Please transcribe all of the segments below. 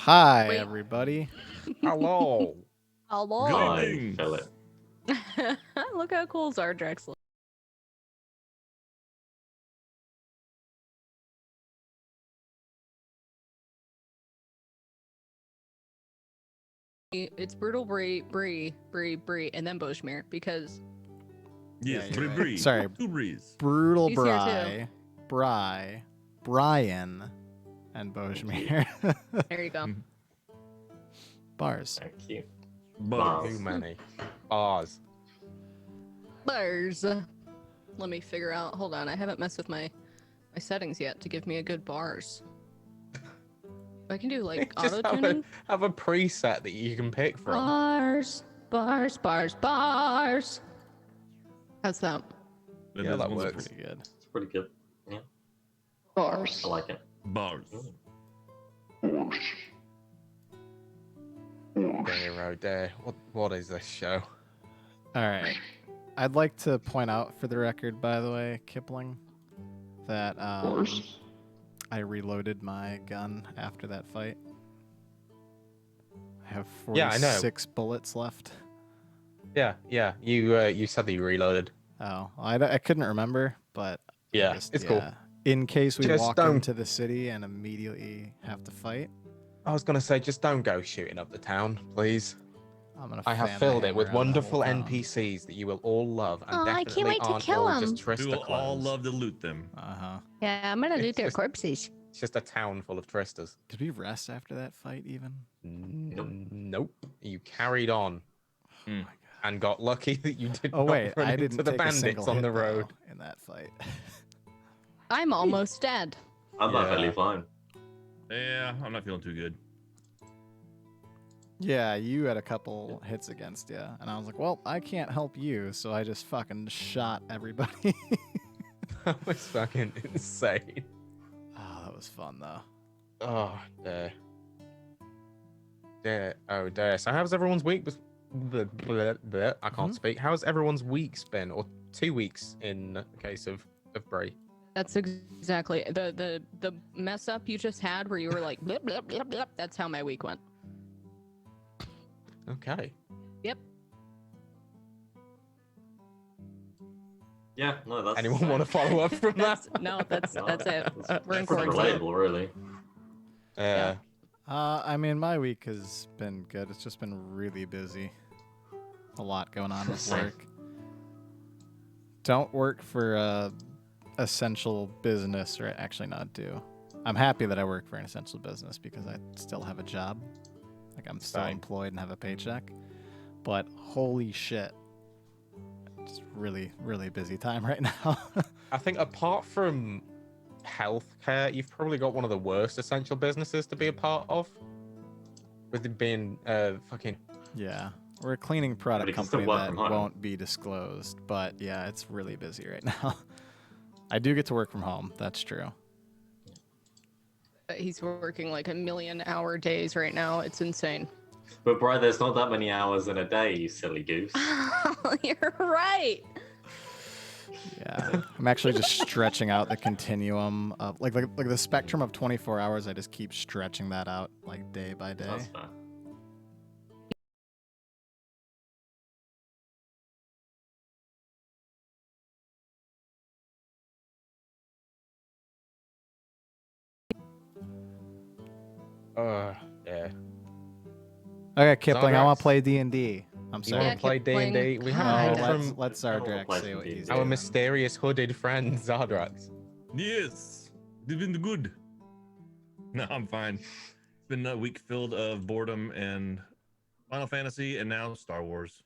Hi, Wait. everybody. Hello. Hello. Good Hi, evening. Philip. Look how cool Zardrex looks. It's Brutal Bree, and then Boshmere because Yes, Yeah, Bree you're right. Bree. Sorry. Two Brees. Brutal He's here Brian, and Boshmere. there you go. Bars. Thank you. Buzz. Too many. Bars. Bars. Let me figure out. Hold on, I haven't messed with my settings yet to give me a good bars. I can do like Just auto tuning. have a preset that you can pick from. Bars. How's that? Yeah, that one's works. Pretty good. It's pretty good. Yeah, Bars. I like it. Bars. Dear, oh dear. What is this show? All right. I'd like to point out for the record, by the way, Kipling, that I reloaded my gun after that fight. I have Yeah, I know. 46 bullets left. Yeah. You said that you reloaded. Oh, I couldn't remember, but Yeah, just, it's cool. In case we Just walk don't- into the city and immediately have to fight, I was gonna say, just don't go shooting up the town, please. I'm gonna. I have fan the filled it hammer with around the wonderful whole town. NPCs that you will all love, and Oh, I definitely can't wait to aren't kill all 'em. just We Trista will all clones. love to loot them. Yeah, I'm gonna It's loot their just- corpses. It's just a town full of Tristas. Did we rest after that fight even? Nope. You carried on Oh Mm. my god. and got lucky that you did Oh not wait, run I into didn't the take a bandits single on hit the road. though, in that fight. I'm almost dead. I'm Yeah. perfectly fine. Yeah, I'm not feeling too good. Yeah, you had a couple hits against you, and I was like, well, I can't help you, so I just fucking shot everybody. That was fucking insane. Oh, that was fun though. Oh, dear. Dear. Oh, dear. So how's everyone's week? I can't speak. How's everyone's weeks been? Or 2 weeks in the case of Bray? That's exactly the mess up you just had where you were like blip blip blip blip. That's how my week went. Okay. Yep. Yeah, no, that's. Anyone want to follow up from that? That's No, it. that's We're in pretty quarantine. relatable, really. Yeah. I mean, my week has been good. It's just been really busy. A lot going on with Same. work. Don't work for a essential business, or actually not do. I'm happy that I work for an essential business because I still have a job. Like I'm still Same. employed and have a paycheck. But holy shit. It's really, really busy time right now. I think apart from healthcare, you've probably got one of the worst essential businesses to be a part of. With it being fucking... Yeah. We're a cleaning product But you can still company work that from home. won't be disclosed. But yeah, it's really busy right now. I do get to work from home. That's true. He's working like 1,000,000-hour days right now. It's insane. But, Brian, there's not that many hours in a day, you silly goose. You're right. Yeah. I'm actually just stretching out the continuum of like the spectrum of 24 hours. I just keep stretching that out like day by day. That's fair. Yeah. Okay, Kipling, I want to Zardrax. play D&D. I'm You sorry. want to play Kipling. D&D? We Oh, haven't heard let's from let Everyone Zardrax plays say what D&D. he's our doing. mysterious hooded friend, Zardrax. Yes, it's been good. No, I'm fine. It's been a week filled of boredom and Final Fantasy, and now Star Wars.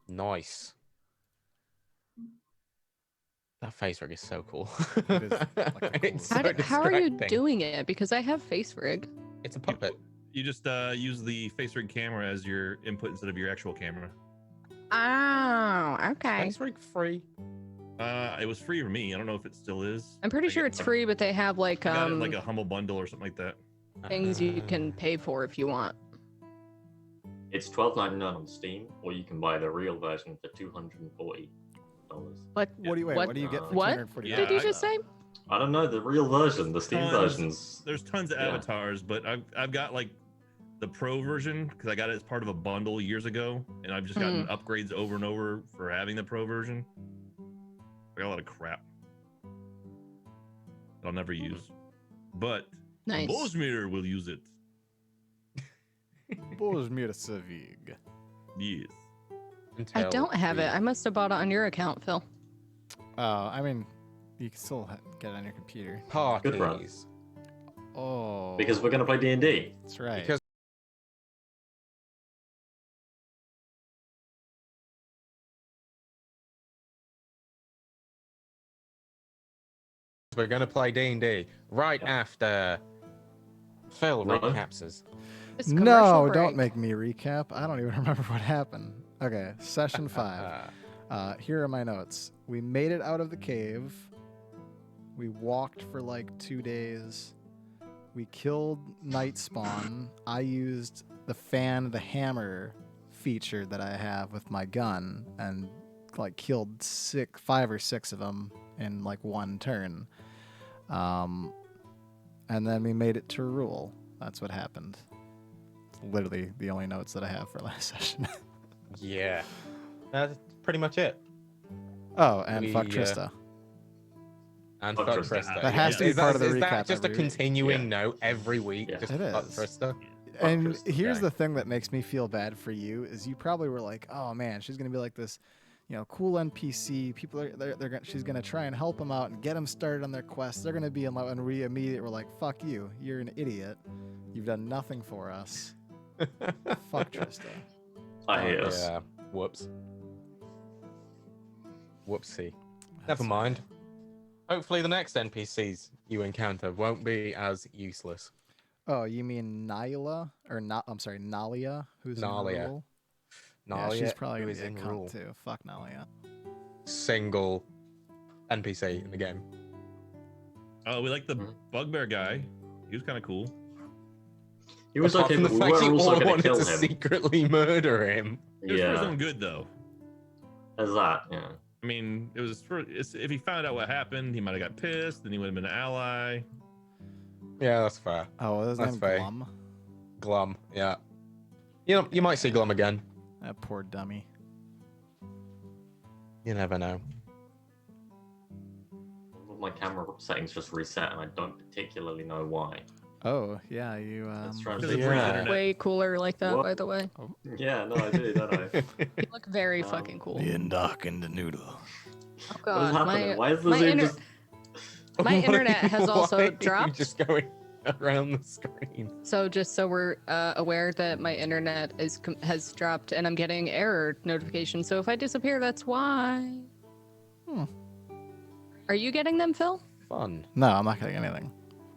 Nice. That face rig is so cool. It is like a cool It's How, so how are you distracting. doing it? Because I have face rig. It's a puppet. You just use the face rig camera as your input instead of your actual camera. Oh, okay. Face rig free. It was free for me. I don't know if it still is. I'm pretty I sure got- it's free, but they have like I got it in like a humble bundle or something like that. things you can pay for if you want. It's $12.99 on Steam, or you can buy the real version for $240. What? What do you wait? What- What do you get for what 240? Yeah, did you I- just say? I don't know the real version. The Steam Tons. versions. There's tons of Yeah. avatars, but I've got like the pro version because I got it as part of a bundle years ago, and I've just gotten upgrades over and over for having the pro version. I got a lot of crap that I'll never use, but Nice. Bosmir will use it. Boar Savig. Yes. I don't have it. I must have bought it on your account, Phil. I mean, you can still get it on your computer. Good run. Parties. Oh. Because we're gonna play D&D. That's right. Because we're gonna play D&D right after Phil No. recaps us. This No, commercial don't break. make me recap. I don't even remember what happened. Okay, session 5. Here are my notes. We made it out of the cave. We walked for like 2 days. We killed Nightspawn. I used the hammer feature that I have with my gun and like killed 5 or 6 of them in like one turn. And then we made it to Rule. That's what happened. It's literally the only notes that I have for last session. Yeah. That's pretty much it. Oh, and fuck We, Trista. And Fuck fuck Trista. Trista. That has to be Is part of the is recap that just a every week. continuing Yeah. note every week? Yeah. Just It fuck is. Trista? And Trista. here's Okay. the thing that makes me feel bad for you is you probably were like, oh man, she's gonna be like this, cool NPC. People are she's gonna try and help them out and get them started on their quests. They're gonna be in love, and we immediately were like, fuck you, you're an idiot. You've done nothing for us. Fuck Trista. I hate us. Yeah. Whoops. Whoopsie. That's Never mind. Hopefully the next NPCs you encounter won't be as useless. Oh, you mean Nyla or not? I'm sorry, Nalia, who's Nalia. in Rule? Nalia, Yeah, she's probably who gonna is be a in cunt Rule. too. Fuck Nalia. Single NPC in the game. Oh, we like the Mhm. bugbear guy. He was kind of cool. He was Apart okay, from but the we fact were you also all gonna wanted kill to him. secretly murder him. It was for Yeah, something good though. as that. Yeah. I mean, it was if he found out what happened, he might have got pissed, then he would have been an ally. Yeah, that's fair. Oh, what was his That's name? fair. Glum. Glum, yeah. You might see Glum again. That poor dummy. You never know. My camera settings just reset, and I don't particularly know why. Oh yeah, you. Let's try and Because of figure free it out. internet. Way cooler like that, What? by the way. Yeah, no, I do, don't I? You look very Um, fucking cool. Duck in the noodle. Oh What is god, happening? Why is the my Zoom inter- just... My Why- internet has also why are you dropped. just going around the screen. So just so we're aware that my internet has dropped and I'm getting error notifications. So if I disappear, that's why. Hmm. Are you getting them, Phil? Fun. No, I'm not getting anything.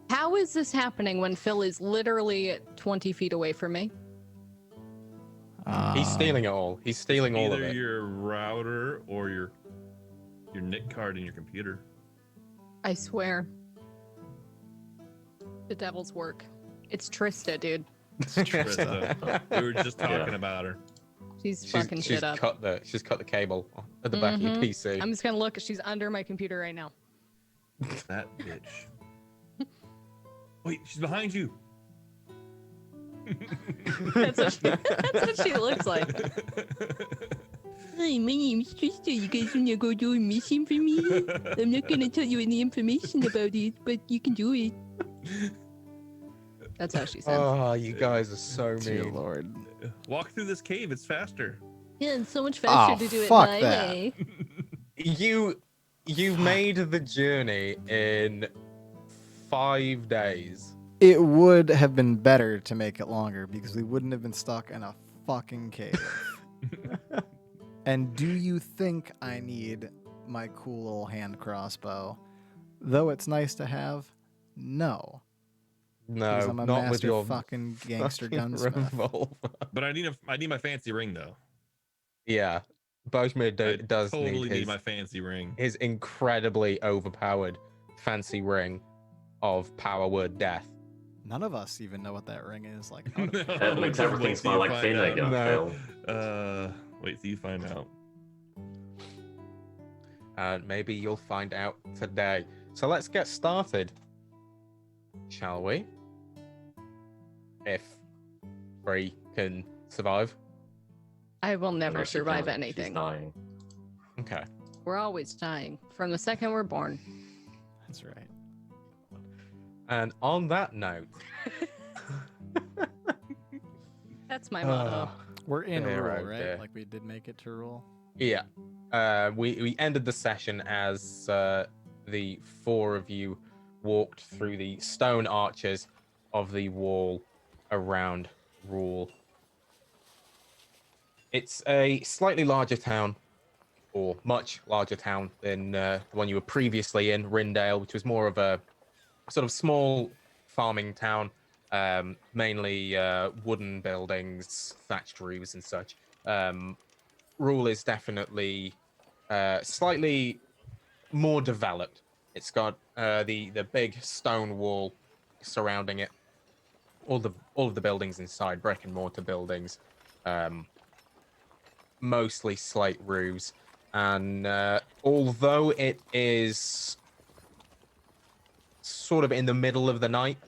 How is this happening when Phil is literally 20 feet away from me? He's stealing it all. He's stealing all of Either it. your router or your NIC card in your computer. I swear. The devil's work. It's Trista, dude. Trista. We were just talking Yeah. about her. She's fucking she's shit up. cut the cable at the back of your Mhm. PC. I'm just gonna look. She's under my computer right now. That bitch. Wait, she's behind you. That's what she looks like. Hi, my name is Trista. You guys wanna go do a mission for me? I'm not gonna tell you any information about it, but you can do it. That's how she sounds. Oh, you guys are so Dear mean. Lord. Walk through this cave, it's faster. Yeah, it's so much faster Oh, to do it fuck my that. way. You made the journey in 5 days. It would have been better to make it longer because we wouldn't have been stuck in a fucking cave. And do you think I need my cool little hand crossbow? Though it's nice to have, no. Because No, I'm a not master with your fucking gangster fucking gunsmith. revolver. But I need my fancy ring though. Yeah, Bojmir I does totally need need his, my fancy ring. his incredibly overpowered fancy ring of power word death. None of us even know what that ring is. Like, out of- That makes everything smell like vinegar, No. Phil. Wait till you find out. Maybe you'll find out today. So let's get started, shall we? If Free can survive. I will never Unless she survive can't, she's anything. dying. Okay. We're always dying from the second we're born. That's right. And on that note, That's my motto. We're in Dear, rule, oh right? dear. Like we did make it to rule. yeah, we ended the session as the four of you walked through the stone arches of the wall around Rule. It's a slightly larger town, or much larger town than the one you were previously in, Rindale, which was more of a sort of small farming town, mainly wooden buildings, thatched roofs, and such. Rule is definitely slightly more developed. It's got the big stone wall surrounding it, all of the buildings inside, brick and mortar buildings, mostly slate roofs, and although it is sort of in the middle of the night,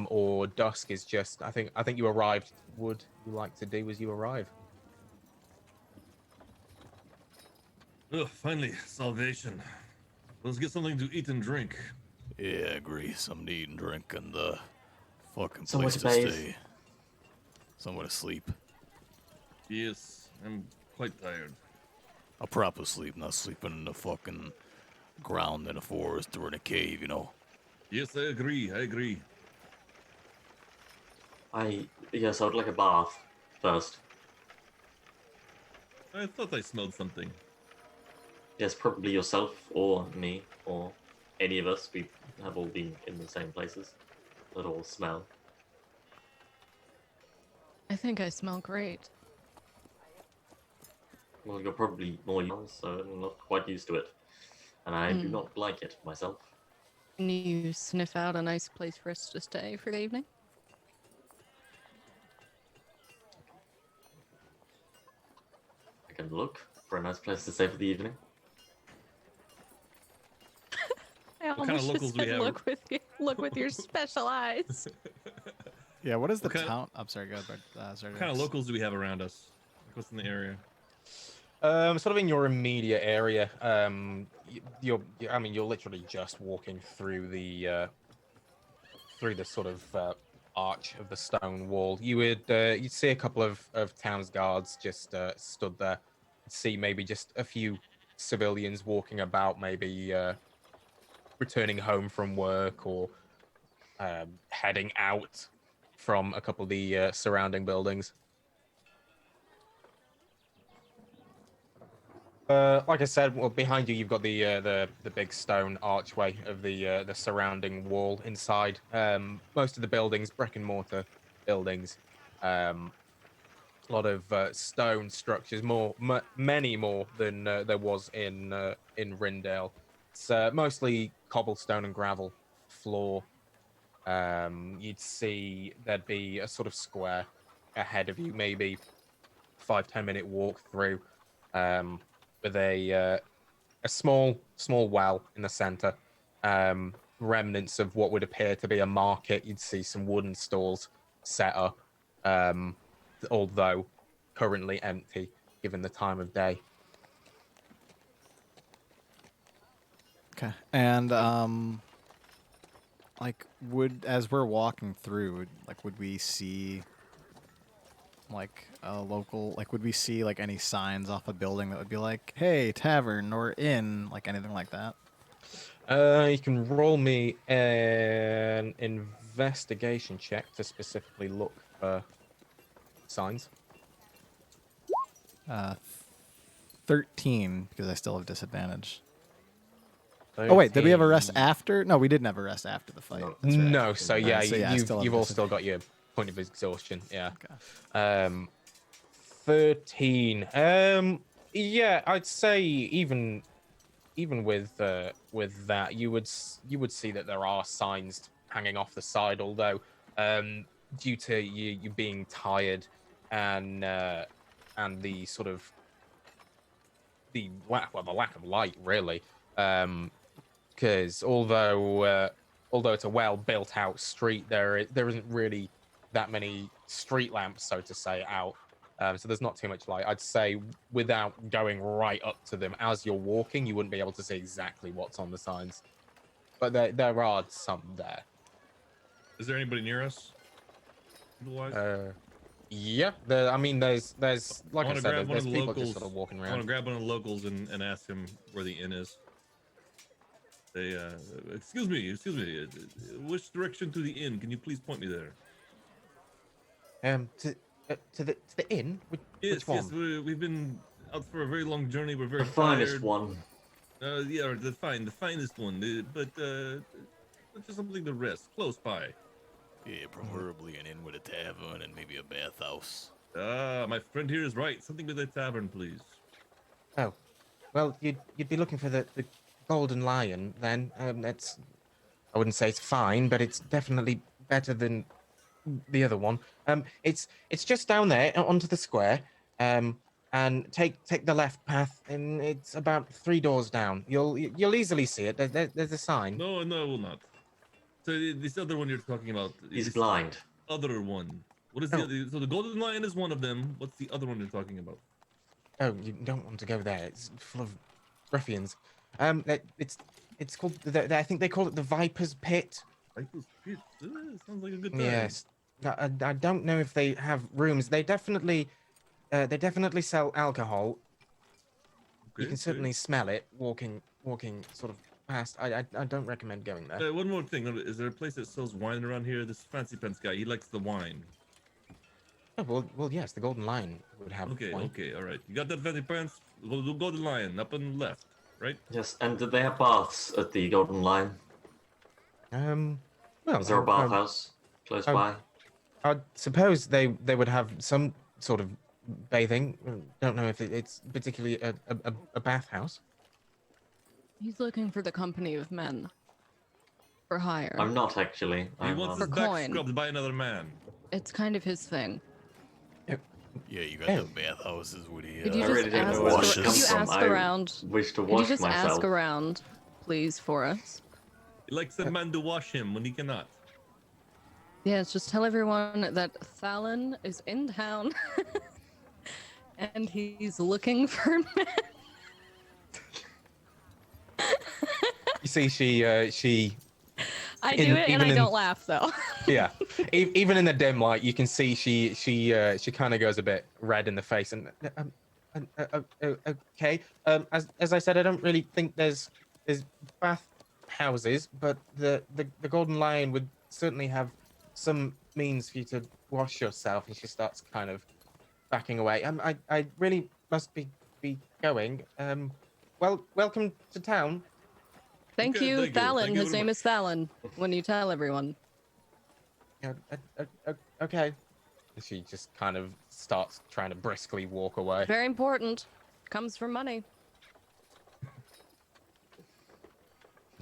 or dusk is just, I think you arrived. Would you like to do as you arrive? Ugh, finally, salvation. Let's get something to eat and drink. Yeah, I agree. Something to eat and drink and the fucking Somewhere place to to bathe. stay. Somewhere to sleep. Yes, I'm quite tired. A proper sleep, not sleeping in the fucking ground in a forest or in a cave, you know. Yes, I agree. I agree. Yes, I would like a bath first. I thought I smelled something. Yes, probably yourself or me or any of us. We have all been in the same places that all smell. I think I smell great. Well, you're probably more young, so I'm not quite used to it. And I do not like it myself. Can you sniff out a nice place for us to stay for the evening? I can look for a nice place to stay for the evening. I kind of almost locals just do we said have? look with your special eyes. Yeah, what is the What kind- town? I'm sorry, go ahead. Sorry, What kind of Rex. locals do we have around us? Like, what's in the area? Sort of in your immediate area. You're literally just walking through the sort of arch of the stone wall. You'd see a couple of town's guards just stood there. See maybe just a few civilians walking about, maybe returning home from work or heading out from a couple of the surrounding buildings. Like I said, well, behind you, you've got the big stone archway of the surrounding wall inside. Most of the buildings, brick and mortar buildings, a lot of stone structures, many more than there was in Rindale. It's mostly cobblestone and gravel floor. You'd see there'd be a sort of square ahead of you, maybe 5-10 minute walk through. With a small well in the center, remnants of what would appear to be a market. You'd see some wooden stalls set up, although currently empty given the time of day. Okay. And like, as we're walking through, like, would we see like a local, like, would we see like any signs off a building that would be like, hey, tavern or inn, like anything like that? You can roll me an investigation check to specifically look for signs. 13, because I still have disadvantage. Oh wait, did we have a rest 13. after? No, we didn't have a rest after the fight. No. That's right. No, so yeah, Alright, so yeah, I still have you've all still disadvantage. got your point of exhaustion. Yeah. Okay. 13. Yeah, I'd say even with that, you would see that there are signs hanging off the side. Although, due to you being tired and the sort of the lack of light, really, because although it's a well built out street, there isn't really that many street lamps, so to say, out. So there's not too much light. I'd say without going right up to them as you're walking, you wouldn't be able to see exactly what's on the signs. But there are some there. Is there anybody near us? Otherwise? Yeah. I mean, there's like I said, there's people locals, just sort of walking I want around. to grab one of the locals and ask him where the inn is. They, excuse me, which direction to the inn? Can you please point me there? To the inn. Which one? Yes, we've been out for a very long journey. We're very The finest tired. one. Yeah, the finest one. But just something to rest, close by. Yeah, preferably an inn with a tavern and maybe a bathhouse. Ah, my friend here is right. Something with a tavern, please. Oh, well, you'd be looking for the Golden Lion then. That's, I wouldn't say it's fine, but it's definitely better than the other one. It's just down there onto the square. And take the left path, and it's about 3 doors down. You'll easily see it. There's a sign. No, I will not. So this other one you're talking about. He's this blind. Other one. What is the other? So the Golden Lion is one of them. What's the other one you're talking about? Oh, you don't want to go there. It's full of ruffians. It's called. I think they call it the Viper's Pit. Viper's Pit. Sounds like a good time. Yes. I don't know if they have rooms. They definitely sell alcohol. You can certainly smell it walking sort of past. I don't recommend going there. One more thing. Is there a place that sells wine around here? This fancy pants guy, he likes the wine. Oh, well, yes, the Golden Lion would have wine. Okay, all right. You got that fancy pants? We'll go to the Lion up on the left, right? Yes, and did they have baths at the Golden Lion? Well, Is there a bathhouse close by? I suppose they would have some sort of bathing. Don't know if it's particularly a bathhouse. He's looking for the company of men. For hire. I'm not actually. He wants his For back coin. scrubbed by another man. It's kind of his thing. Yeah, you got the bathhouses with the. Could you I just really don't ask, know where this could comes you from. ask I around? Wish to Could you wash just myself. ask around, please, for us? He likes a man to wash him when he cannot. Yes, just tell everyone that Thalon is in town. And he's looking for men. You see, she I do it and I don't laugh though. yeah. Even in the dim light, you can see she kind of goes a bit red in the face. And okay. As I said, I don't really think there's bath houses, but the Golden Lion would certainly have some means for you to wash yourself. And she starts kind of backing away. I really must be going. Well, welcome to town. Thank Okay, you, thank you. Thalon. Thank you His very name much. is Thalon. When you tell everyone. Okay. She just kind of starts trying to briskly walk away. Very important. Comes from money.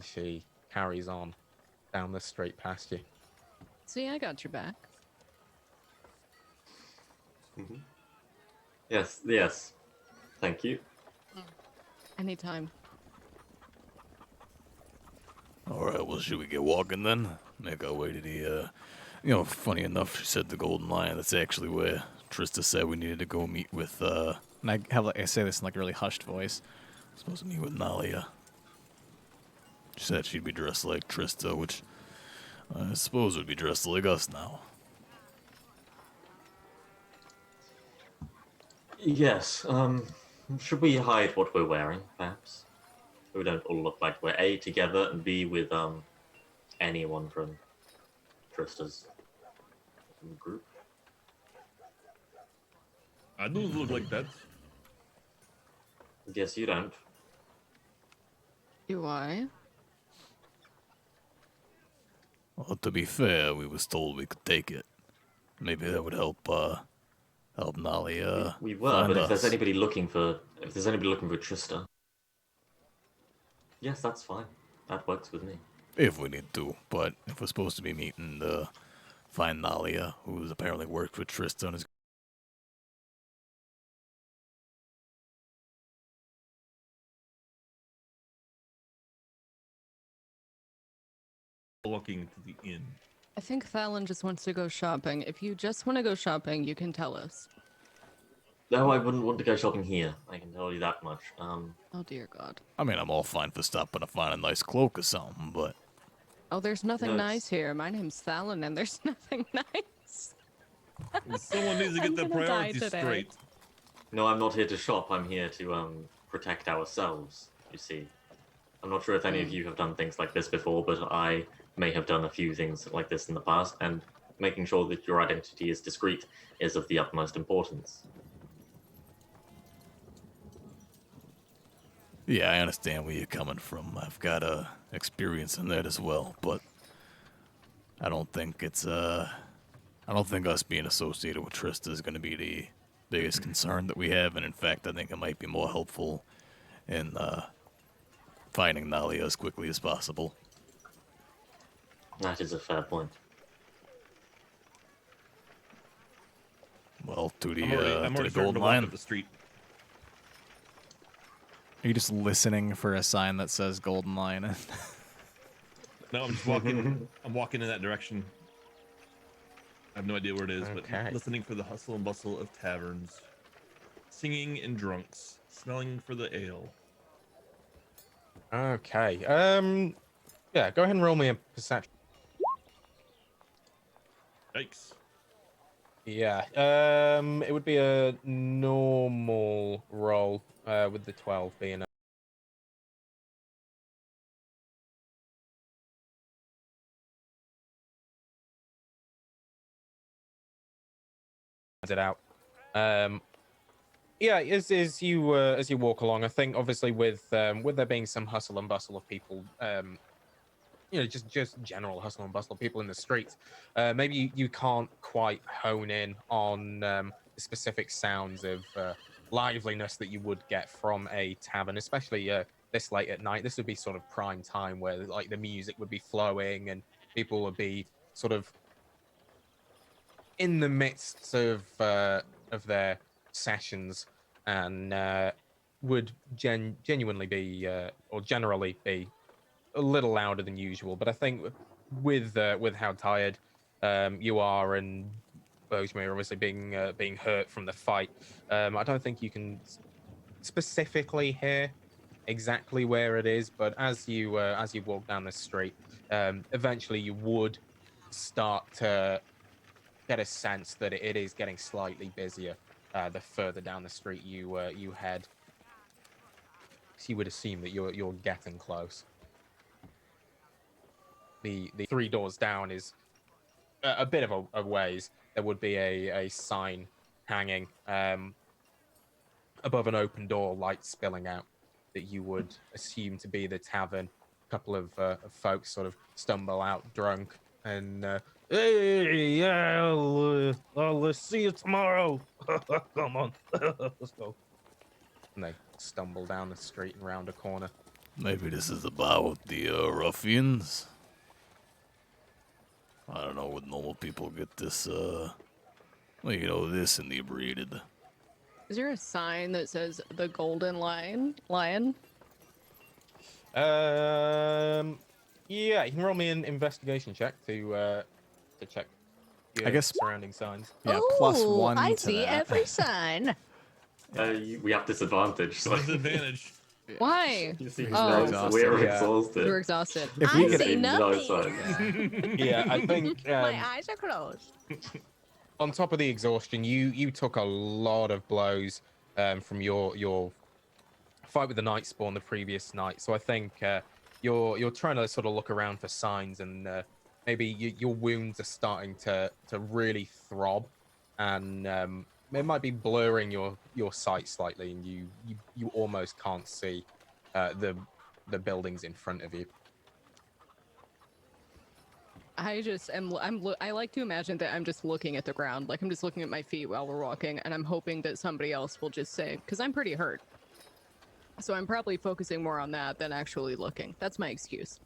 She carries on down the street past you. See, I got your back. Yes. Thank you. Anytime. All right, well, should we get walking then? Make our way to the, funny enough, she said the Golden Lion. That's actually where Trista said we needed to go meet with, And I say this in like a really hushed voice. supposed to meet with Nalia. She said she'd be dressed like Trista, which I suppose would be dressed like us now. Yes. Should we hide what we're wearing, perhaps? So we don't all look like we're A, together, and B, with anyone from Trista's group. I don't look like that. Yes, you don't. Do I? Well, to be fair, we was told we could take it. Maybe that would help Nalia. We were, find but if us. there's anybody looking for Trista, yes, that's fine. That works with me. If we need to, but if we're supposed to be meeting to find Nalia, who's apparently worked with Trista and is walking to the inn? I think Fallon just wants to go shopping. If you just want to go shopping, you can tell us. No, I wouldn't want to go shopping here. I can tell you that much. Oh dear God. I mean, I'm all fine for stopping to find a nice cloak or something, but Oh, there's nothing No, nice here. My name's Fallon, and there's nothing nice. Someone needs to get I'm their gonna die priorities today. straight. no, I'm not here to shop. I'm here to protect ourselves. You see, I'm not sure if any of you have done things like this before, but I may have done a few things like this in the past, and making sure that your identity is discreet is of the utmost importance. yeah, I understand where you're coming from. I've got experience in that as well, but I don't think it's I don't think us being associated with Trista is going to be the biggest concern that we have, and in fact, I think it might be more helpful in finding Nalia as quickly as possible. That is a fair point. Well, to the I'm to already the starting Golden to walk Lion. up the street. Are you just listening for a sign that says Golden Lion? No, I'm just walking. I'm walking in that direction. I have no idea where it is, Okay. but listening for the hustle and bustle of taverns, singing and drunks, smelling for the ale. Okay. Yeah, go ahead and roll me a perception. Yikes. Yeah. It would be a normal roll, with the 12 being a it out. Yeah, as you walk along, I think obviously with there being some hustle and bustle of people, just general hustle and bustle of people in the streets, maybe you can't quite hone in on the specific sounds of liveliness that you would get from a tavern, especially this late at night. This would be sort of prime time where like the music would be flowing and people would be sort of in the midst of their sessions, and would genuinely be or generally be a little louder than usual. But I think with how tired you are, and Bosemir obviously being hurt from the fight, I don't think you can specifically hear exactly where it is. But as you walk down the street, eventually you would start to get a sense that it is getting slightly busier the further down the street you head. So you would assume that you're getting close. The 3 doors down is a bit of a ways. There would be a sign hanging above an open door, light spilling out, that you would assume to be the tavern. A couple of folks sort of stumble out drunk and hey, yeah, let's see you tomorrow. Come on, let's go. And they stumble down the street and round a corner. Maybe this is about the ruffians. I don't know, would normal people get this, this inebriated? Is there a sign that says the Golden Lion? Yeah, you can roll me an investigation check to check your I guess- surrounding signs. Yeah, plus Ooh, 1 I to see that. every sign. We have disadvantage. So Disadvantage. Why? you see, Oh. we're Yeah. exhausted. You're exhausted. If we I could- see No nothing. signs. Yeah, I think My eyes are closed. on top of the exhaustion, you took a lot of blows from your fight with the Nightspawn the previous night. So I think you're trying to sort of look around for signs, and maybe your wounds are starting to really throb, and it might be blurring your sight slightly, and you almost can't see the buildings in front of you. I just am. I like to imagine that I'm just looking at the ground, like I'm just looking at my feet while we're walking, and I'm hoping that somebody else will just say, because I'm pretty hurt. So I'm probably focusing more on that than actually looking. That's my excuse.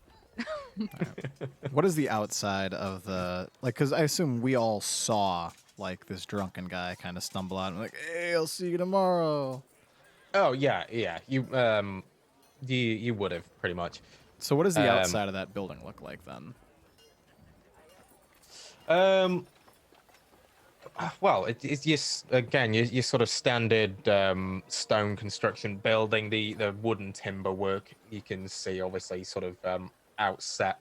What is the outside of the because I assume we all saw like this drunken guy kind of stumble out and like, hey, I'll see you tomorrow. Oh yeah. You you would have pretty much. So what does the Um, outside of that building look like then? Well, it's just again your sort of standard stone construction building. The wooden timber work you can see, obviously, sort of outset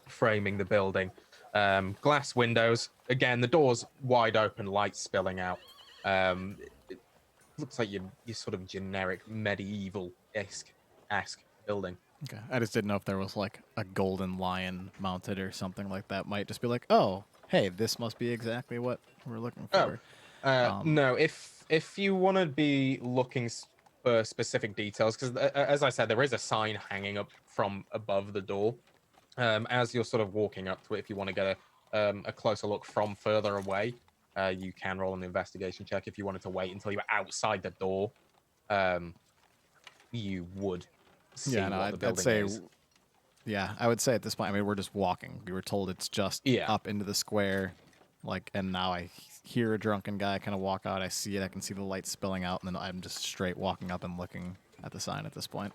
framing the building. Glass windows. Again, the doors wide open, light spilling out. It looks like your sort of generic medieval-esque building. Okay. I just didn't know if there was like a golden lion mounted or something like that. Might just be like, oh, hey, this must be exactly what we're looking for. No, if you want to be looking for specific details, because as I said, there is a sign hanging up from above the door. As you're sort of walking up to it, if you want to get a closer look from further away, you can roll an investigation check. If you wanted to wait until you were outside the door, you would see Yeah, no, what the I'd building say, is. yeah, I would say at this point, I mean, we're just walking. We were told it's just Yeah. up into the square, like, and now I hear a drunken guy kind of walk out. I see it. I can see the light spilling out, and then I'm just straight walking up and looking at the sign at this point.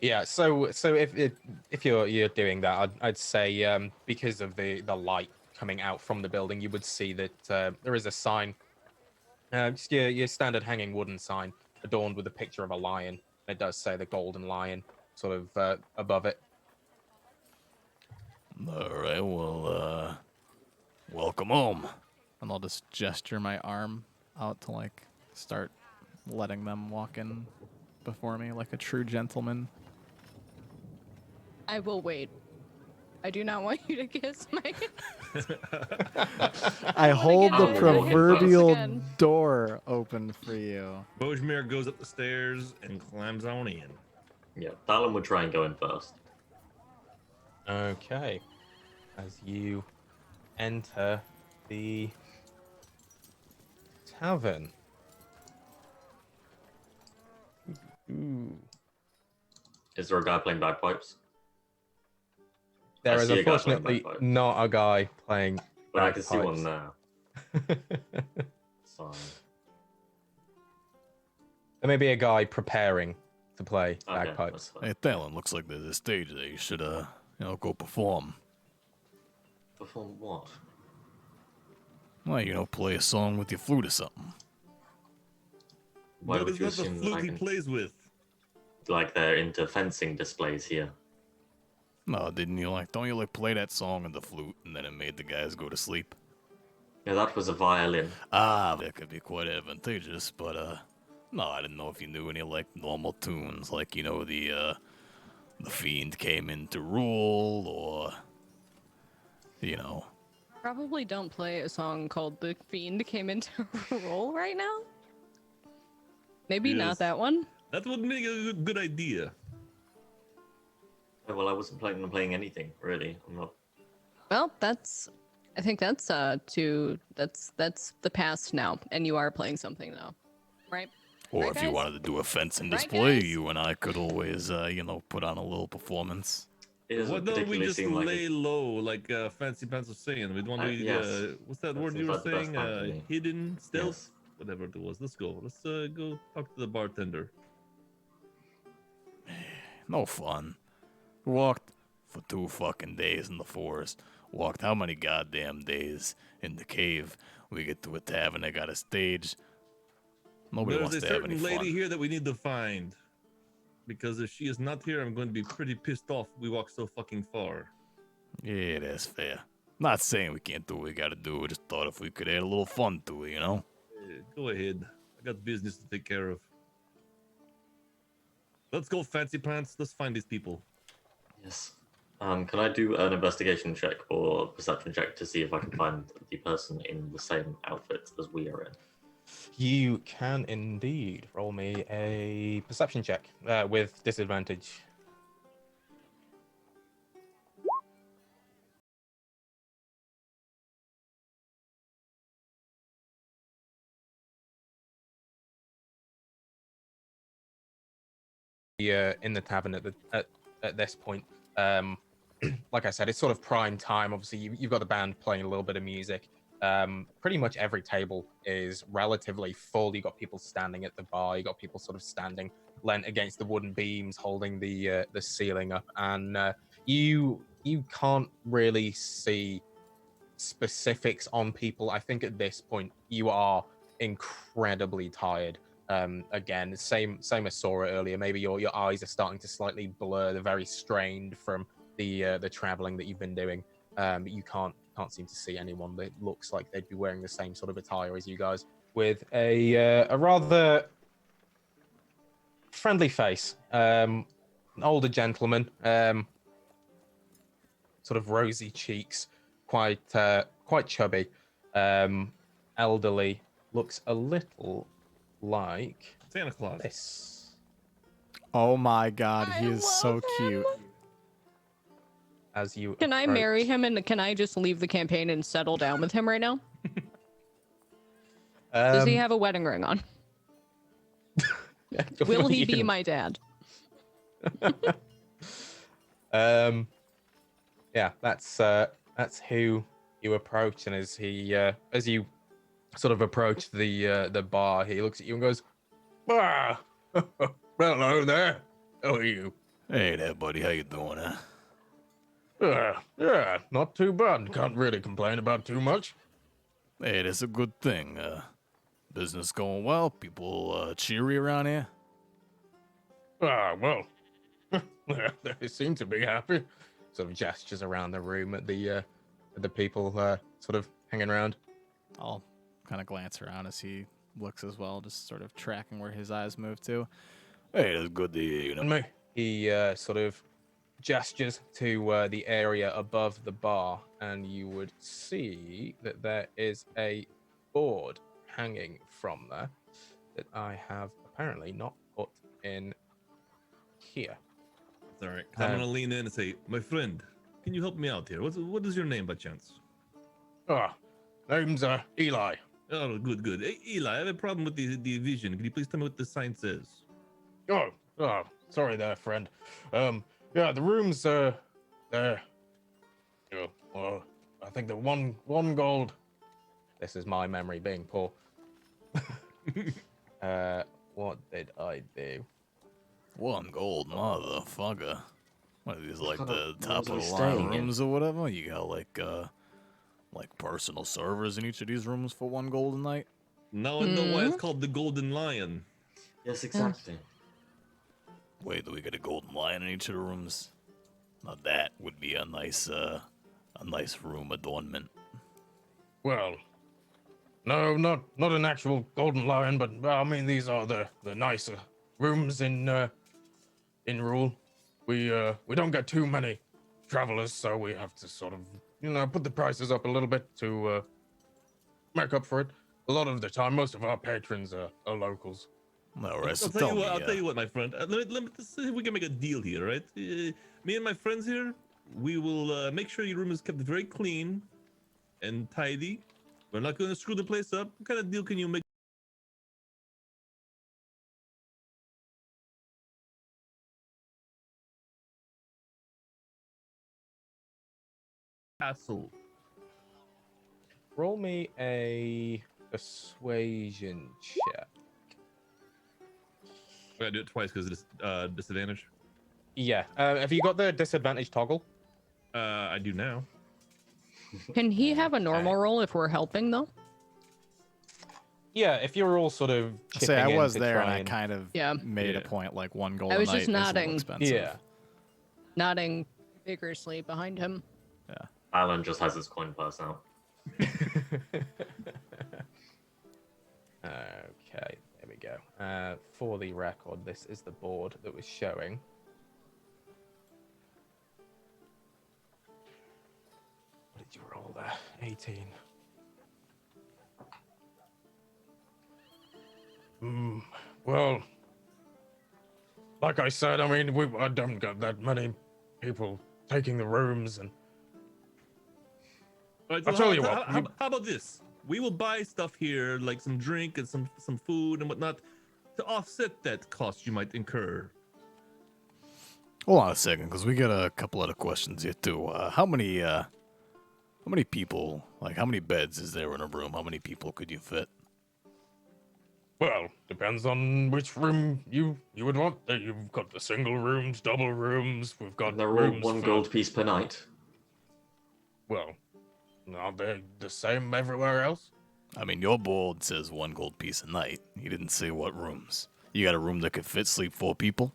Yeah, so if you're doing that, I'd say because of the light coming out from the building, you would see that there is a sign, just your standard hanging wooden sign adorned with a picture of a lion. It does say the Golden Lion sort of above it. All right, well, welcome home. And I'll just gesture my arm out to, like, start letting them walk in before me like a true gentleman. I will wait. I do not want you to kiss my. I hold the get it. proverbial Again. door open for you. Bojmir goes up the stairs and climbs on in. Yeah, Dallin would try and go in first. Okay. As you enter the tavern. Ooh. Is there a guy playing bagpipes? There I is see a guy playing unfortunately bagpipes. not a guy playing But I can see bagpipes. one now. Sorry. There may be a guy preparing to play Okay, bagpipes. that's fine. Hey, Talon, looks like there's a stage there. You should, go perform. Perform what? Well, play a song with your flute or something. Why That would is you not the assume that flute I he can... plays with. Like they're into fencing displays here. No, don't you play that song on the flute and then it made the guys go to sleep? Yeah, that was a violin. Ah, that could be quite advantageous, but, no, I didn't know if you knew any, normal tunes, the Fiend came in to rule, or, Probably don't play a song called "The Fiend Came Into Roll" right now. Maybe Yes. not that one. That would make a good idea. Oh, well, I wasn't planning on playing anything, really. I'm not... Well, I think that's that's the past now, and you are playing something now, right? or Right, if you guys? wanted to do a fencing Right, display, guys? you and I could always, put on a little performance. It doesn't Why don't we particularly just seem like lay low, like Fancy Pants was saying? We want to be, yes. what's that That word seems you were like the best saying? plan for me. Hidden, stealth, Yes. whatever it was. Let's go. Let's go talk to the bartender. No fun. Walked for 2 fucking days in the forest. Walked how many goddamn days in the cave. We get to a tavern, they got a stage. Nobody There's wants a to have any certain lady fun. here that we need to find. Because if she is not here, I'm going to be pretty pissed off we walked so fucking far. Yeah, that's fair. Not saying we can't do what we gotta do. Just thought if we could add a little fun to it, Go ahead. I got business to take care of. Let's go, Fancy Pants. Let's find these people. Yes. Can I do an investigation check or perception check to see if I can find the person in the same outfit as we are in? You can indeed roll me a perception check with disadvantage. In the tavern at this point. Like I said, it's sort of prime time. Obviously, you've got the band playing a little bit of music. Pretty much every table is relatively full. You got people standing at the bar. You got people sort of standing, leant against the wooden beams, holding the ceiling up, and you can't really see specifics on people. I think at this point you are incredibly tired. Again, same as Sora earlier. Maybe your eyes are starting to slightly blur. They're very strained from the traveling that you've been doing. But you can't seem to see anyone that looks like they'd be wearing the same sort of attire as you guys, with a rather friendly face. An older gentleman, sort of rosy cheeks, quite chubby, elderly, looks a little like Santa Claus. this. Oh my god, he is so love cute. As you Can I marry approach. him and can I just leave the campaign and settle down with him right now? Does he have a wedding ring on? Will he be my dad? Yeah, that's who you approach, and as you sort of approach the bar, he looks at you and goes, "Ah, hello there. How are you?" Hey there, buddy. How you doing, huh? Yeah, not too bad. Can't really complain about too much. Hey, that's a good thing. Business going well. People cheery around here. Well, they seem to be happy. Sort of gestures around the room at the people sort of hanging around. I'll kind of glance around as he looks as well, just sort of tracking where his eyes move to. Hey, that's good to hear. You know. And me, he sort of gestures to the area above the bar, and you would see that there is a board hanging from there that I have apparently not put in here. It's all right. 'Cause I'm gonna lean in and say, "My friend, can you help me out here? What is your name by chance?" Name's Eli. Oh, good. Hey, Eli, I have a problem with the vision. Can you please tell me what the sign says? Oh, sorry there, friend. Yeah, the rooms there. Well, I think the one gold. This is my memory being poor. What did I do? 1 gold, motherfucker. What are these, like kind the of top of rooms the are we line staying in? rooms or whatever? You got like personal servers in each of these rooms for 1 gold a night? Now I know why it's called the Golden Lion. Yes, exactly. Wait, do we get a golden lion in each of the rooms? Now that would be a nice room adornment. Well, no, not an actual golden lion, but I mean these are the nicer rooms in Rule. We don't get too many travelers, so we have to sort of put the prices up a little bit to make up for it. A lot of the time, most of our patrons are locals. All right, so I'll tell you what, my friend. Let's see if we can make a deal here, right? Me and my friends here, we will make sure your room is kept very clean and tidy. We're not going to screw the place up. What kind of deal can you make? Castle. Roll me a persuasion check. I gotta do it twice because of disadvantage. Yeah. Have you got the disadvantage toggle? I do now. Can he have a normal roll if we're helping though? Yeah, if you're all sort of I say I chipping in was to there, try and I kind of Yeah. made a Yeah. point like 1 gold I was a night just is a little nodding. expensive. Yeah. Nodding vigorously behind him. Alan just has his coin purse out. Okay, there we go. For the record, this is the board that was showing. What did you roll there? 18. Well, like I said, I mean, I don't get that many people taking the rooms, and All right, I'll tell you what, How about this? We will buy stuff here, like some drink and some food and whatnot, to offset that cost you might incur. Hold on a second, because we got a couple other questions here too. How many people, like how many beds is there in a room? How many people could you fit? well, depends on which room you would want. You've got the single rooms, double rooms. We've got And they're all rooms 1 for- gold piece per night. Well, Are they the same everywhere else? I mean, your board says 1 gold piece a night. He didn't say what rooms. You got a room that could sleep 4 people?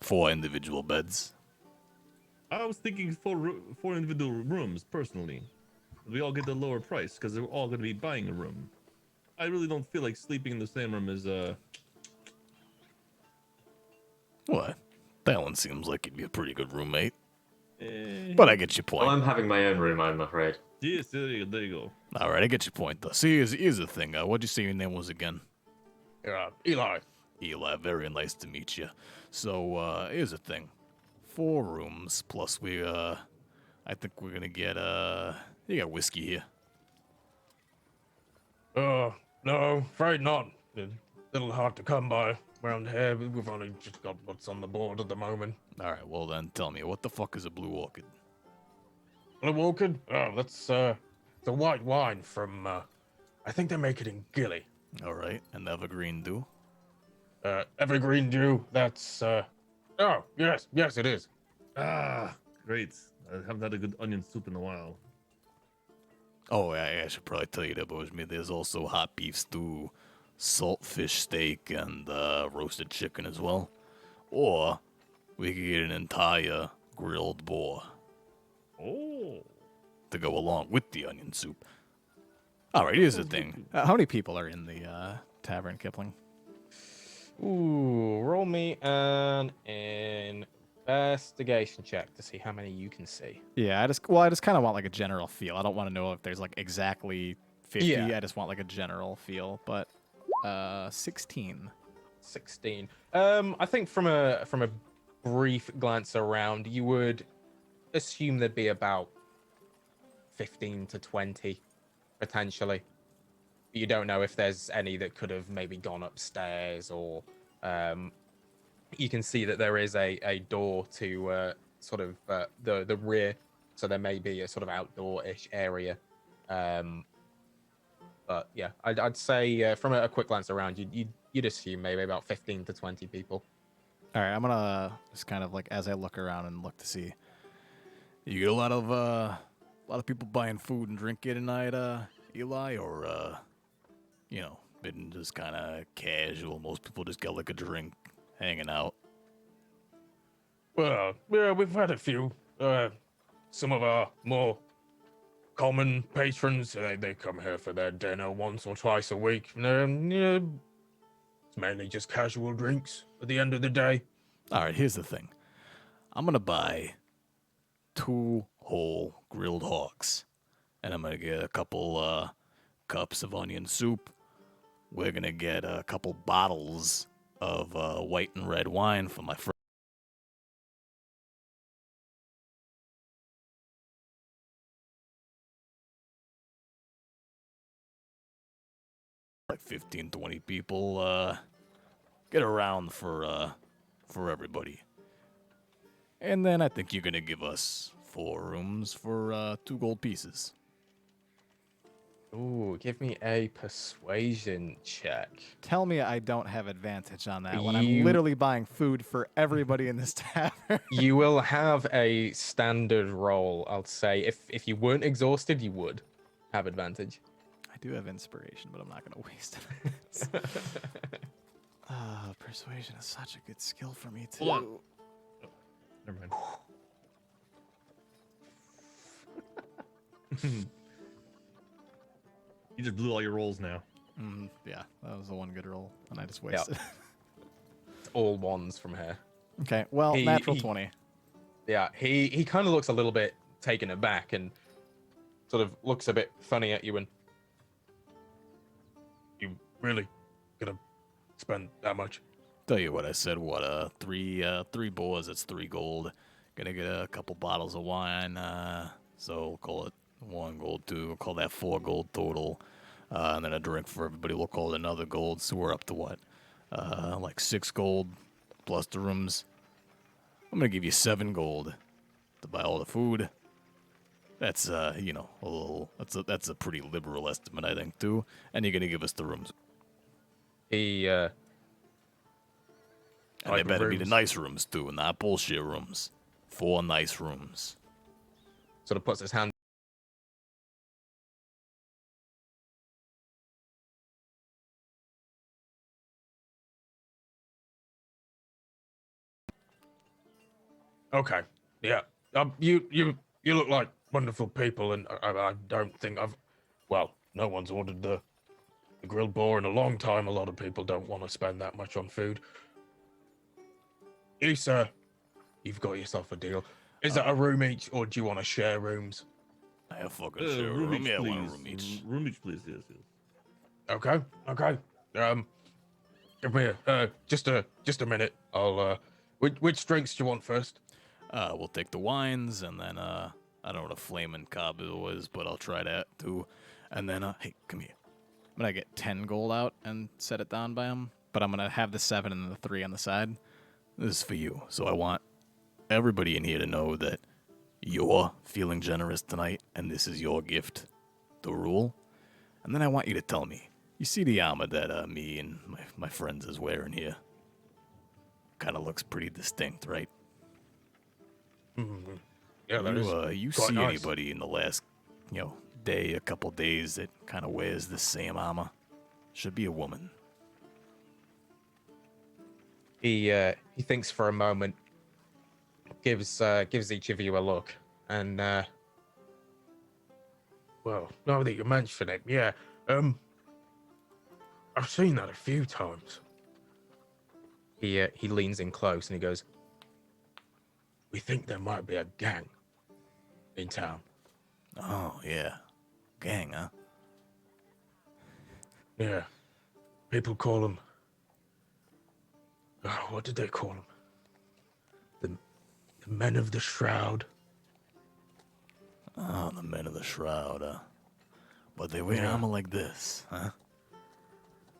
4 individual beds? I was thinking 4 individual rooms, personally. We all get the lower price, because they're all going to be buying a room. I really don't feel like sleeping in the same room as, What? That one seems like he'd be a pretty good roommate. eh. But I get your Well, point. I'm having my own room, I'm afraid. Yes, there you go. Alright, I get your point, though. See, here's the thing. What'd you say your name was again? Eli. Eli, very nice to meet you. So, here's the thing. 4 rooms, plus I think we're gonna get, you got whiskey here. No, afraid not. A little hard to come by around here. We've only just got what's on the board at the moment. Alright, well then, tell me, what the fuck is a blue orchid? Blue Orchid? Oh, that's, it's a white wine from, I think they make it in Gilly. Alright, and evergreen dew? Evergreen Dew, that's, oh, yes, it is. Ah, great. I haven't had a good onion soup in a while. Oh, I should probably tell you that, Bojmi. There's also hot beef stew, saltfish steak, and roasted chicken as well. Or we could get an entire grilled boar Oh. to go along with the onion soup. Alright, here's the thing. How many people are in the tavern, Kipling? Ooh, roll me an investigation check to see how many you can see. Yeah, I just kind of want like a general feel. I don't want to know if there's like exactly 50. Yeah. I just want like a general feel. But 16. 16. I think from a brief glance around, you would assume there'd be about 15 to 20 potentially. You don't know if there's any that could have maybe gone upstairs, or you can see that there is a door to sort of the rear, so there may be a sort of outdoor-ish area. But yeah, I'd say from a quick glance around, you'd assume maybe about 15 to 20 people. All right, I'm gonna just kind of like as I look around and look to see. You get a lot of people buying food and drink here tonight, Eli, or you know, been just kind of casual. Most people just get like a drink, hanging out. Well, yeah, we've had a few. Some of our more common patrons, they come here for their dinner once or twice a week. Yeah, it's mainly just casual drinks at the end of the day. All right, here's the thing. I'm gonna buy 2 whole grilled hogs, and I'm gonna get a couple cups of onion soup. We're gonna get a couple bottles of white and red wine for my friend. Like 15, 20 people. Get around for everybody. And then I think you're gonna give us 4 rooms for 2 gold pieces. Ooh, give me a persuasion check. Tell me I don't have advantage on that when You- I'm literally buying food for everybody in this tavern. You will have a standard roll, I'll say. If you weren't exhausted, you would have advantage. I do have inspiration, but I'm not gonna waste it. Persuasion is such a good skill for me too. Hold on. Never mind. You just blew all your rolls now. Yeah, that was the one good roll, and I just wasted. It's all ones from here. Okay, well, He- natural he- 20. Yeah, he kind of looks a little bit taken aback and sort of looks a bit funny at you, and you really gonna spend that much? Tell you what, I said, what, 3 boars, that's 3 gold. Gonna get a couple bottles of wine, so we'll call it 1 gold, 2, we'll call that 4 gold total. And then a drink for everybody, we'll call it another gold, so we're up to what? Like 6 gold, plus the rooms. I'm gonna give you 7 gold to buy all the food. That's, you know, a little, that's a pretty liberal estimate, I think, too. And you're gonna give us the rooms. He And they Type of better be the rooms. nice rooms, too, not bullshit rooms. 4 nice rooms. sort of puts his hand Okay. Yeah. You look like wonderful people, and I don't think well, no one's ordered the grilled boar in a long time. A lot of people don't want to spend that much on food. You, sir, you've got yourself a deal. Is that a room each, or do you want to share rooms? I fucking share a room. each, Yeah, please. one room each. Room each, please. Yes, yes. Okay. Give me just a minute. I'll which drinks do you want first? We'll take the wines, and then I don't know what a flamin' cabo is, but I'll try that too. And then hey, come here. I'm gonna get 10 gold out and set it down by him, but I'm gonna have the 7 and the 3 on the side. This is for you. So I want everybody in here to know that you're feeling generous tonight, and this is your gift, the rule. And then I want you to tell me, you see the armor that me and my friends is wearing here? Kind of looks pretty distinct, right? Mm-hmm. Yeah, that is You quite see nice. anybody in the last, day, a couple days that kind of wears the same armor? Should be a woman. He thinks for a moment, gives each of you a look, and well, now that you mention it, yeah, I've seen that a few times. He leans in close and he goes, "We think there might be a gang in town." Oh, yeah. Gang, huh? Yeah, people call them. Oh, what did they call them? The Men of the Shroud. Oh, the men of the shroud, huh? But they wear Yeah. armor like this, huh?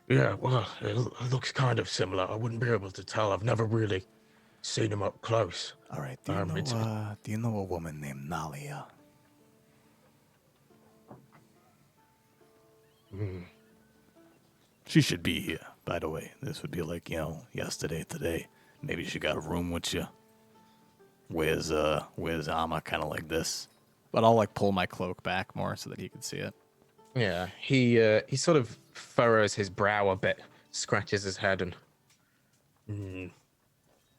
Yeah, well, it looks kind of similar. I wouldn't be able to tell. I've never really seen him up close. All right, do you It's- know a woman named Nalia? She should be here, by the way. This would be like, yesterday, today. Maybe she got a room with you. Wears armor kind of like this. But I'll like pull my cloak back more so that he can see it. Yeah, he sort of furrows his brow a bit, scratches his head, and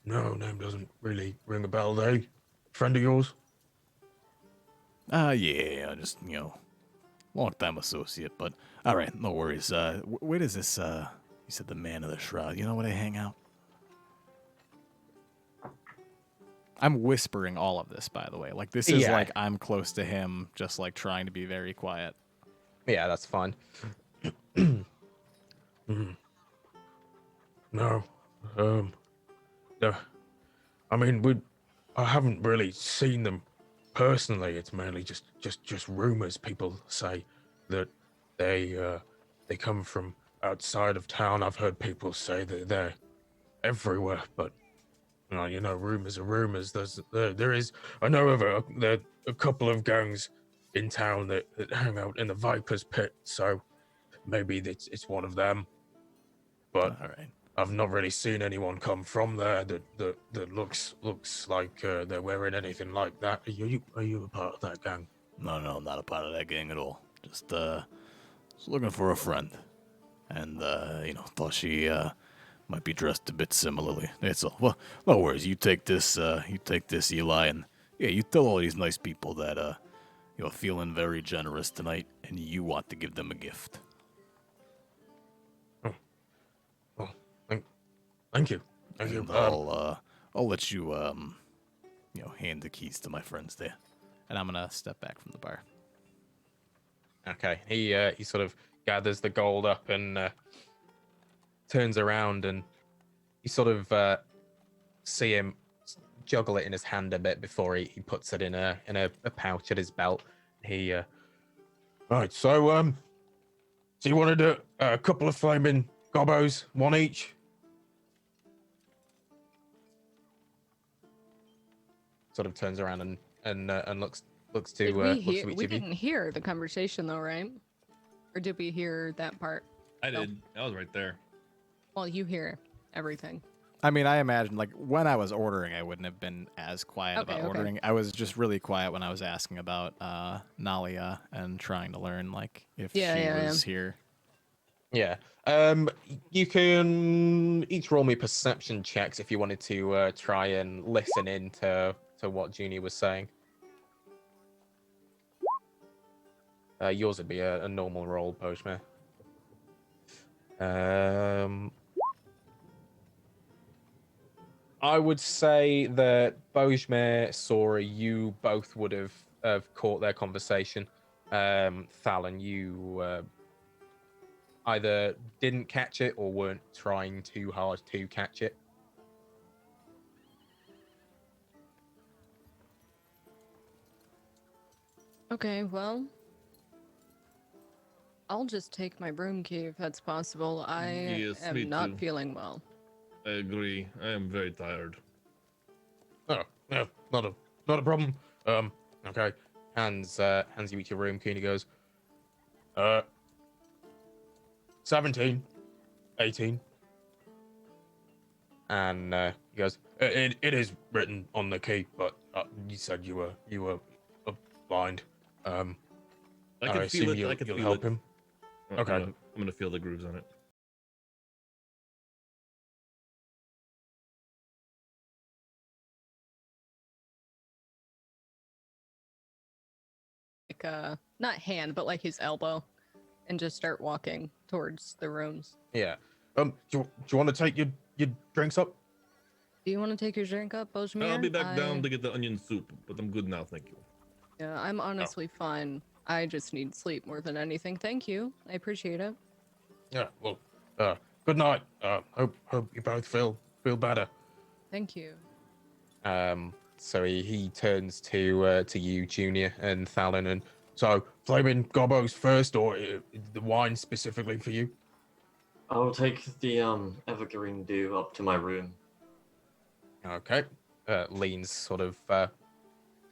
no, name doesn't really ring a bell. They friend of yours? Yeah, just, long time associate, but all right, no worries. Where does this, you said the man of the shroud, you know where they hang out? I'm whispering all of this, by the way. Like, this is Yeah. like I'm close to him, just like trying to be very quiet. Yeah, that's fine. No, no. I mean, I haven't really seen them personally. It's mainly just rumors. People say that they come from outside of town. I've heard people say that they're everywhere, but rumors are rumors. There is. I know of a couple of gangs in town that hang out in the Viper's Pit, so maybe it's one of them. But All right. I've not really seen anyone come from there that looks like they're wearing anything like that. Are you a part of that gang? No, not a part of that gang at all. Just looking for a friend. And, thought she, might be dressed a bit similarly. That's all. Well, no worries. You take this, Eli, and yeah, you tell all these nice people that, you're feeling very generous tonight, and you want to give them a gift. Thank you. And I'll let you, hand the keys to my friends there. And I'm gonna step back from the bar. Okay. He sort of gathers the gold up and turns around, and you sort of see him juggle it in his hand a bit before he puts it in a pouch at his belt. He right. So you wanted a couple of flaming gobos, one each. Sort of turns around and looks to Did we looks hear? to each We of you. didn't hear the conversation though, right? Or did we hear that part? I No. did. I was right there. Well, you hear everything. I mean, I imagine like when I was ordering, I wouldn't have been as quiet Okay, about okay. ordering. I was just really quiet when I was asking about Nalia and trying to learn like if Yeah, she yeah, was here. Yeah. You can each roll me perception checks if you wanted to try and listen in to what Junior was saying. Yours would be a normal roll, Boschmer. I would say that Boschmer, Sora, you both would have caught their conversation. Fallon, you either didn't catch it or weren't trying too hard to catch it. Okay, well, I'll just take my broom key if that's possible. I Yes, am me not too. feeling well. I agree. I am very tired. Oh, no, not a problem. Okay. Hands you each your room key and he goes, 17, 18. And he goes, it is written on the key, but you said you were blind. I I can feel assume it. I can you'll feel help it. him. Okay. I'm gonna feel the grooves on it. Like, not hand, but like his elbow, and just start walking towards the rooms. Yeah. Do you want to take your drinks up? Do you want to take your drink up, Bojmir? I'll be back down to get the onion soup, but I'm good now, thank you. Yeah, I'm honestly fine. I just need sleep more than anything. Thank you. I appreciate it. Yeah. Well, good night. Hope you both feel better. Thank you. So he turns to you, Junior, and Thalen, and so flaming gobos first, or the wine specifically for you? I'll take the evergreen dew up to my room. Okay. Leans sort of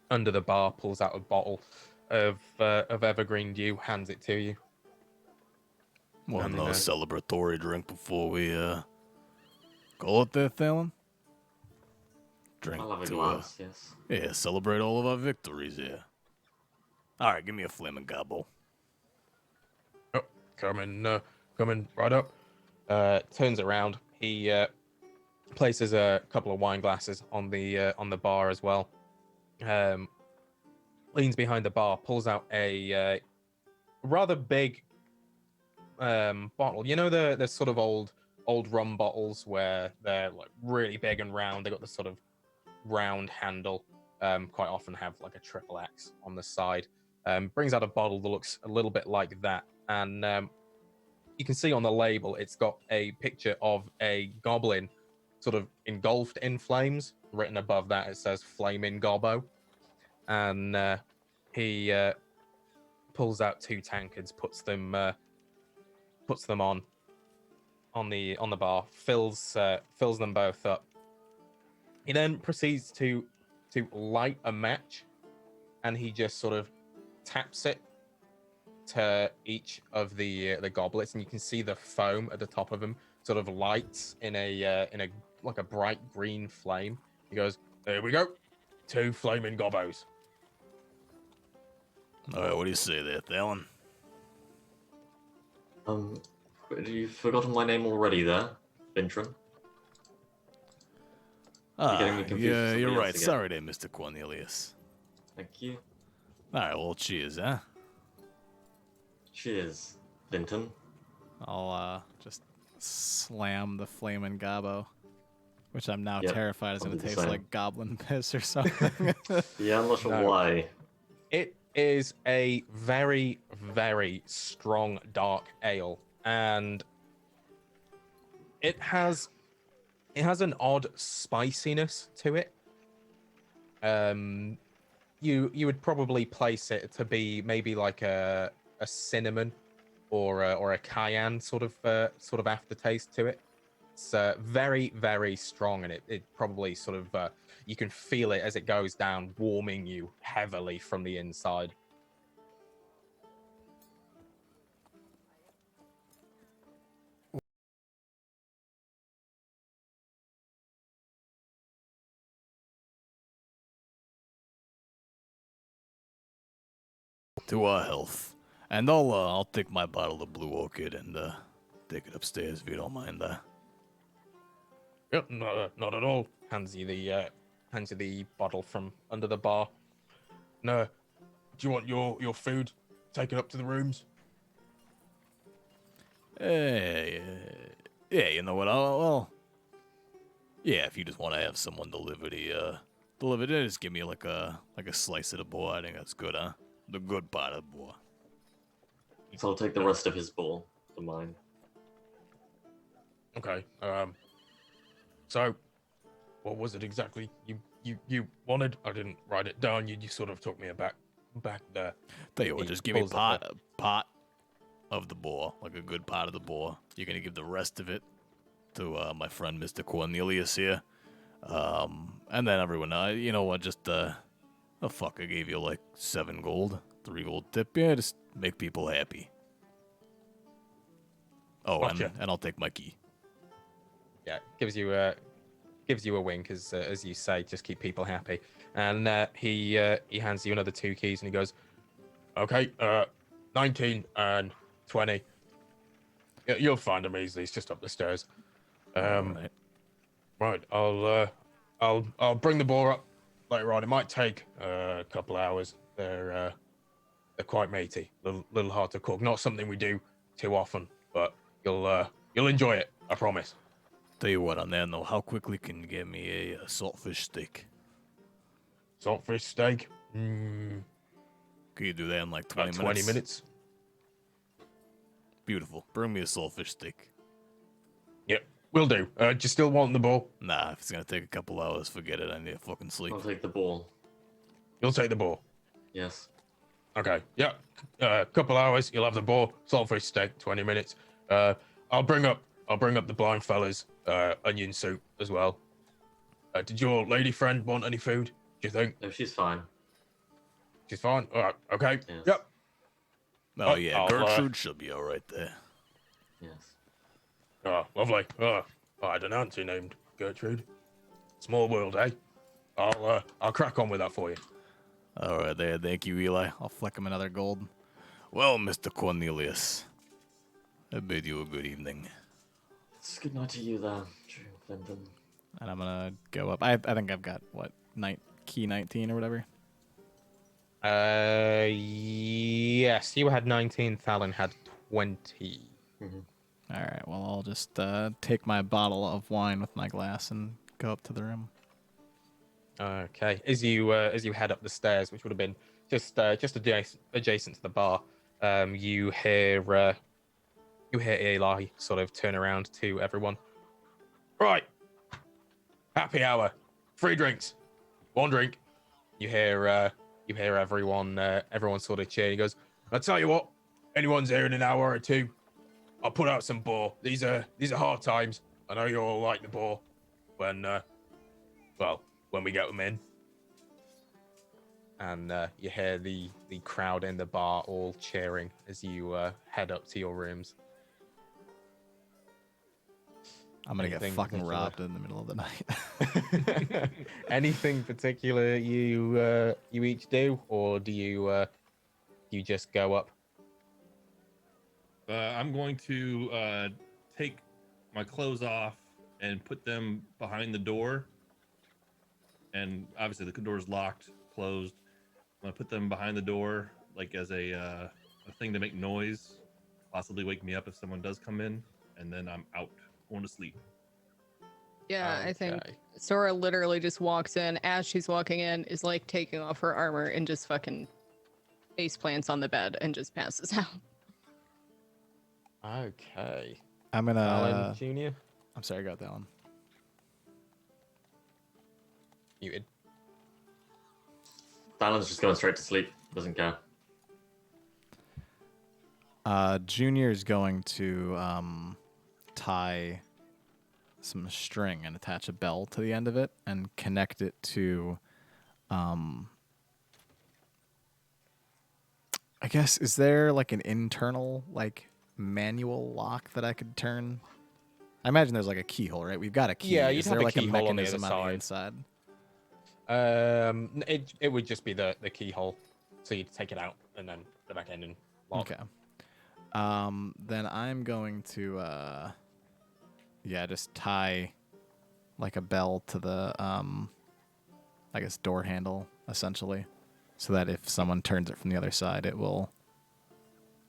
under the bar, pulls out a bottle of evergreen dew, hands it to you. One Nothing there. celebratory drink before we call it there, Thalen. Drink I'll have a to glass, yes. yeah, celebrate all of our victories here. All right, give me a flaming gobbo. Oh, coming right up. Turns around. He places a couple of wine glasses on the bar as well. Leans behind the bar, pulls out a rather big bottle. You know the sort of old rum bottles where they're like really big and round. They got the sort of round handle. Quite often have like a triple X on the side. Brings out a bottle that looks a little bit like that, and you can see on the label it's got a picture of a goblin sort of engulfed in flames. Written above that it says "Flaming Gobbo," and he pulls out two tankards, puts them on the bar, fills them both up. He then proceeds to light a match, and he just sort of taps it to each of the goblets, and you can see the foam at the top of them sort of lights in a like a bright green flame. He goes, "There we go, 2 flaming gobbos." All right, what do you say there, Thalen? You've forgotten my name already there, Vintron. getting me confused with yeah, somebody you're else right. again. Sorry there, Mr. Cornelius. Thank you. All right, well, cheers, huh? Cheers, Vinton. I'll just slam the flaming gobbo, which I'm now Yep, terrified is I'll going do to the taste same. like goblin piss or something. Yeah, I'm not sure No. why. It is a very, very strong dark ale, and it has an odd spiciness to it. You would probably place it to be maybe like a cinnamon or a cayenne sort of aftertaste to it. It's very, very strong, and it probably sort of you can feel it as it goes down, warming you heavily from the inside. To our health. And I'll take my bottle of Blue Orchid and take it upstairs if you don't mind. Yep, not at all. Hands you the bottle from under the bar. No. Do you want your food taken up to the rooms? Yeah, you know what? Well, yeah, if you just want to have someone deliver it, just give me like a slice of the boar. I think that's good, huh? The good part of the boar. So I'll take the rest of his bowl for mine. Okay. So, what was it exactly you wanted? I didn't write it down. You sort of took me back there. Tell you what, He just give me pulls up part of the boar, like a good part of the boar. You're gonna give the rest of it to my friend Mr. Cornelius here. And then everyone, you know what? Just oh fuck, I gave you like 7 gold, 3 gold tip. Yeah, just make people happy. Oh, Gotcha. and I'll take my key. Yeah, gives you a wink as you say, just keep people happy. And he hands you another 2 keys and he goes, okay, 19 and 20. You'll find them easily. It's just up the stairs. Alright. Right, I'll bring the boar up later on. It might take a couple hours. They're quite meaty, little hard to cook. Not something we do too often, but you'll enjoy it. I promise. Tell you what, on that note, how quickly can you get me a saltfish steak? Saltfish steak. Can you do that in like 20 About minutes? 20 minutes. Beautiful. Bring me a saltfish steak. Yep, will do. Do you still want the boar? Nah, if it's gonna take a couple hours, forget it. I need to fucking sleep. I'll take the ball. You'll take the boar. Yes. Okay. Yeah. Couple hours. You'll have the boar. Saltfish steak. 20 minutes. I'll bring up the blind fellas. Onion soup as well. Did your lady friend want any food? Do you think No, she's fine. she's fine? All right. Okay. Yes. Yep. Oh yeah, I'll, Gertrude should be all right there. Yes. Oh, lovely. I had an auntie named Gertrude. Small world, eh? I'll crack on with that for you. All right, there. Thank you, Eli. I'll flick him another gold. Well, Mr. Cornelius, I bid you a good evening. It's good night to you there, Drew Clinton. And I'm gonna go up. I think I've got what key 19 or whatever. Yes. You had 19. Thalen had 20. Mm-hmm. All right. Well, I'll just take my bottle of wine with my glass and go up to the room. Okay. As you head up the stairs, which would have been just adjacent to the bar, you hear Eli sort of turn around to everyone. Right. Happy hour. 3 drinks. 1 drink. You hear everyone sort of cheer. He goes, I'll tell you what, anyone's here in an hour or 2, I'll put out some boar. These are hard times. I know you all like the boar when we get them in. And you hear the crowd in the bar all cheering as you head up to your rooms. I'm gonna get Anything fucking particular? robbed in the middle of the night. Anything particular you each do, or do you just go up? I'm going to take my clothes off and put them behind the door. And obviously the door's locked, closed. I'm gonna put them behind the door, like as a thing to make noise, possibly wake me up if someone does come in, and then I'm out, going to sleep. Yeah, I think Okay. Sora literally just walks in as she's walking in, is like taking off her armor and just fucking face plants on the bed and just passes out. Okay. I'm gonna. Alan Jr. I'm sorry, I got that one. Muted. Talon's just going straight to sleep. Doesn't care. Junior is going to tie some string and attach a bell to the end of it and connect it to, I guess, is there like an internal like manual lock that I could turn? I imagine there's like a keyhole, right? We've got a key. Yeah, is you'd there have a like a keyhole on the mechanism other on the side. inside? It would just be the keyhole, so you'd take it out and then go back in and lock. Okay. Then I'm going to, just tie like a bell to the, I guess, door handle, essentially, so that if someone turns it from the other side, it will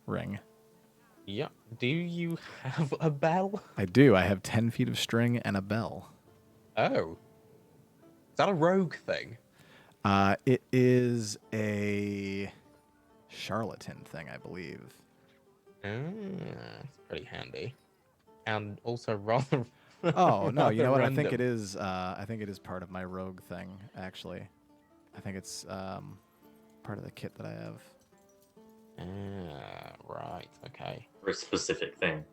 ring. Yeah. Do you have a bell? I do. I have 10 feet of string and a bell. Oh. Is that a rogue thing? It is a charlatan thing, I believe. It's pretty handy. And also rather. Oh no! You know what? rather I think it random. is. I think it is part of my rogue thing. Actually, I think it's part of the kit that I have. Right. Okay. For a specific thing.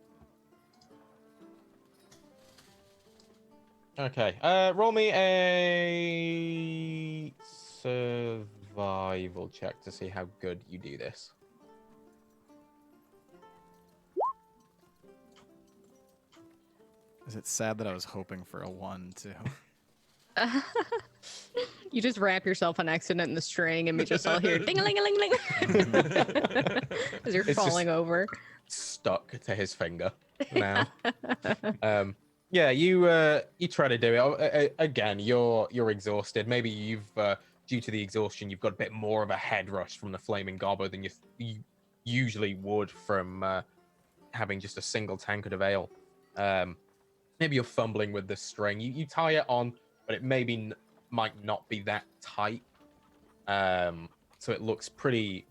Okay. Roll me a survival check to see how good you do this. Is it sad that I was hoping for a 1 too? You just wrap yourself on accident in the string, and we just all hear ding-a-ling-a-ling-ling as you're It's just- falling over. Stuck to his finger now. Yeah, you try to do it. Again, you're exhausted. Maybe you've due to the exhaustion, you've got a bit more of a head rush from the flaming gobbo than you usually would from having just a single tankard of ale. Maybe you're fumbling with the string. You tie it on, but it might not be that tight. So it looks pretty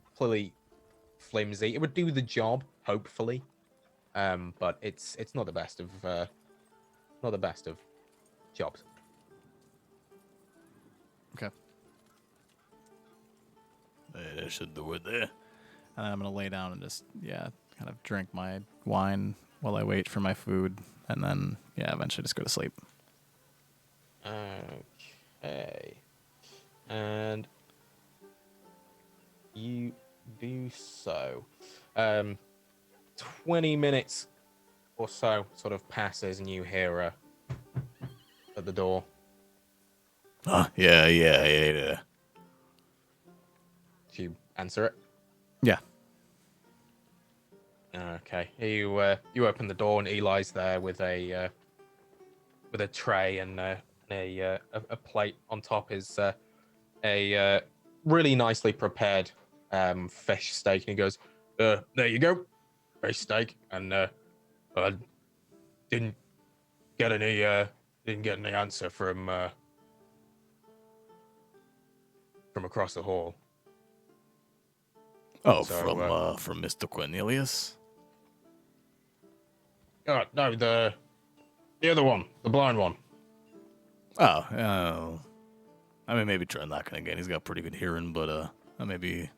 flimsy. It would do the job, hopefully. But it's not the best of jobs. Okay. That should do it there. And I'm gonna lay down and just kind of drink my wine while I wait for my food, and then eventually just go to sleep. Okay. And you do so. 20 minutes or so sort of passes, and you hear her at the door. Yeah. Do you answer it? Yeah. Okay. You open the door, and Eli's there with a tray, and a plate on top is a really nicely prepared fish steak, and he goes, "There you go, fish steak." And I didn't get any answer from across the hall. Oh, So, from Mr. Cornelius. No, the other one, the blind one. Oh. I mean, maybe try knocking again. He's got pretty good hearing, but maybe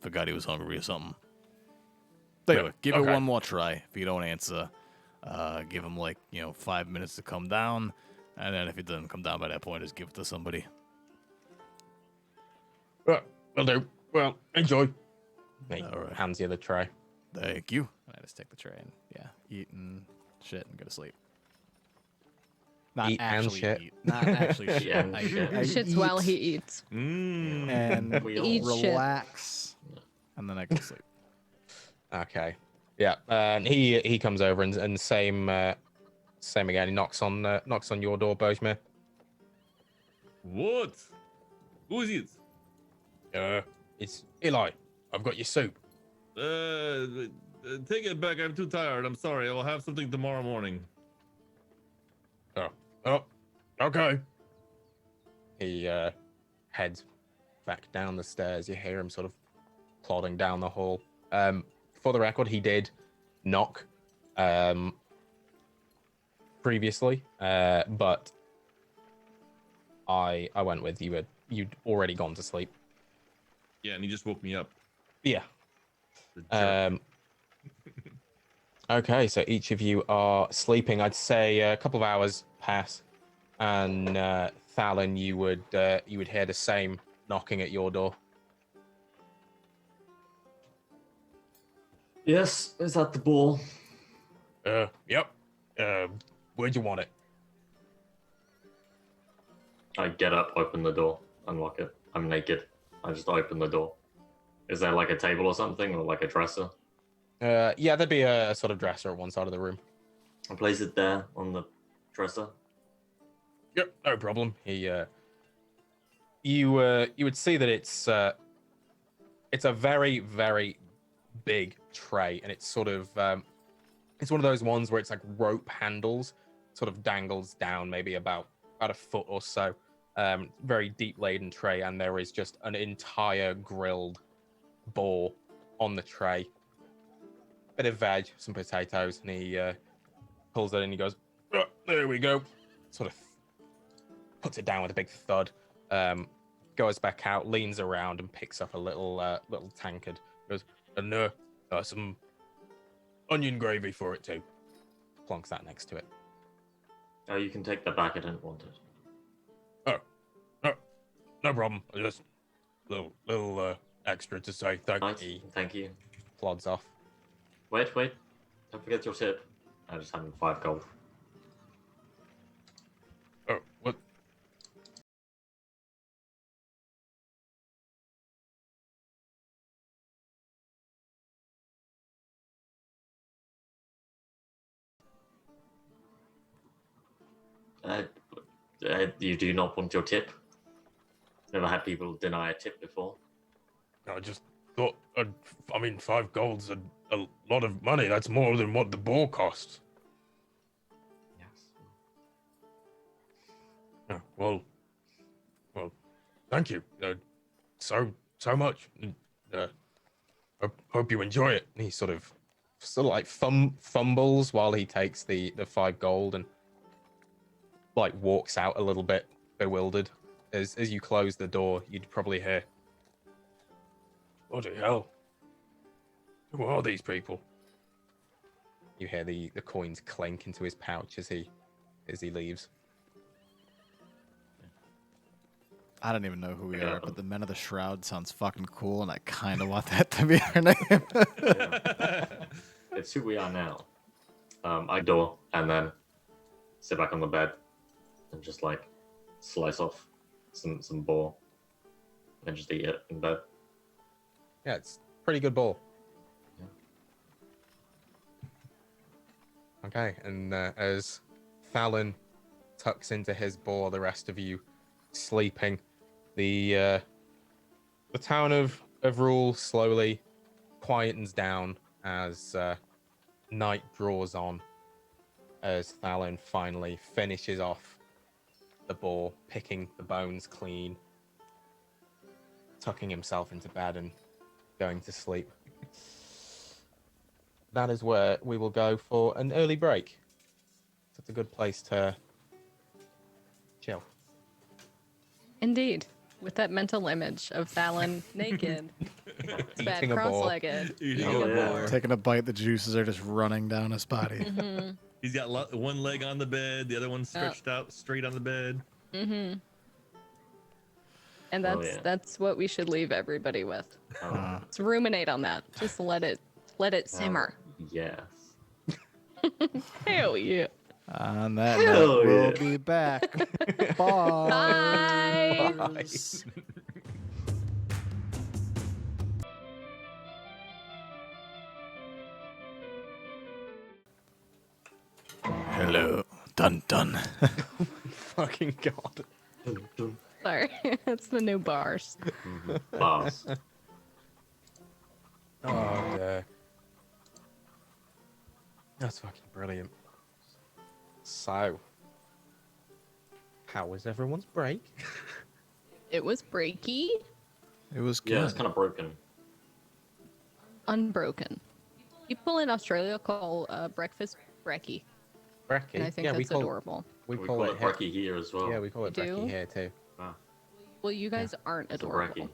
forgot he was hungry or something. But anyway, give it Okay. one more try. If you don't answer, give him 5 minutes to come down, and then if he doesn't come down by that point, just give it to somebody. Will do. Well, enjoy. He All right. hands you the tray. Thank you. And I just take the tray and eat and shit and go to sleep. Not Eat and actually shit. eat. Not actually shit. Yeah, and shit. I Shits eat while he eats. and We all- Eat shit. relax, and then I go to sleep. Okay. Yeah. And he comes over and same again. He knocks on your door, Bojmir. What? Who is it? It's Eli. I've got your soup. Take it back. I'm too tired. I'm sorry. I'll have something tomorrow morning. Oh, okay. He heads back down the stairs. You hear him sort of plodding down the hall. For the record, he did knock previously, but I went with you. You'd already gone to sleep. Yeah, and he just woke me up. Yeah. The jerk. Okay, so each of you are sleeping. I'd say a couple of hours pass, and Thalon, you would hear the same knocking at your door. Yes, is that the ball? Yep. Where'd you want it? I get up, open the door, unlock it. I'm naked. I just open the door. Is there like a table or something, or like a dresser? Yeah, there'd be a sort of dresser at one side of the room. I'll place it there on the dresser. Yep, no problem. You would see that it's a very, very big tray, and it's sort of it's one of those ones where it's like rope handles, sort of dangles down maybe about a foot or so. Very deep laden tray, and there is just an entire grilled boar on the tray. Bit of veg, some potatoes, and he pulls it in. And he goes, "Oh, there we go." Sort of puts it down with a big thud. Goes back out, leans around, and picks up a little tankard. Goes, and some onion gravy for it too. Plonks that next to it. Oh, you can take that back. I didn't want it. Oh, no problem. Just little extra to say thank Nice. you. Thank you. Plods off. Wait. Don't forget your tip. I just hand him 5 gold. Oh, what? You do not want your tip? Never had people deny a tip before. I just thought, 5 gold's a lot of money. That's more than what the boar costs. Yes. Oh, well, thank you. So much. Hope you enjoy it. And he sort of like fumbles while he takes the 5 gold and like walks out a little bit bewildered. As you close the door, you'd probably hear, "Bloody hell! Who are these people?" You hear the coins clink into his pouch as he leaves. I don't even know who we Yeah. are, but the Men of the Shroud sounds fucking cool, and I kind of want that to be our name. Yeah. It's who we are now. I door and then sit back on the bed and just like slice off some boar and just eat it in bed. Yeah, it's pretty good boar. Yeah. Okay, and as Fallon tucks into his boar, the rest of you sleeping, the town of Rule slowly quietens down as night draws on, as Fallon finally finishes off the boar, picking the bones clean, tucking himself into bed and going to sleep. That is where we will go for an early break. It's a good place to chill. Indeed. With that mental image of Fallon naked, bad Eating a boar. cross-legged, Eating eating a a boar. boar. Taking a bite, the juices are just running down his body. Mm-hmm. He's got one leg on the bed, the other one stretched out straight on the bed. Mm-hmm. And Oh, that's yeah. that's what we should leave everybody with. Oh, Let's ruminate on that. Just let it simmer. yes. Hell yeah. On that Hell note, we'll yeah. be back. Bye. Bye. Hello. Dun dun. Fucking god. Dun, dun. Sorry, that's the new bars. Bars. Oh dear. That's fucking brilliant. So, how was everyone's break? It was breaky, It was good. Yeah, it's kind of broken. unbroken. People in Australia call breakfast brekkie, Brekkie. and I think yeah, that's adorable. We We call, call it it brekkie here as well. Yeah, we call it You do? brekkie here too. Ah, Well, you guys aren't it's a adorable. brekkie.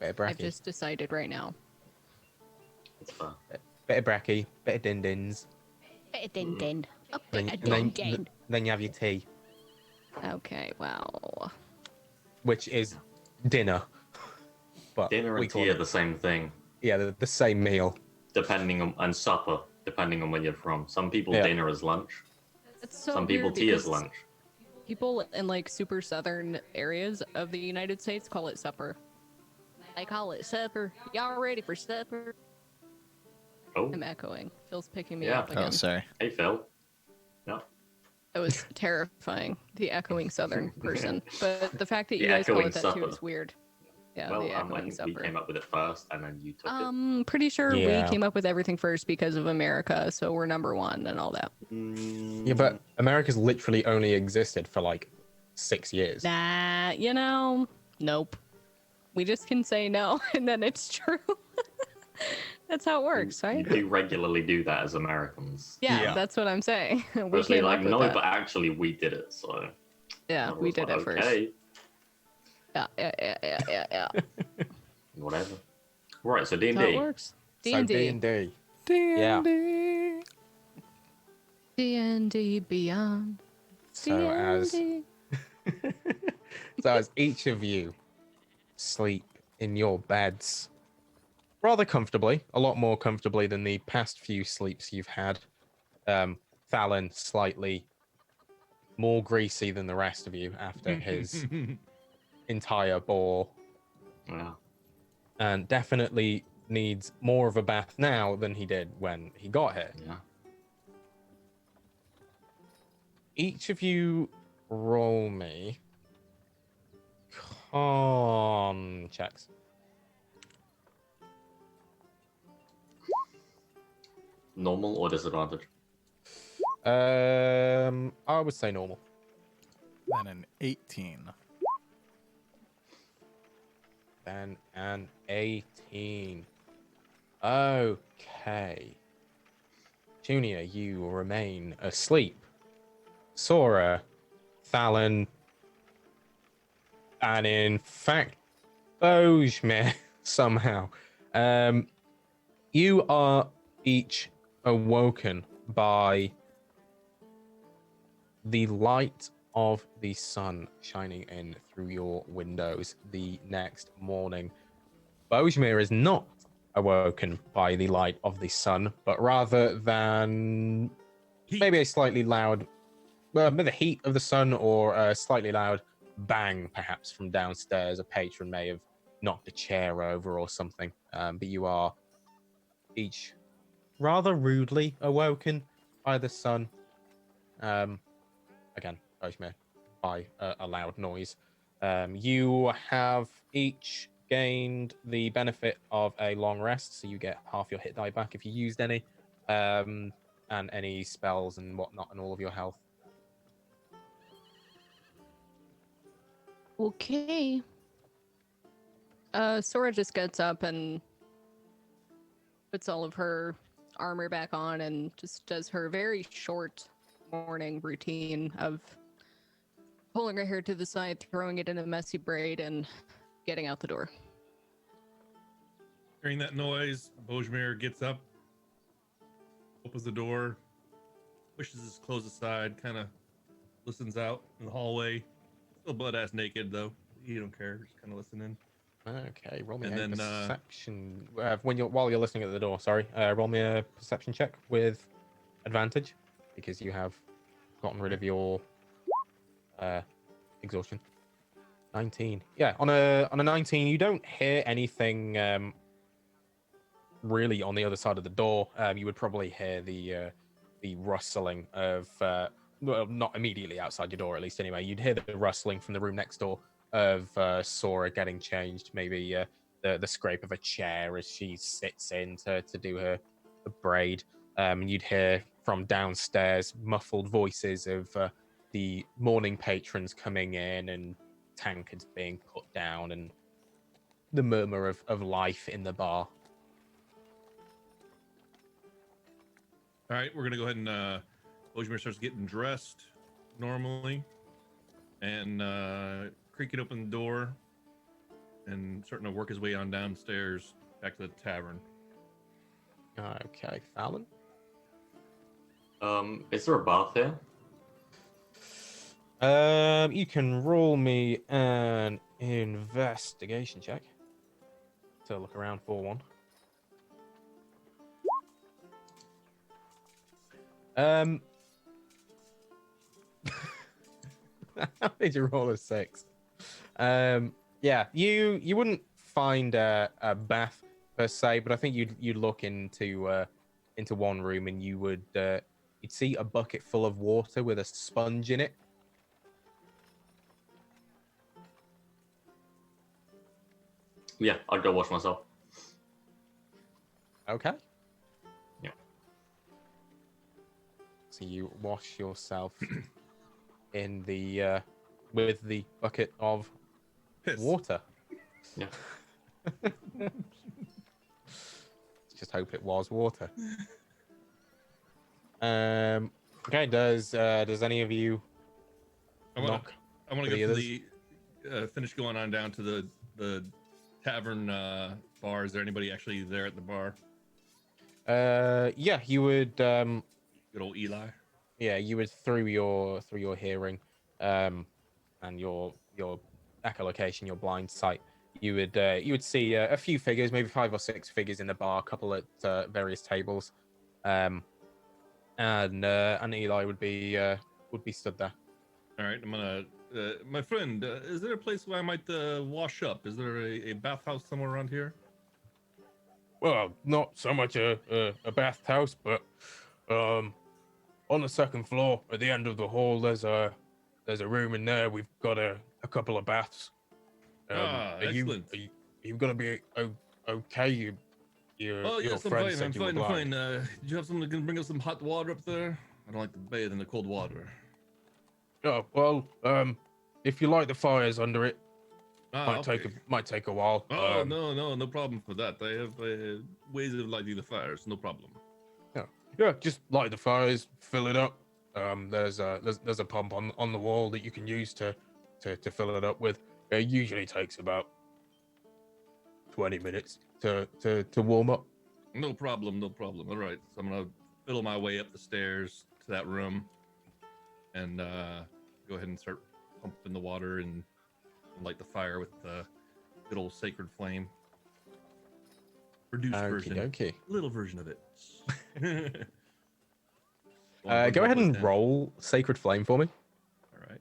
Bit of I've brekkie. just decided right now. It's fun. Bit of brekkie. Bit of din-dins. Din din. A Then, bit of and din din. then you have your tea, Okay, well. which is dinner. But Dinner we and call tea are it, the same thing, yeah, the same meal. depending on, and supper, depending on where you're from. Some people Yeah. dinner is lunch. It's so Some people weird tea is because lunch. people in like super southern areas of the United States call it supper. I call it supper. Y'all ready for supper? Oh, I'm echoing. Phil's picking me Yeah. up Oh, again. sorry. hey Phil. Yeah. It was terrifying, the echoing southern person. But the fact that you The guys call echoing it that too supper. is weird. Yeah, Well, the I echoing think we supper. came up with it first, and then you took Pretty sure we Yeah. came up with everything first because of America, so we're number one and all that. it. Yeah, but America's literally only existed for like 6 years. Nah, nope. We just can say no, and then it's true. That's how it works, You right? do regularly do that as Americans. Yeah, Yeah. that's what I'm saying. We Mostly came like, up with no, that. but actually we did it, so. Yeah, I we was did like, it first. okay, Yeah. whatever. Right, so That's how it D&D. works. So D&D. D&D. Yeah. D&D Beyond. So as D&D. so as each of you sleep in your beds rather comfortably, a lot more comfortably than the past few sleeps you've had. Thalon slightly more greasy than the rest of you after his entire boar, Yeah. and definitely needs more of a bath now than he did when he got here. Yeah. Each of you roll me con checks. Normal or disadvantage? I would say normal. Then an 18. Then an 18. Okay. Junior, you remain asleep. Sora, Thalon, and in fact, Bojmir, somehow. You are each awoken by the light of the sun shining in through your windows the next morning. Bojmir is not awoken by the light of the sun, but rather than maybe a slightly loud, the heat of the sun, or a slightly loud bang, perhaps from downstairs. A patron may have knocked a chair over or something. But you are each rather rudely awoken by the sun. Again, Bojmir, by a loud noise. You have each gained the benefit of a long rest, so you get half your hit die back if you used any, and any spells and whatnot, and all of your health. Okay. Sora just gets up and puts all of her armor back on and just does her very short morning routine of pulling her hair to the side, throwing it in a messy braid, and getting out the door. Hearing that noise, Bojmir gets up, opens the door, pushes his clothes aside, kind of listens out in the hallway. Still butt ass naked though. He don't care, just kind of listening. Okay, roll me And a then, perception. While you're listening at the door, sorry. Roll me a perception check with advantage, because you have gotten rid of your exhaustion. 19. Yeah, on a 19, you don't hear anything really on the other side of the door. You would probably hear the rustling of well, not immediately outside your door, at least anyway. You'd hear the rustling from the room next door of Sora getting changed, maybe the scrape of a chair as she sits in to do her braid. And you'd hear from downstairs muffled voices of the morning patrons coming in, and tankards being put down, and the murmur of life in the bar. All right, we're gonna go ahead and Bojmir starts getting dressed normally, and creaking open the door, and starting to work his way on downstairs back to the tavern. Okay, Fallon. Is there a bath here? You can roll me an investigation check to look around for one. How did you roll a 6? Yeah, you wouldn't find a bath per se, but I think you'd look into into one room, and you would you'd see a bucket full of water with a sponge in it. Yeah, I'll go wash myself. Okay. Yeah. So you wash yourself in the with the bucket of Piss. water. Yeah. Just hope it was water. Okay. Does any of you I want knock? to for go the to others? the finish going on down to the tavern bar. Is there anybody actually there at the bar? Yeah, you would. Good old Eli. Yeah, you would through your hearing, and your echolocation, your blind sight. You would see a few figures, maybe 5 or 6 figures in the bar, a couple at various tables, and Eli would be stood there. All right, I'm gonna. My friend, is there a place where I might wash up? Is there a bathhouse somewhere around here? Well, not so much a bathhouse, but on the second floor at the end of the hall, there's a room in there. We've got a couple of baths. Excellent. Are you gonna be okay? Oh your yes, I'm friend fine. said I'm you were fine. I'm blind. fine. Did you have someone that can bring us some hot water up there? I don't like to bathe in the cold water. Oh well, if you light the fires under it, Okay. might take a while. Oh no problem for that. I have ways of lighting the fires. No problem. Yeah, just light the fires, fill it up. There's a pump on the wall that you can use to fill it up with. It usually takes about 20 minutes to warm up. No problem. No problem. All right. So I'm gonna fiddle my way up the stairs to that room, and go ahead and start pumping the water and light the fire with the good old sacred flame. Reduced version. Okay. Little version of it. Go ahead and roll Sacred Flame for me. All right.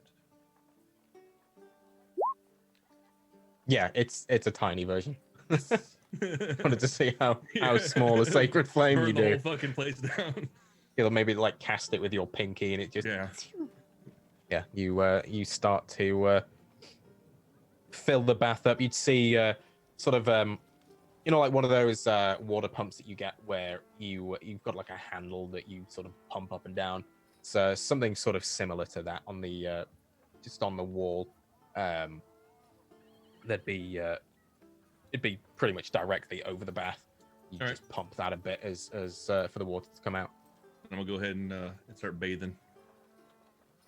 Yeah, it's a tiny version. Wanted to see how small a Sacred Flame Burn you the do. whole fucking place down. You'll maybe like cast it with your pinky, and it just Yeah. you start to fill the bath up. You'd see sort of like one of those water pumps that you get where you've got like a handle that you sort of pump up and down. So something sort of similar to that on the just on the wall. It'd be pretty much directly over the bath. You All just pump that a bit as for the water to come out. I'm gonna go ahead and start bathing.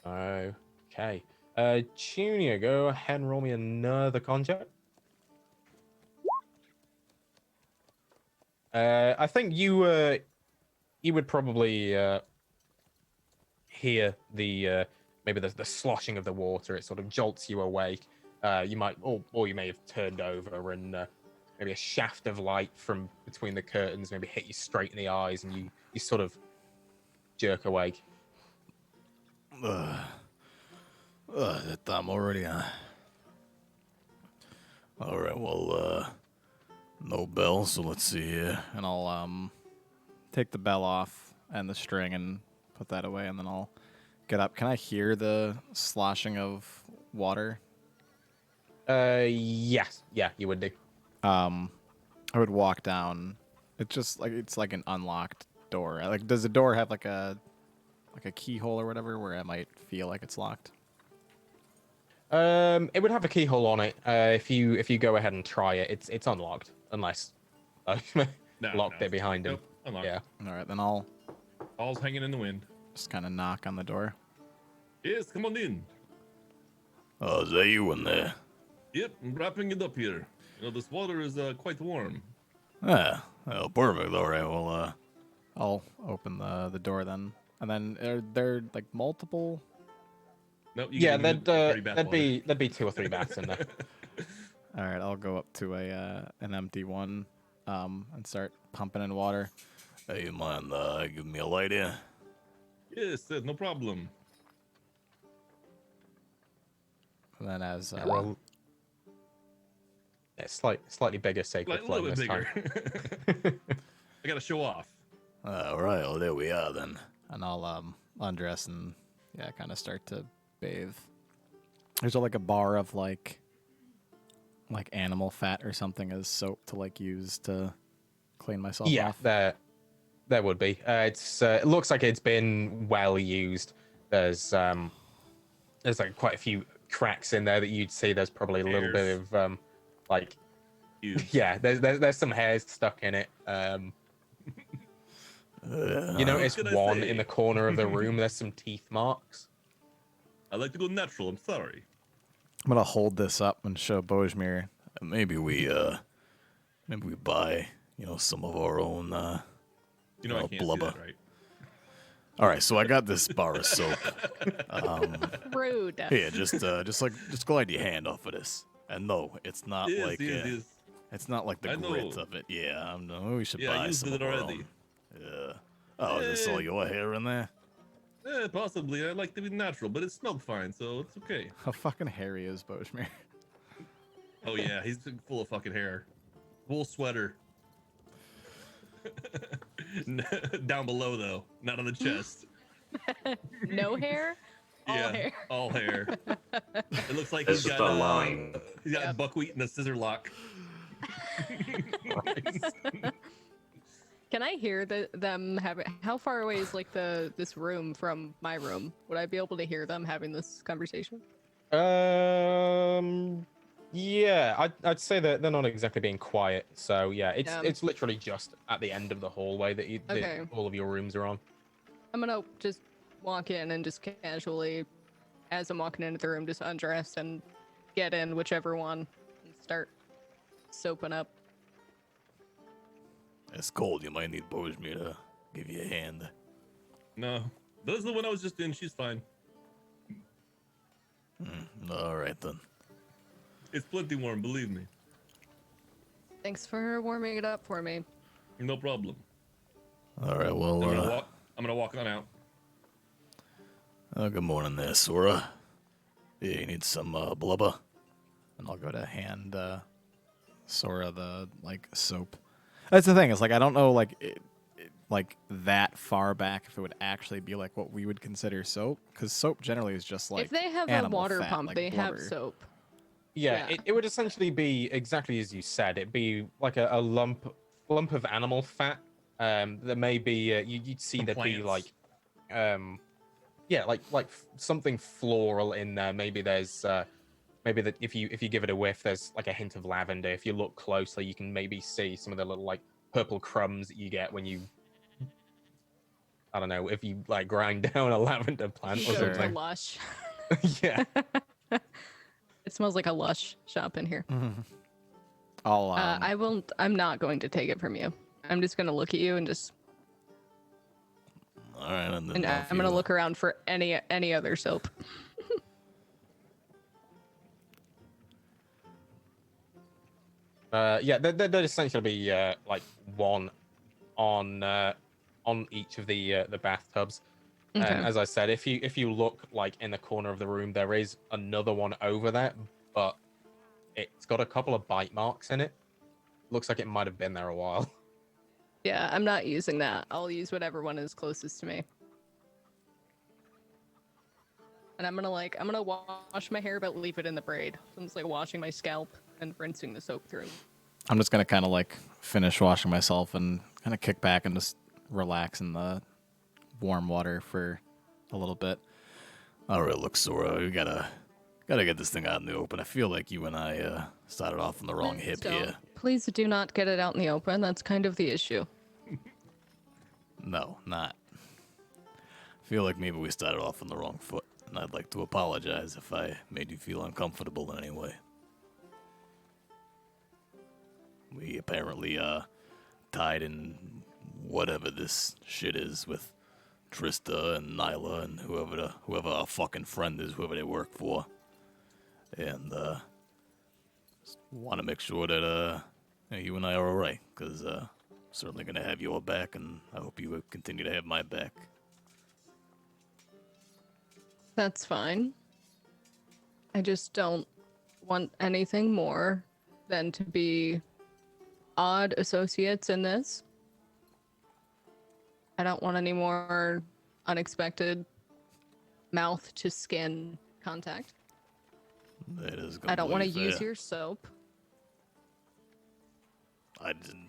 Okay. Junior, go ahead and roll me another con check. I think you would probably hear the maybe the sloshing of the water. It sort of jolts you awake. You might, or you may have turned over, and maybe a shaft of light from between the curtains maybe hit you straight in the eyes, and you sort of jerk awake. That time already, huh? All right, well, no bell, so let's see here. And I'll take the bell off and the string and put that away, and then I'll get up. Can I hear the sloshing of water? Yes, yeah, you would do. I would walk down. It's like an unlocked door. Like, does the door have like a keyhole or whatever where I might feel like it's locked? It would have a keyhole on it. If you go ahead and try it, it's unlocked unless locked it behind him. Nope, unlocked. Yeah. All right, then I'll All's hanging in the wind. just kind of knock on the door. Yes, come on in. Oh, is that you in there? Yep, I'm wrapping it up here. You know, this water is quite warm. Ah, well, perfect. All right, well, I'll open the door then, and then are there like multiple? Nope. Yeah, can dirty bath there'd be 2 or 3 baths in there. All right, I'll go up to an empty one, and start pumping in water. hey, you mind giving me a light here? Yes, no problem. And then as Roll. Yeah, slightly bigger sacred Like, a little flame bit this bigger. time. I gotta show off. All right, well, there we are then. And I'll undress and kind of start to bathe. There's like a bar of like animal fat or something as soap to like use to clean myself Yeah, off. there would be. It looks like it's been well used. There's like quite a few cracks in there that you'd see. There's probably a little bit of like Huge. yeah. There's some hairs stuck in it. You notice What can I one say? in the corner of the room. There's some teeth marks. I like to go natural. I'm sorry. I'm gonna hold this up and show Bojmir. Maybe we buy, some of our own, You know I Oh, can't blubber. see that, right? All right, so I got this bar of soap. Rude. Here, just glide your hand off of this. And no, it's not Yes, yes. it's not like the I grit know. of it. Yeah, we should Yeah, I buy used some it of our already. own. Yeah. Oh, is this all your hair in there? Possibly. I like to be natural, but it smelled fine, so it's okay. How fucking hairy is Bojmir? Oh yeah, he's full of fucking hair. Wool sweater. Down below though, not on the chest. No hair? All Yeah, hair. all hair. It looks like It's he's just got a line. He's got Yep. buckwheat and a scissor lock. Can I hear them having? How far away is like this room from my room? Would I be able to hear them having this conversation? Yeah, I'd say that they're not exactly being quiet. So yeah, Yeah. it's literally just at the end of the hallway that, Okay. all of your rooms are on. I'm gonna just walk in and just casually, as I'm walking into the room, just undress and get in whichever one and start soaping up. It's cold. You might need Bojmir to give you a hand. No, that's the one I was just in. She's fine. All right, then. It's plenty warm, believe me. Thanks for warming it up for me. No problem. All right, well, I'm gonna walk on out. good morning there, Sora. Yeah, you need some blubber? And I'll go to hand Sora the like soap. That's the thing. It's like I don't know like that far back if it would actually be like what we would consider soap, because soap generally is just like if they have a animal water fat, pump, like they have blubber. soap. Yeah, Yeah. It would essentially be exactly as you said. It'd be like a lump of animal fat. There may be you'd see Some there'd be plants. like something floral in there. Maybe there's maybe that if you give it a whiff, there's like a hint of lavender. If you look closely, you can maybe see some of the little like purple crumbs that you get when you, I don't know, if you like grind down a lavender plant You or go to something. Lush. Yeah. It smells like a Lush shop in here. I'll I'm not going to take it from you. I'm just gonna look at you and just, All right, and then and if I'm gonna you- look around for any other soap. Yeah, there'd essentially be like one on each of the bathtubs. Okay. And as I said, if you look like in the corner of the room, there is another one over there, but it's got a couple of bite marks in it. Looks like it might have been there a while. Yeah, I'm not using that. I'll use whatever one is closest to me. And I'm gonna wash my hair, but leave it in the braid. So I'm just like washing my scalp and rinsing the soap through. I'm just gonna kind of like finish washing myself and kind of kick back and just relax in the warm water for a little bit. All right, look, Sora, we gotta get this thing out in the open. I feel like you and I started off on the wrong hip here. Please do not get it out in the open. That's kind of the issue. No, not. I feel like maybe we started off on the wrong foot, and I'd like to apologize if I made you feel uncomfortable in any way. We apparently tied in whatever this shit is with Trista and Nyla and whoever our fucking friend is, whoever they work for, and want to make sure that you and I are all right, because certainly gonna have your back, and I hope you continue to have my back. That's fine. I just don't want anything more than to be odd associates in this. I don't want any more unexpected mouth to skin contact. That is I don't want to completely use fair. your soap.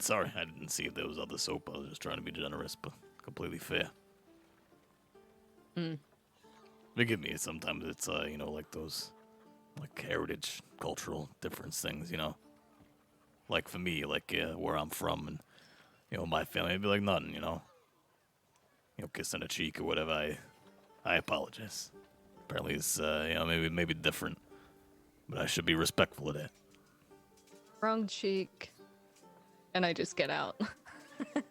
Sorry, I didn't see if there was other soap. I was just trying to be generous, but completely fair. Forgive me, sometimes it's, like those, like, heritage, cultural difference things, Like, for me, like, where I'm from and, my family, it'd be like nothing, kiss on the cheek or whatever. I apologize. Apparently it's, maybe different, but I should be respectful of that. Wrong cheek. And I just get out.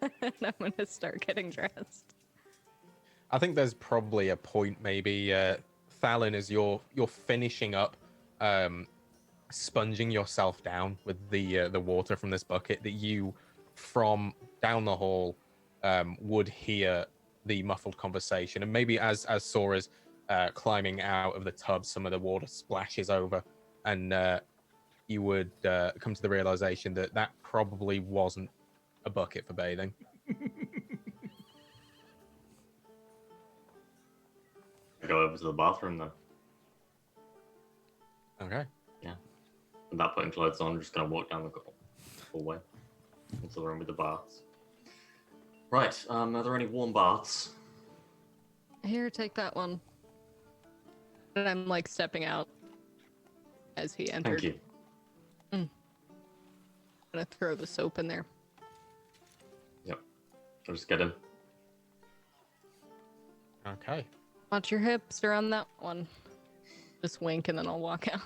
And I'm gonna start getting dressed. I think there's probably a point, maybe, Thalen, as you're finishing up, sponging yourself down with the water from this bucket, that you, from down the hall, would hear the muffled conversation, and maybe as Sora's climbing out of the tub, some of the water splashes over, and you would come to the realization that probably wasn't a bucket for bathing. I go over to the bathroom then. Okay. Without putting clothes on, I'm just gonna walk down the hallway into the room with the baths. Right, are there any warm baths? Here, take that one. And I'm like stepping out as he entered. Thank you. I'm gonna throw the soap in there. Yep. I'll just get in. Okay. Watch your hips around that one. Just wink and then I'll walk out.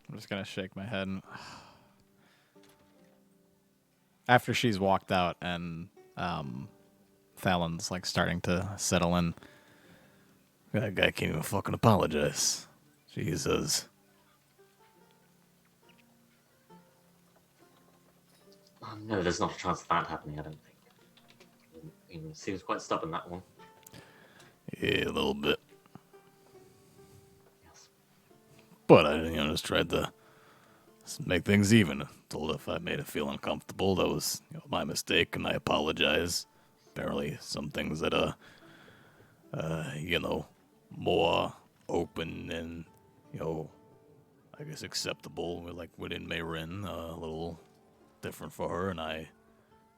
I'm just gonna shake my head. And after she's walked out and Thalen's like starting to settle in, That guy can't even fucking apologize. Jesus. No, there's not a chance of that happening, I don't think. He seems quite stubborn, that one. Yeah, a little bit. Yes. But I, just tried to make things even. Told her if I made her feel uncomfortable, that was my mistake, and I apologize. Apparently, some things that are, more open and, I guess acceptable, like within Mayrin, a little different for her, and I,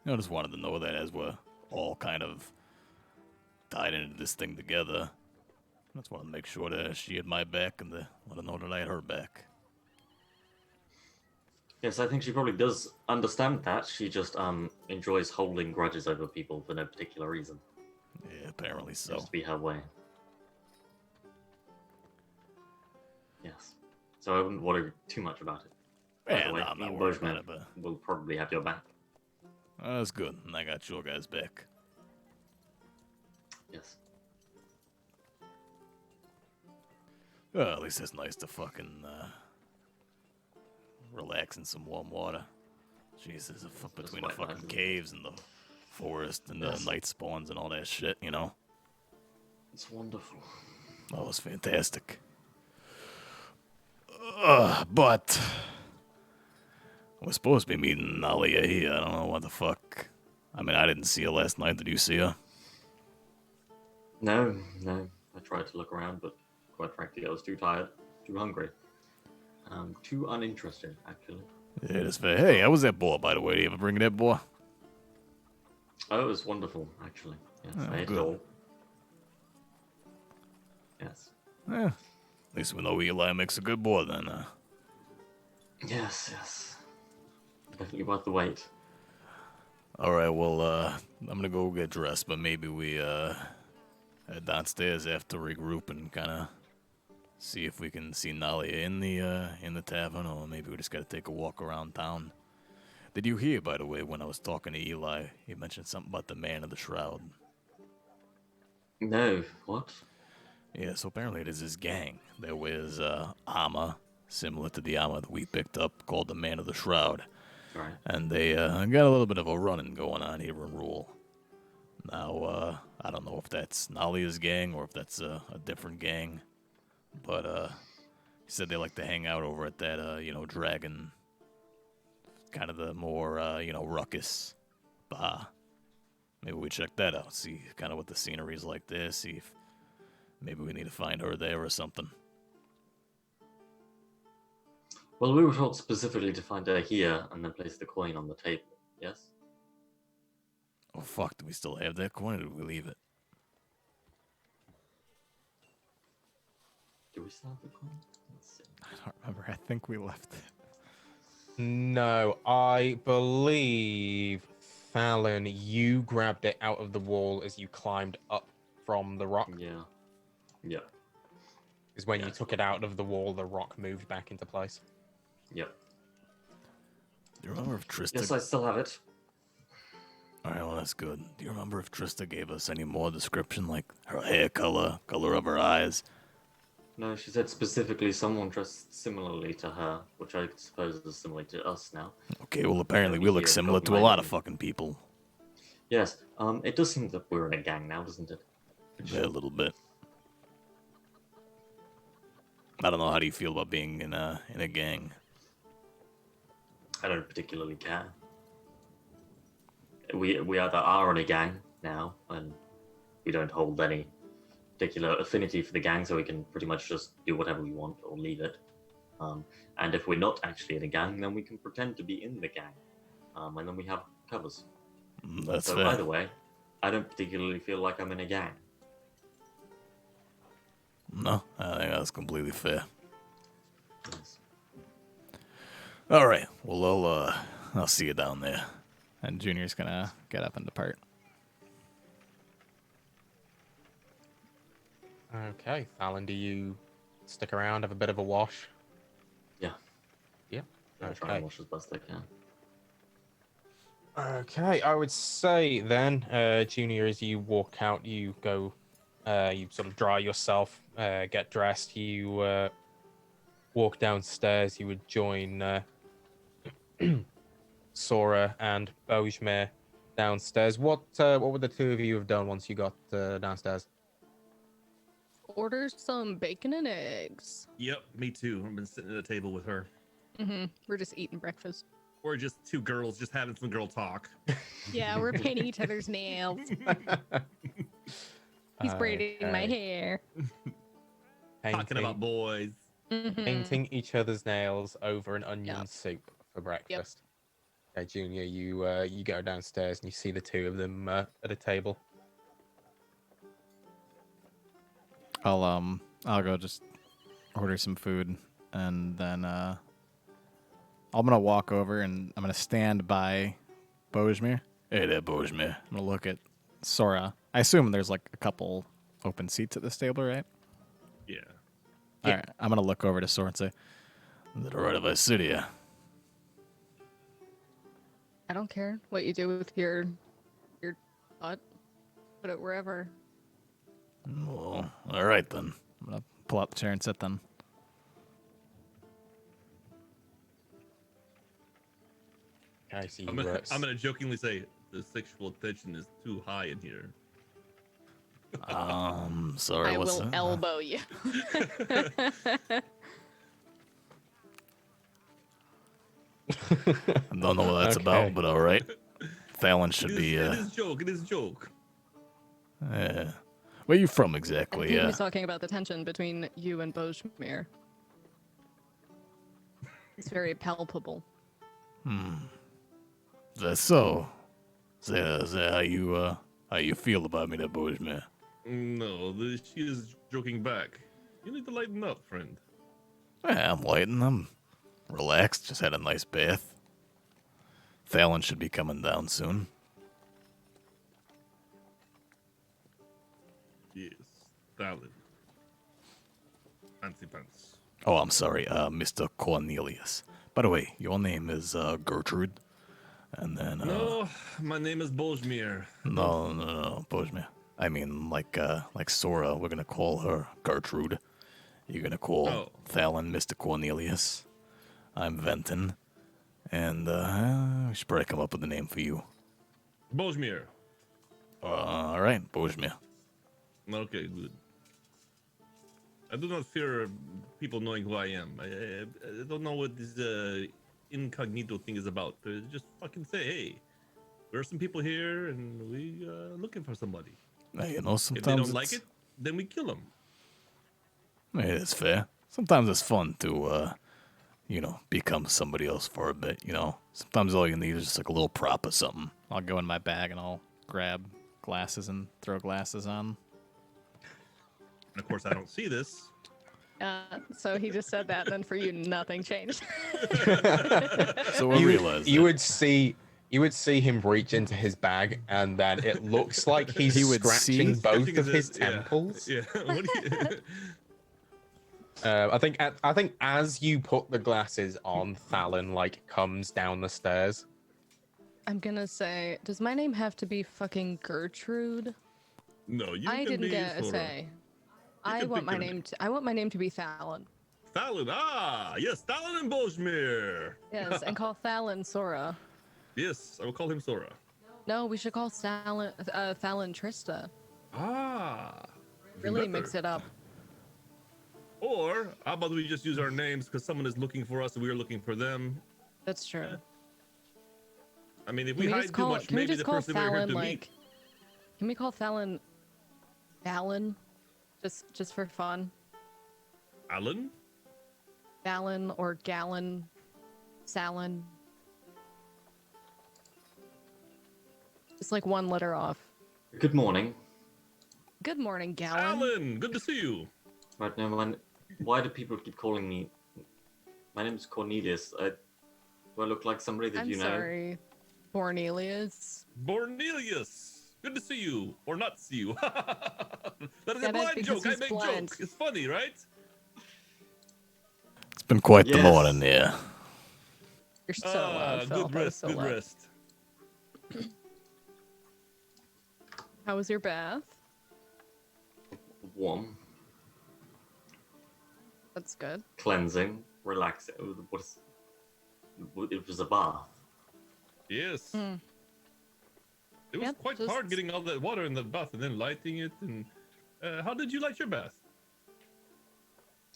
just wanted to know that as we're all kind of tied into this thing together. I just wanted to make sure that she had my back and to let her know that I had her back. Yes, I think she probably does understand that. She just enjoys holding grudges over people for no particular reason. Yeah, apparently so. Seems to be her way. Yes. So I wouldn't worry too much about it. By Yeah, the way, no, I'm me not and worried Bozeman about it, but will probably have your back. that's good. And I got your guys back. Yes. Well, at least it's nice to fucking relax in some warm water. Jesus, between the quite fucking nice. caves and the forest and Yes. the night spawns and all that shit, It's wonderful. That was fantastic. But we're supposed to be meeting Nalia here. I don't know what the fuck. I mean, I didn't see her last night. Did you see her? No. I tried to look around, but quite frankly, I was too tired, too hungry. Too uninterested, actually. Yeah, that's fair. Hey, how was that boar, by the way? Did you ever bring that boar? Oh, it was wonderful, actually. Yes, Oh, I ate good. it all. Yes. Yeah. At least we know Eli makes a good boar then. Yes. Definitely worth the wait. All right, well, I'm gonna go get dressed, but maybe we head downstairs after regroup and kind of see if we can see Nalia in the tavern, or maybe we just gotta take a walk around town. Did you hear, by the way, when I was talking to Eli, he mentioned something about the man of the shroud? No, what? Yeah, so apparently there's this gang that wears armor similar to the armor that we picked up, called the Man of the Shroud. Right. And they got a little bit of a running going on here in Rule. Now, I don't know if that's Nalia's gang or if that's a different gang, but he said they like to hang out over at that, dragon, kind of the more, ruckus bar. Maybe we check that out. See kind of what the scenery's like there. See if maybe we need to find her there or something. Well, we were told specifically to find her here and then place the coin on the table. Yes. Oh fuck! Do we still have that coin, or did we leave it? Do we still have the coin? Let's see. I don't remember. I think we left it. No, I believe, Fallon, you grabbed it out of the wall as you climbed up from the rock. Yeah. Yeah. Because when you Yes. took it out of the wall, the rock moved back into place. Yep. Do you remember if Trista? Yes, I still have it. All right, well that's good. Do you remember if Trista gave us any more description, like her hair color, color of her eyes? No, she said specifically someone dressed similarly to her, which I suppose is similar to us now. Okay, well apparently we Here look in similar to a Copenhagen. lot of fucking people. Yes. It does seem that we're in a gang now, doesn't it? Yeah, a little bit. I don't know. How do you feel about being in a gang? I don't particularly care. We either are in a gang now, and we don't hold any particular affinity for the gang, so we can pretty much just do whatever we want or leave it. And if we're not actually in a gang, then we can pretend to be in the gang, and then we have covers. That's So fair. either way, I don't particularly feel like I'm in a gang. No, I think that's completely fair. Yes. All right. Well, I'll see you down there. And Junior's gonna get up and depart. Okay, Fallon, do you stick around, have a bit of a wash? Yeah. Yeah. I'll try Okay. and wash as best I can. Okay, I would say then, Junior, as you walk out, you go, you sort of dry yourself, get dressed, you walk downstairs, you would join Sora and Bojmir downstairs. What would the two of you have done once you got downstairs? Order some bacon and eggs. Yep, me too. I've been sitting at a table with her. We're just eating breakfast. Or just two girls just having some girl talk. Yeah, we're painting each other's nails. He's braiding my hair. Talking about boys. Painting each other's nails over an onion Yep. soup for breakfast. Okay, Junior, you go downstairs and you see the two of them at a table. I'll go just order some food, and then I'm gonna walk over and I'm gonna stand by Bojmir. Hey there, Bojmir. I'm gonna look at Sora. I assume there's like a couple open seats at this table, right? Yeah. All right. I'm gonna look over to Sora and say, Is it alright if I sit here? I don't care what you do with your butt. Put it wherever. Well, all right then. I'm gonna pull out the chair and sit then. Okay, so I'm gonna jokingly say the sexual tension is too high in here. Sorry, I what's will that? elbow you. I don't know what that's Okay. about, but all right. Fallon should It be. is a joke. It is a joke. Where you from I exactly? think he's talking about the tension between you and Bojmir. It's very palpable. Is that so? Is that how you feel about me, that Bojmir? No, she is joking back. You need to lighten up, friend. Yeah, I'm lighting. I'm relaxed. Just had a nice bath. Fallon should be coming down soon. Yes, Stalin. Fancy pants. Oh, I'm sorry, Mr. Cornelius. By the way, your name is Gertrude, and then No, my name is Bojmir. no, Bojmir. I mean, like Sora. We're gonna call her Gertrude. You're gonna call Fallon Mr. Cornelius. I'm Venton, and we should probably come up with a name for you. Bojmir. All right, Bojmir. Okay, good. I do not fear people knowing who I am. I don't know what this incognito thing is about. Just fucking say, hey, There are some people here, and we looking for somebody. Hey, you know, If they sometimes don't like it, then we kill them. Hey, it's fair. Sometimes it's fun to, you know, become somebody else for a bit, you know? Sometimes all you need is just like a little prop or something. I'll go in my bag and I'll grab glasses and throw glasses on. And of course, I don't see this. So he just said that, and then for you, nothing changed. So I realized You that. would see him reach into his bag, and then it looks like he's He would scratching see? both Scratching of his yeah, temples. Yeah. What do you... I think as you put the glasses on, Thalen like comes down the stairs. I'm gonna say, does my name have to be fucking Gertrude? No, you I can didn't be get a Sora. say. I can want pick my your name. name. I want my name to be Thalen. Thalen. Ah, yes, Thalen and Bosmir. Yes, and call Thalen Sora. Yes, I will call him Sora. No, we should call Thalen Trista. Ah. even Really better. mix it up. Or how about we just use our names because someone is looking for us and we are looking for them? That's true. I mean, if Can we we hide just too call? much, Can we maybe just the call person we're here Thalen to like? meet. Can we call Thalen? Just for fun. Alan? Fallon or Gallon, Salon. Just like one letter off. Good morning. Good morning, Gallon. Alan, good to see you. Right now, why do people keep calling me? My name is Cornelius. Do I look like somebody that I'm you know? sorry, Bornelius. Bornelius. Good to see you, or not see you. That is Yeah, a that's blind because joke. I he's make blind. jokes. It's funny, right? It's been quite the Yes. morning here. You're so loud, Phil. Good That was rest. so Good loud. rest. How was your bath? Warm, That's good. cleansing, relaxing. It was a bath. Yes. Mm. It was Yep, quite just- hard getting all that water in the bath and then lighting it. And how did you light your bath?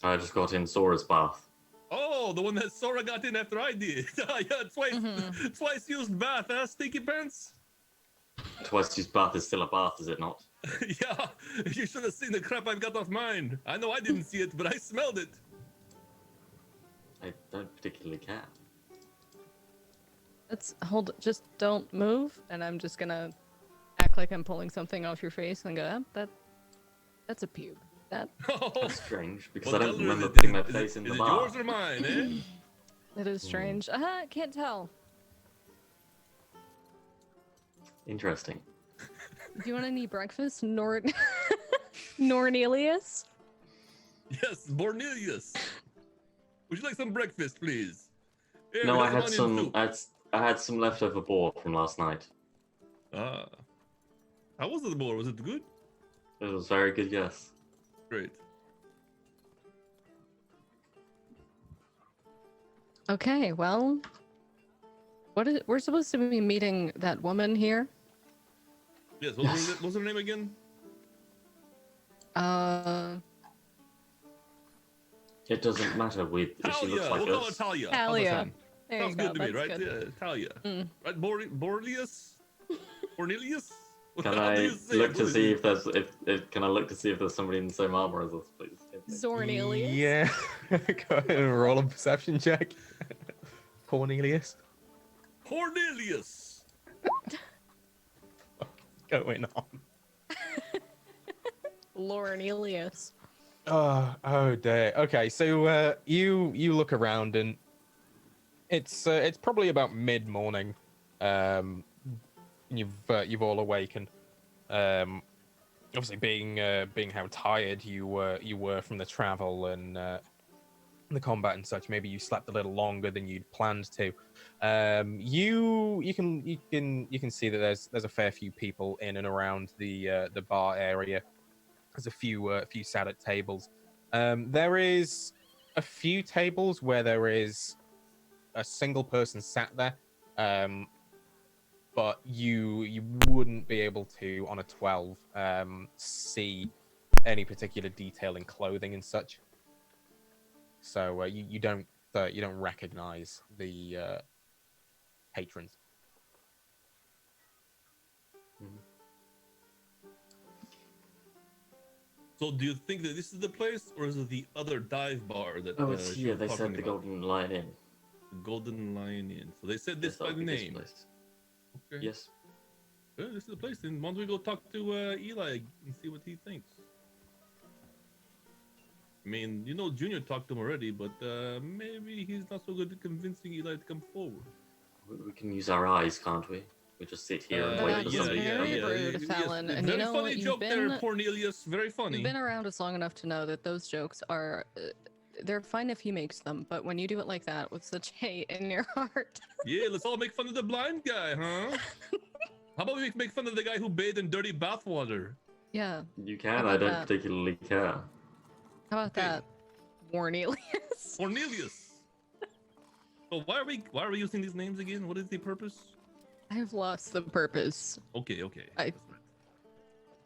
I just got in Sora's bath. Oh, the one that Sora got in after I did. Yeah, twice used bath, huh, Stinky Pants? Twice used bath is still a bath, is it not? Yeah, you should have seen the crap I've got off mine. I know I didn't see it, but I smelled it. I don't particularly care. Just don't move, and I'm just gonna act like I'm pulling something off your face and go, that's a pube. That That's strange because Well, I don't tell her, remember is it- putting my is it- face in is the it bath. yours or mine, eh? That is strange. Can't tell. Interesting. Do you want any breakfast, Nornelius? Yes, Bornelius. Would you like some breakfast, please? Here, No, we I got had onion some. soup. I had some leftover boar from last night. Ah. How was the boar? Was it good? It was very good. Yes. Great. Okay, well, we're supposed to be meeting that woman here. Yes, Yes. What was her name again? It doesn't matter. She looks Talia. like We'll call her us. Talia. Talia. How's that sound? There Sounds you go. good to me, That's right? good. Yeah, Talia. Mm. Right, Bornelius? Cornelius? Can How do I you say look it? to What is see it? if there's can I look to see if there's somebody in the same armor as us, please? Zornelius. Yeah. Go ahead and roll a perception check. Cornelius. Cornelius. Going on. Lornelius. Oh dear. Okay, so you look around and it's probably about mid-morning. You've all awakened. Obviously being how tired you were from the travel and the combat and such. Maybe you slept a little longer than you'd planned to. You can see that there's a fair few people in and around the bar area. There's a few sat at tables. There is a few tables where there is a single person sat there, but you wouldn't be able to on a 12 see any particular detail in clothing and such. So you don't recognize the patrons. So do you think that this is the place, or is it the other dive bar that? Oh, it's she here. was They said talking the about? Golden Lion Inn. The Golden Lion Inn. So they said this Yes, that by would be this name. place. Okay. Yes. Yeah, this is the place. Then why don't we go talk to Eli and see what he thinks? I mean, you know, Junior talked to him already, but maybe he's not so good at convincing Eli to come forward. We can use our eyes, can't we? We just sit here and wait for That's somebody to come very in. rude, Fallon, and Very you know, funny you've joke been- there, Cornelius. Very funny. You've been around us long enough to know that those jokes are. They're fine if he makes them, but when you do it like that with such hate in your heart. Yeah, let's all make fun of the blind guy, huh? How about we make fun of the guy who bathed in dirty bathwater? Yeah. You How can. I about don't that? particularly care. How about Okay. that, Cornelius? Cornelius. So why are we using these names again? What is the purpose? I've lost the purpose. Okay. That's right.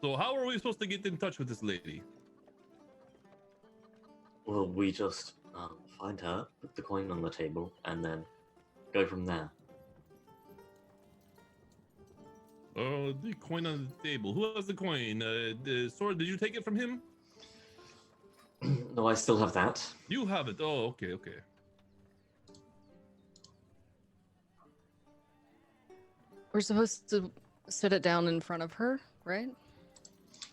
So how are we supposed to get in touch with this lady? Well, we just find her, put the coin on the table, and then go from there. Oh, the coin on the table. Who has the coin? The sword. Did you take it from him? No, I still have that. You have it. Oh, okay. We're supposed to sit it down in front of her, right?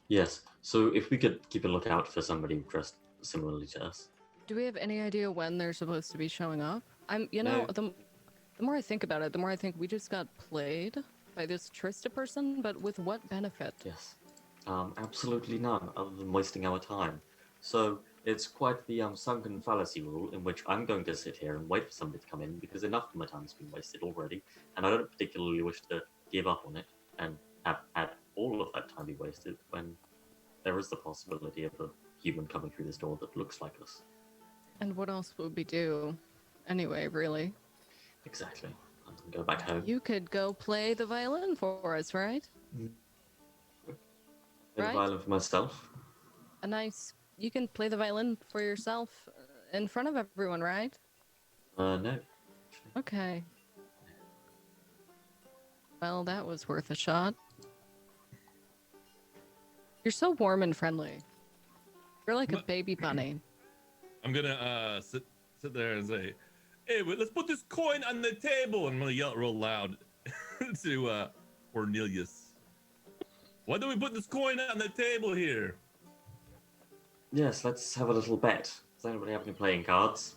Yes. So if we could keep a lookout for somebody dressed similarly to us. Do we have any idea when they're supposed to be showing up? You know, No. the more I think about it, the more I think we just got played by this Trista person, but with what benefit? Yes. Absolutely none, other than wasting our time. So it's quite the sunken fallacy rule in which I'm going to sit here and wait for somebody to come in because enough of my time has been wasted already, and I don't particularly wish to give up on it and have had all of that time be wasted when there is the possibility of a human coming through this door that looks like us. And what else would we do? Anyway, really? Exactly. I'm going to go back home. You could go play the violin for us, right? Play the right? violin for myself. You can play the violin for yourself in front of everyone, right? No. Okay. Well, that was worth a shot. You're so warm and friendly. You're like a baby bunny. I'm gonna sit there and say, "Hey, let's put this coin on the table." And I'm gonna yell it real loud to Cornelius. Why do we put this coin on the table here? Yes, let's have a little bet. Does anybody have any playing cards?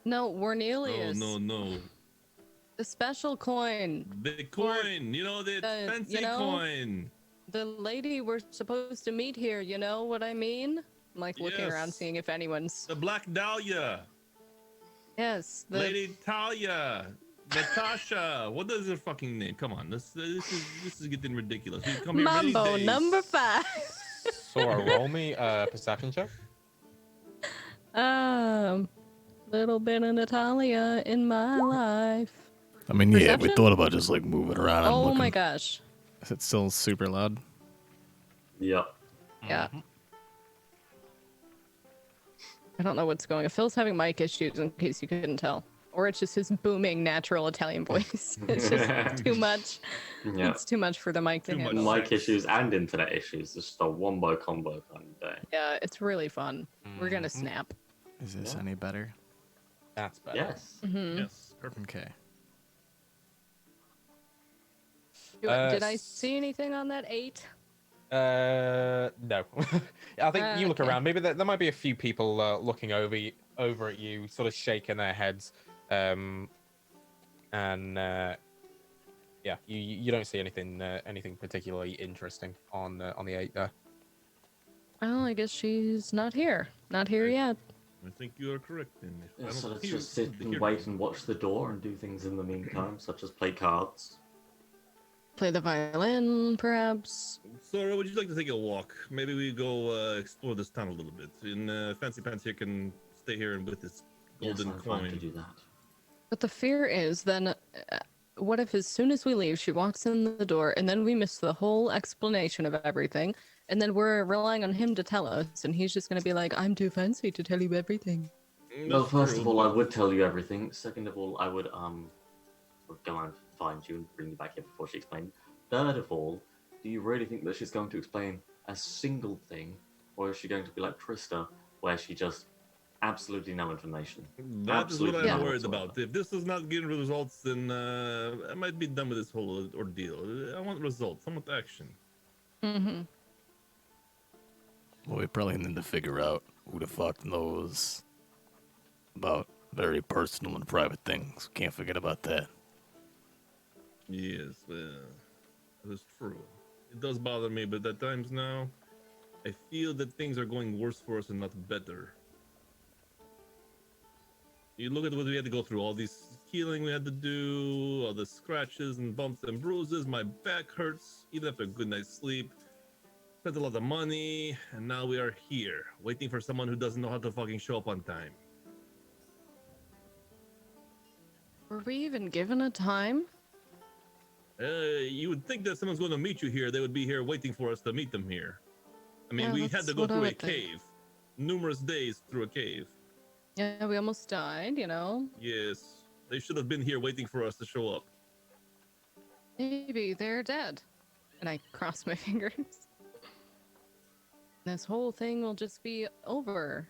No, Cornelius. No. The special coin. The coin, you know, the fancy coin. The lady we're supposed to meet here, you know what I mean? I'm like looking around, Yes. seeing if anyone's. The Black Dahlia. Yes, the Lady Talia. Natasha. What is her fucking name? Come on, this is getting ridiculous. We come here many Mambo days. number 5. So roll me a perception check. Little bit of Natalia in my life. I mean, yeah, we Perception? thought about just like moving around. and Oh looking. my gosh. Is it still super loud? Yep. Yeah. I don't know what's going on. Phil's having mic issues in case you couldn't tell. Or it's just his booming natural Italian voice. It's just too much. Yeah. It's too much for the mic to Too much. handle. Mic issues and internet issues. It's just a wombo combo kind of day. Yeah, it's really fun. We're gonna snap. Is this Yeah. any better? That's better. Yes. Mhm. Yes, perfect. Okay. Did I see anything on that 8? No. I think you look Okay. around. Maybe there might be a few people looking over at you, sort of shaking their heads. Yeah, you don't see anything particularly interesting on the 8 there. Well, I guess she's not here. Not here Right. yet. I think you are correct. Then. Yeah, I don't so let's hear- just sit hear and wait and watch the door and do things in the meantime, such as play cards. Play the violin, perhaps. Sora, would you like to take a walk? Maybe we go explore this town a little bit. And Fancy Pants here can stay here and with this golden Yes, I'm fine to coin. do that. But the fear is then, what if as soon as we leave, she walks in the door, and then we miss the whole explanation of everything, and then we're relying on him to tell us, and he's just gonna be like, "I'm too fancy to tell you everything." Well, That's first true, of all, I but- would tell you everything. Second of all, I would go and find you and bring you back here before she explained. Third of all, do you really think that she's going to explain a single thing, or is she going to be like Trista, where she just absolutely no information? That is what Absolutely I'm none worried whatsoever. about. If this is not getting results, then I might be done with this whole ordeal. I want results. I want action. Mm-hmm. Well, we probably need to figure out who the fuck knows about very personal and private things. Can't forget about that. Yes, well, that is true. It does bother me, but at times now, I feel that things are going worse for us and not better. You look at what we had to go through, all this healing we had to do, all the scratches and bumps and bruises, my back hurts, even after a good night's sleep. Spent a lot of money, and now we are here, waiting for someone who doesn't know how to fucking show up on time. Were we even given a time? You would think that someone's going to meet you here, they would be here waiting for us to meet them here. I mean, Yeah, we had that's to go what I through a would think. cave. Numerous days through a cave. Yeah, we almost died, you know? Yes, they should have been here waiting for us to show up. Maybe they're dead. And I cross my fingers. This whole thing will just be over.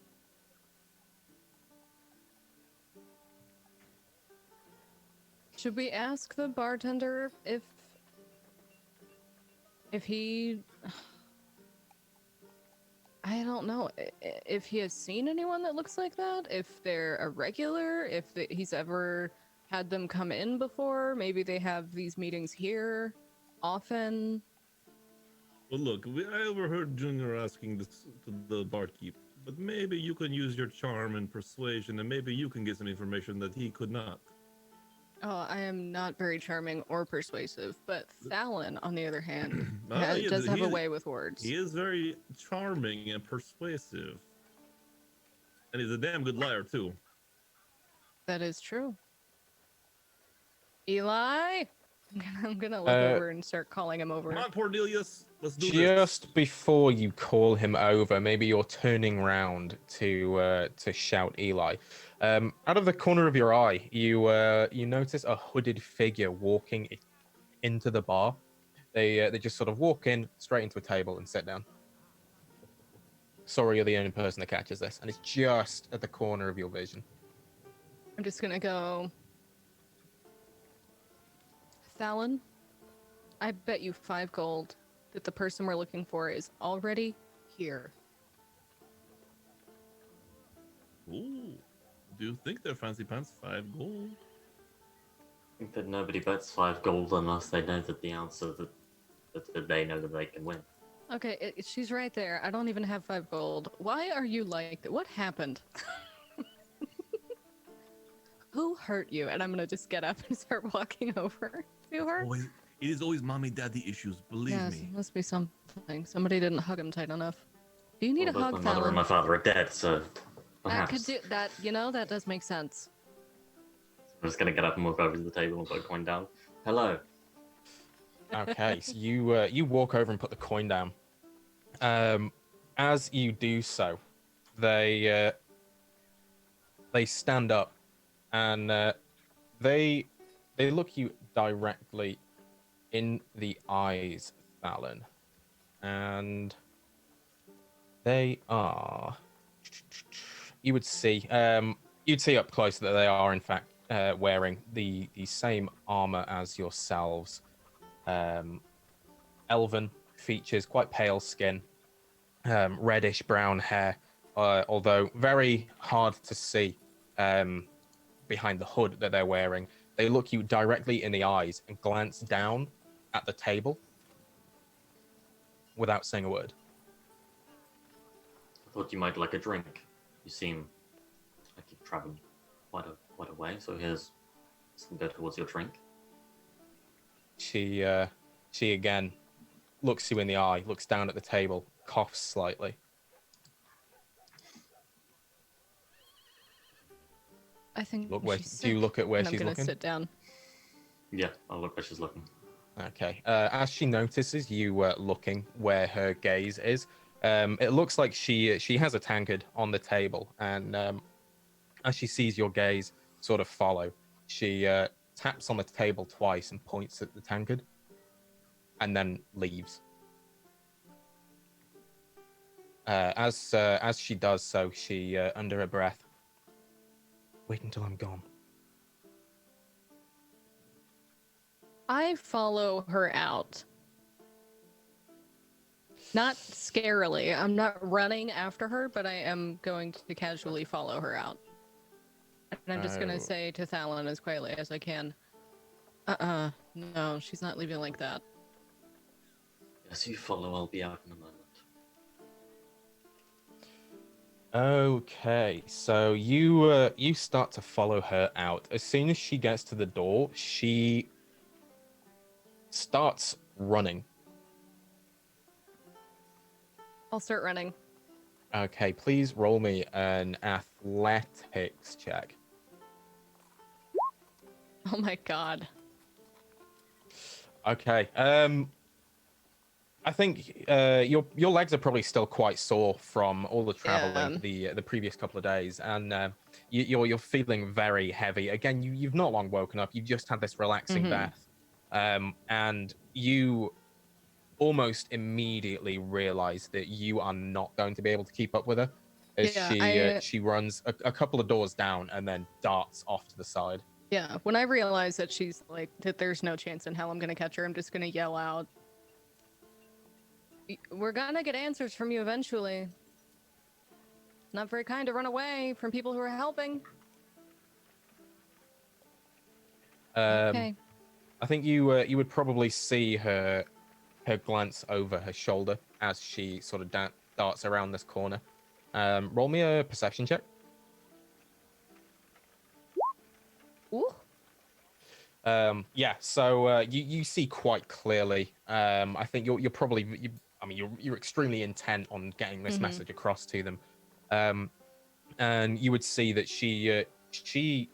Should we ask the bartender if he I don't know if he has seen anyone that looks like that, if they're a regular, if he's ever had them come in before, maybe they have these meetings here often. Well, look, I overheard Junior asking this to the barkeep, but maybe you can use your charm and persuasion, and maybe you can get some information that he could not. Oh, I am not very charming or persuasive, but Thalen, on the other hand, He does have a is- way with words. He is very charming and persuasive. And he's a damn good liar, too. That is true. Eli? I'm gonna look Uh, over and start calling him over. Come on, Cornelius. Let's do this. Just before you call him over, maybe you're turning round to shout Eli. Out of the corner of your eye, you notice a hooded figure walking into the bar. They just sort of walk in straight into a table and sit down. Sorry, you're the only person that catches this, and it's just at the corner of your vision. I'm just gonna go. Thalen, I bet you 5 gold that the person we're looking for is already here. Ooh. Do you think they're fancy pants? 5 gold? I think that nobody bets 5 gold unless they know that the answer that they know that they can win. Okay, she's right there. I don't even have 5 gold. Why are you like that? What happened? Who hurt you? And I'm gonna just get up and start walking over to her. Always, it is always mommy daddy issues, believe Yes, me. must be something. Somebody didn't hug him tight enough. Do you need Well, a hug, both my mother and my Thalen? father are dead, so That perhaps. could do that. You know, that does make sense. I'm just gonna get up and walk over to the table and put a coin down. Hello. Okay, so you walk over and put the coin down. As you do so, they stand up and they look you directly in the eyes, Thalen, and they are. You would see you'd see up close that they are in fact wearing the same armor as yourselves. Elven features, quite pale skin, reddish brown hair, although very hard to see behind the hood that they're wearing. They look you directly in the eyes and glance down at the table without saying a word. I thought you might like a drink. You seem like you've traveled quite a way, so here's some go towards your drink. She again looks you in the eye, looks down at the table, coughs slightly. I think Look where, she's do you sick, look at where and I'm she's gonna looking? sit down. Yeah, I'll look where she's looking. Okay. As she notices you looking where her gaze is, it looks like she has a tankard on the table, and as she sees your gaze sort of follow, she taps on the table twice and points at the tankard, and then leaves. As she does so, she under her breath. Wait until I'm gone. I follow her out. Not scarily. I'm not running after her, but I am going to casually follow her out. And I'm just gonna Oh. say to Thalon as quietly as I can, no, she's not leaving like that. As you follow, I'll be out in a moment. Okay, so you start to follow her out. As soon as she gets to the door, she starts running. I'll start running. Okay, please roll me an athletics check. Oh my god. Okay. I think your legs are probably still quite sore from all the traveling the previous couple of days, and you're feeling very heavy. Again, you've not long woken up. You've just had this relaxing bath, and you almost immediately realize that you are not going to be able to keep up with her as she runs a couple of doors down and then darts off to the side. Yeah, when I realize that she's like, that there's no chance in hell I'm gonna catch her, I'm just gonna yell out, "We're gonna get answers from you eventually. Not very kind to run away from people who are helping." Okay. I think you would probably see her glance over her shoulder as she sort of darts around this corner. Roll me a perception check. Ooh. Yeah, so you see quite clearly. I think you're probably you're extremely intent on getting this message across to them, and you would see that she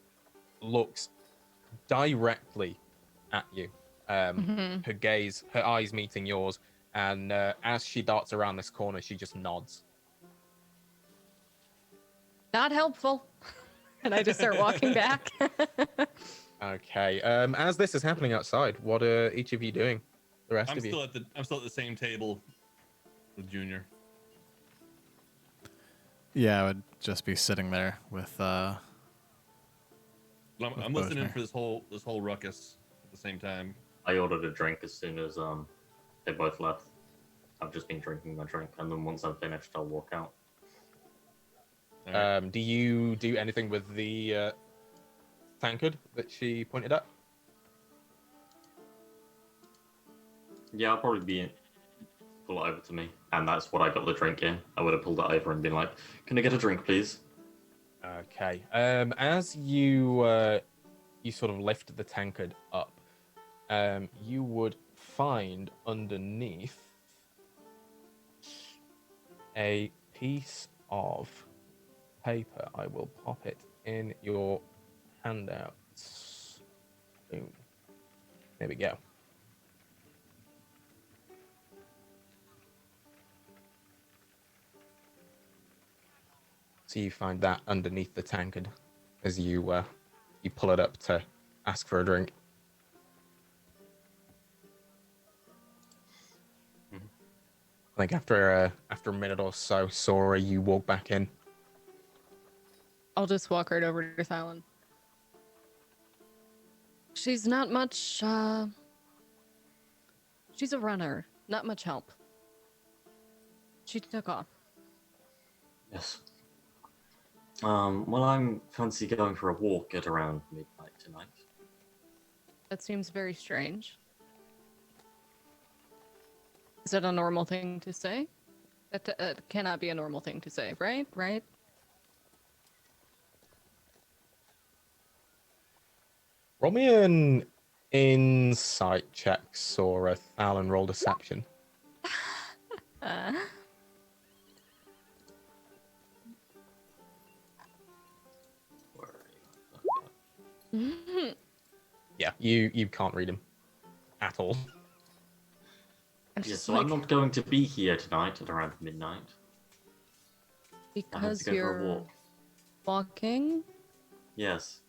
looks directly at you. Her eyes meeting yours, and as she darts around this corner, she just nods. Not helpful. And I just start walking back. Okay. As this is happening outside, what are each of you doing? The rest I'm of you. still at the same table with Junior. Yeah, I would just be sitting there with. I'm listening Bosmer. for this whole ruckus at the same time. I ordered a drink as soon as they both left. I've just been drinking my drink, and then once I'm finished, I'll walk out. All right. Do you do anything with the tankard that she pointed at? Yeah, I'll probably pull it over to me, and that's what I got the drink in. I would have pulled it over and been like, "Can I get a drink, please?" Okay. As you sort of lift the tankard up, you would find underneath a piece of paper. I will pop it in your handouts. Boom. There we go. So you find that underneath the tankard as you pull it up to ask for a drink. I think after a minute or so, Sora, you walk back in. I'll just walk right over to Thalon. She's not much, she's a runner. Not much help. She took off. Yes. Well, I'm fancy going for a walk at around midnight tonight. That seems very strange. Is that a normal thing to say? That cannot be a normal thing to say, right? Right? Roll me an insight check, Sora. Alan, roll deception. Where are you? Yeah, you can't read him at all. Yeah, so I'm not going to be here tonight at around midnight. I have Because to go for a you're walk. walking Yes.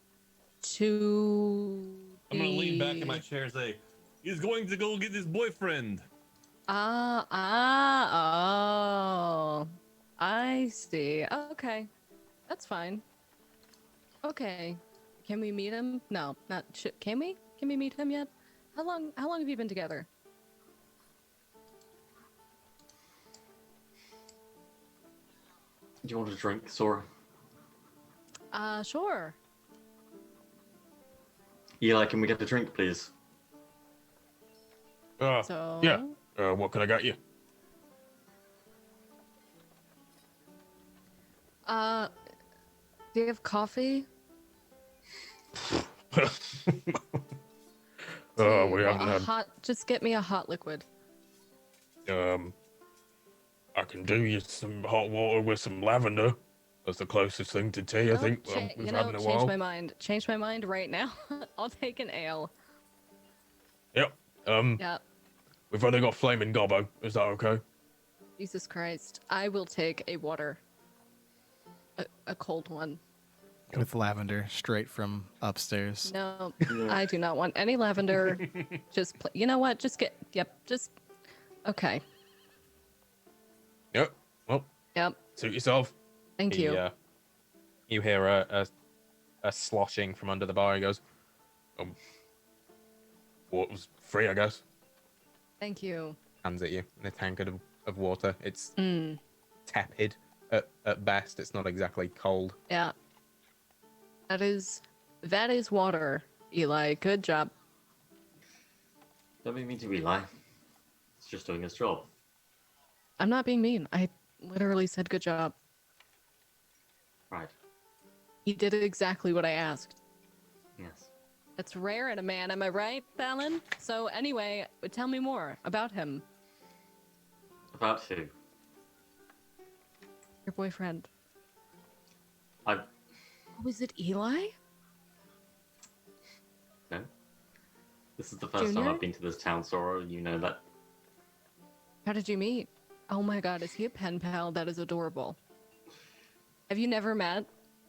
to I'm gonna lean back in my chair and say, "He's going to go get his boyfriend." Oh. I see. Okay. That's fine. Okay. Can we meet him? No, not can we? Can we meet him yet? How long have you been together? Do you want a drink, Sora? Sure. Eli, can we get a drink, please? So Yeah. What can I get you? Do you have coffee? We Well, haven't had. just get me a hot liquid. I can do you some hot water with some lavender. That's the closest thing to tea I think we've had in a while. Change my mind right now. I'll take an ale. Yep. Yeah. We've only got flaming gobbo. Is that okay? Jesus Christ. I will take a water. A cold one. With lavender, straight from upstairs. No, I do not want any lavender. Just, you know what? Just okay. Yep. Well, Yep. suit yourself. Thank you. You hear a sloshing from under the bar. He goes, what was free, I guess. Thank you. Hands at you in a tankard of water. It's Mm. tepid at best. It's not exactly cold. Yeah. That is water, Eli. Good job. Don't be mean to Eli. It's just doing his job. I'm not being mean. I literally said good job. Right. He did exactly what I asked. Yes. That's rare in a man, am I right, Fallon? So anyway, tell me more about him. About who? Your boyfriend. I. Was it Eli? No. This is the first time Junior? I've been to this town, Sora. You know that. How did you meet? Oh my god, is he a pen pal? That is adorable. Have you never met?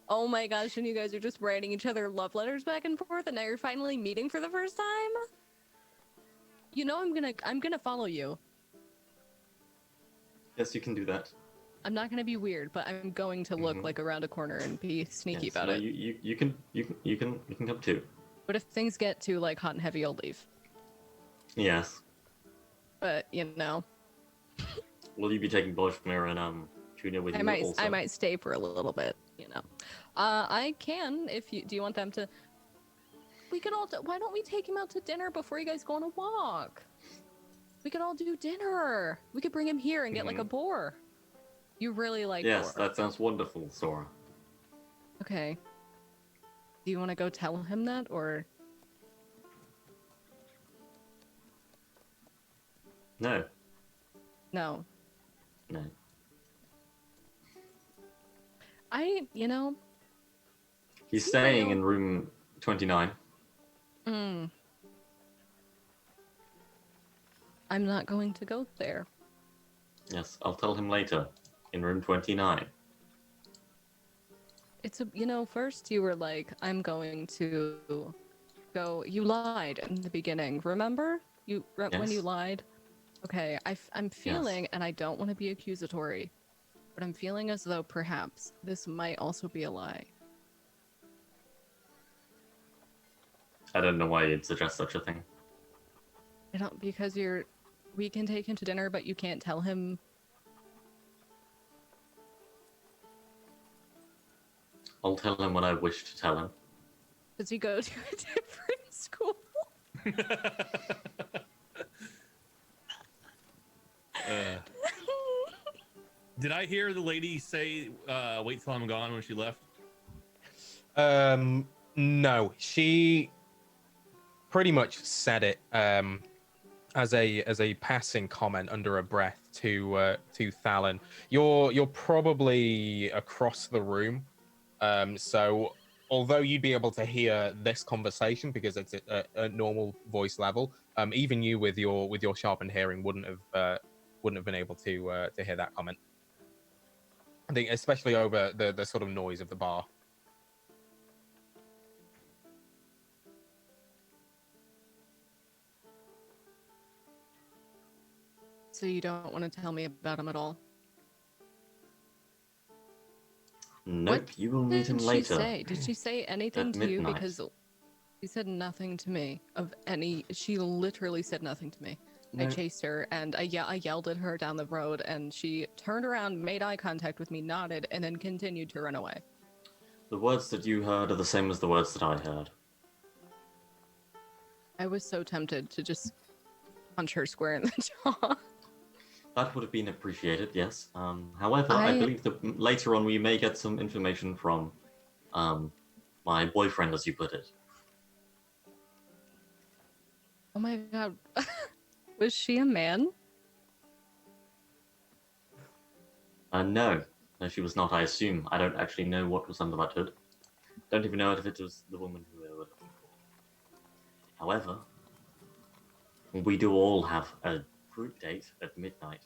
Oh my gosh, and you guys are just writing each other love letters back and forth, and now you're finally meeting for the first time? You know I'm gonna follow you. Yes, you can do that. I'm not gonna be weird, but I'm going to look like around a corner and be sneaky Yes, about no, it. You can come too. But if things get too like hot and heavy, I'll leave. Yes. But you know, Will you be taking Valmiira and Junior with you also? I might stay for a little bit. You know, I can if you. Do you want them to? We could all. Why don't we take him out to dinner before you guys go on a walk? We could all do dinner. We could bring him here and get like a boar. You really like Yes, boar. that sounds wonderful, Sora. Okay. Do you want to go tell him that or? No. No. No. You know. He's staying in room 29. I'm not going to go there. Yes, I'll tell him later. In room 29. First you were like, I'm going to go. You lied in the beginning, remember? When Yes. you lied? Okay, I'm feeling, and I don't want to be accusatory, but I'm feeling as though perhaps this might also be a lie. I don't know why you'd suggest such a thing. I don't, because we can take him to dinner, but you can't tell him. I'll tell him what I wish to tell him. Does he go to a different school? Did I hear the lady say, wait till I'm gone when she left? No, she pretty much said it as a passing comment under her breath to Thalen. You're probably across the room, so although you'd be able to hear this conversation because it's at a normal voice level, even you with your sharpened hearing wouldn't have been able to hear that comment. I think especially over the sort of noise of the bar. So you don't want to tell me about him at all? Nope, you will meet him Did later. she say? Did she say anything At to you? midnight. Because she said nothing to me of any. She literally said nothing to me. I No. chased her and I yelled at her down the road, and she turned around, made eye contact with me, nodded, and then continued to run away. The words that you heard are the same as the words that I heard. I was so tempted to just punch her square in the jaw. That would have been appreciated, yes. However, I believe that later on we may get some information from my boyfriend, as you put it. Oh my god. Was she a man? No. No, she was not, I assume. I don't actually know what was under that hood. Don't even know if it was the woman who we were looking for. However, we do all have a group date at midnight.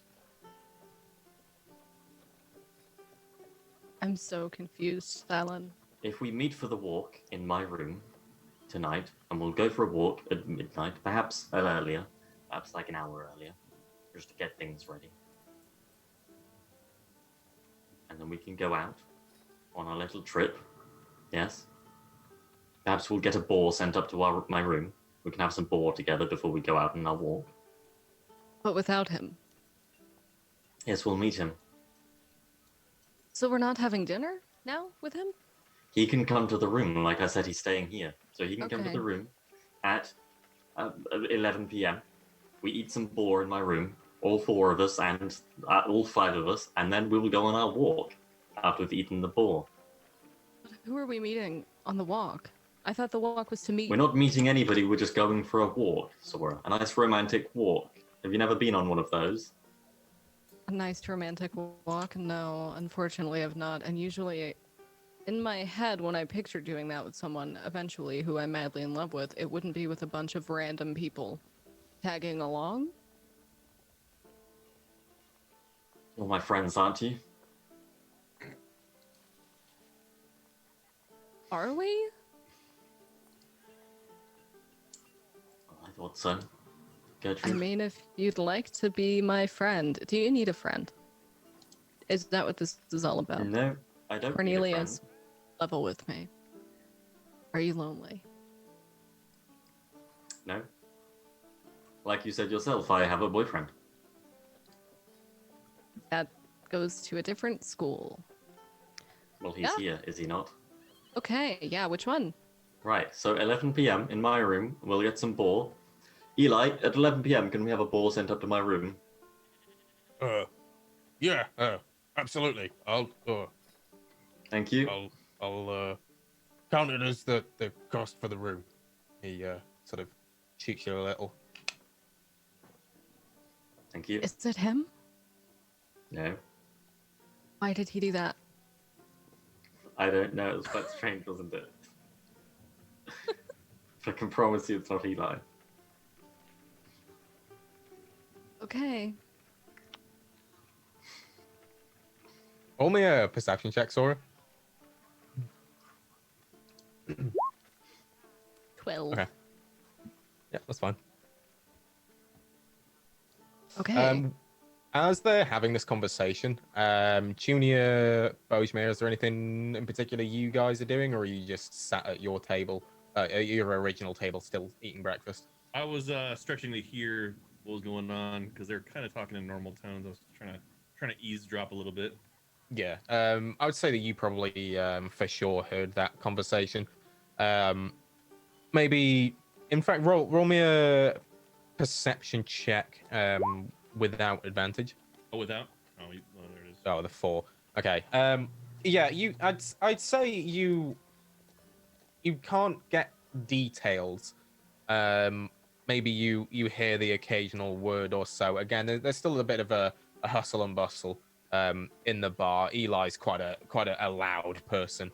I'm so confused, Alan. If we meet for the walk in my room tonight, and we'll go for a walk at midnight, perhaps earlier, perhaps like an hour earlier, just to get things ready. And then we can go out on our little trip. Yes. Perhaps we'll get a boar sent up to my room. We can have some boar together before we go out on our walk. But without him. Yes, we'll meet him. So we're not having dinner now with him? He can come to the room. Like I said, he's staying here. So he can come to Okay. the room at 11 p.m. We eat some boar in my room, all four of us and all five of us, and then we will go on our walk after we've eaten the boar. But who are we meeting on the walk? I thought the walk was to meet. We're not meeting anybody, we're just going for a walk, Sora. A nice romantic walk. Have you never been on one of those? A nice romantic walk? No, unfortunately I've not. And usually, in my head, when I picture doing that with someone eventually who I'm madly in love with, it wouldn't be with a bunch of random people tagging along. All my friends, aren't you? Are we? I thought so. Gertrude? I mean, if you'd like to be my friend, do you need a friend? Is that what this is all about? No, I don't Cornelius, level with me. Are you lonely? No. Like you said yourself, I have a boyfriend. That goes to a different school. Well, he's Yeah. here, is he not? Okay, yeah, which one? Right, so 11 p.m. in my room, we'll get some boar. Eli, at 11 p.m., can we have a boar sent up to my room? Yeah, absolutely. I'll Thank you. I'll count it as the cost for the room. He sort of cheeks you a little. Thank you. Is it him? No, Why did he do that? I don't know. It was quite strange, wasn't it? I can promise you it's not Eli. Okay. Roll me a perception check, Sora. 12. Okay. Yeah, that's fine. Okay. As they're having this conversation, Junior, Bohemia, is there anything in particular you guys are doing, or are you just sat at your table, at your original table, still eating breakfast? I was stretching to hear what was going on because they're kind of talking in normal tones. I was trying to eavesdrop a little bit. Yeah, I would say that you probably for sure heard that conversation. Maybe, in fact, roll me a perception check without advantage. Oh, without? Oh, there it is. Oh, the 4. Okay. Yeah, I'd say you can't get details. Maybe you hear the occasional word or so. Again, there's still a bit of a hustle and bustle in the bar. Eli's quite a loud person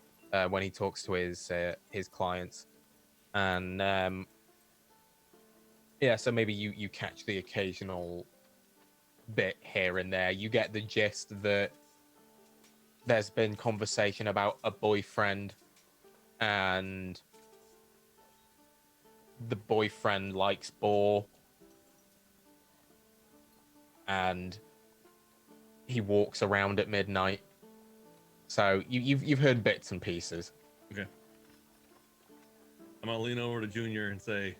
when he talks to his clients, and yeah, so maybe you catch the occasional bit here and there. You get the gist that there's been conversation about a boyfriend, and the boyfriend likes Boar, and he walks around at midnight So you've heard bits and pieces. Okay. I'm gonna lean over to Junior and say,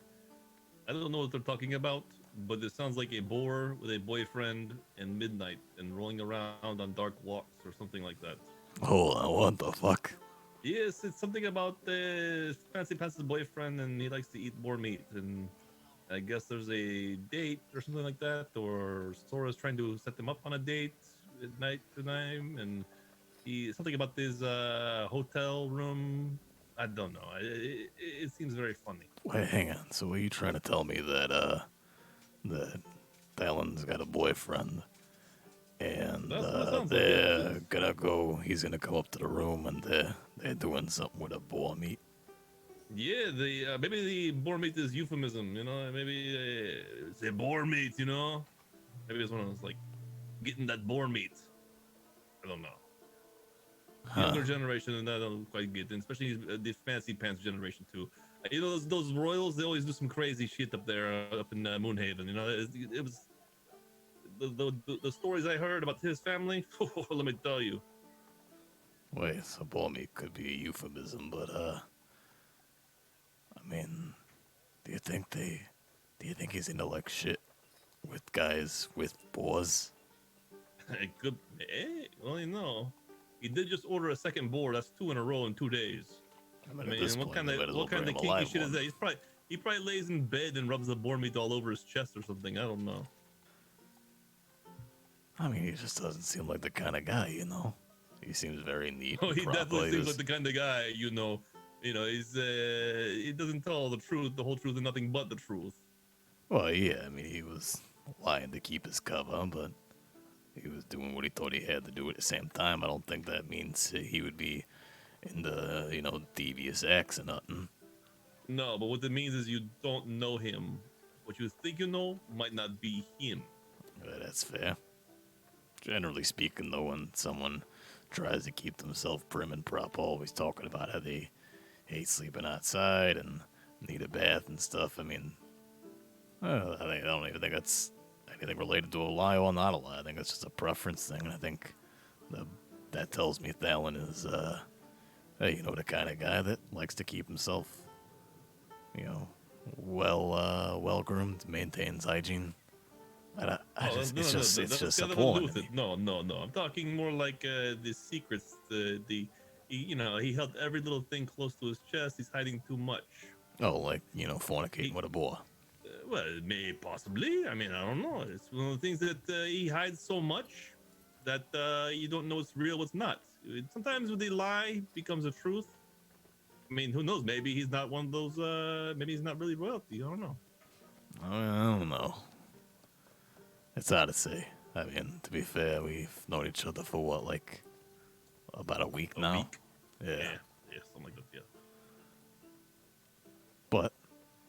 I don't know what they're talking about, but it sounds like a boar with a boyfriend and midnight and rolling around on dark walks or something like that. Hold on, what the fuck? Yes, it's something about the fancy pants' boyfriend and he likes to eat boar meat, and I guess there's a date or something like that, or Sora's trying to set them up on a date at night tonight, and something about this hotel room. I don't know. It seems very funny. Wait, hang on. So are you trying to tell me that that Talon's got a boyfriend and That's what it sounds like, they're yeah. gonna go? He's gonna come up to the room and they're doing something with a boar meat. Yeah, the maybe the boar meat is euphemism. You know, maybe it's a boar meat. You know, maybe it's one of those like getting that boar meat. I don't know. Younger generation, and I don't quite get, and especially the fancy pants generation too. You know, those royals, they always do some crazy shit up there, up in Moonhaven. You know, it was the stories I heard about his family. Let me tell you. Wait, so boar meat could be a euphemism, but I mean, do you think he's into like shit with guys with boars? It could, well, you know, he did just order a second boar. That's 2 in a row in 2 days. I mean, I at this mean, point, they might as well what kind bring of him a kinky live shit is one. that? He probably lays in bed and rubs the boar meat all over his chest or something. I don't know. I mean, he just doesn't seem like the kind of guy, you know. He seems very neat. Oh, and he proper. definitely seems like the kind of guy, you know. You know, he doesn't tell the truth, the whole truth, and nothing but the truth. Well, yeah, I mean, he was lying to keep his cover, but he was doing what he thought he had to do at the same time. I don't think that means he would be into, you know, devious acts or nothing. No, but what it means is you don't know him. What you think you know might not be him. That's fair. Generally speaking, though, when someone tries to keep themselves prim and proper, always talking about how they hate sleeping outside and need a bath and stuff, I mean, I don't even think that's anything related to a lie or not a lie. I think it's just a preference thing, and I think that tells me Thalen is, you know, the kind of guy that likes to keep himself, you know, well groomed, maintains hygiene. It's just That's got nothing to do appalling. with it. No. I'm talking more like the secrets. You know, he held every little thing close to his chest. He's hiding too much. Oh, like, you know, fornicating with a boar. Well, may possibly. I mean, I don't know. It's one of the things that he hides so much that you don't know what's real, what's not. Sometimes the lie becomes a truth. I mean, who knows? Maybe he's not one of those. Maybe he's not really royalty. I don't know. I don't know. It's hard to say. I mean, to be fair, we've known each other for what, like, about a week now? Week? Yeah. Yeah, something like that. Yeah. But,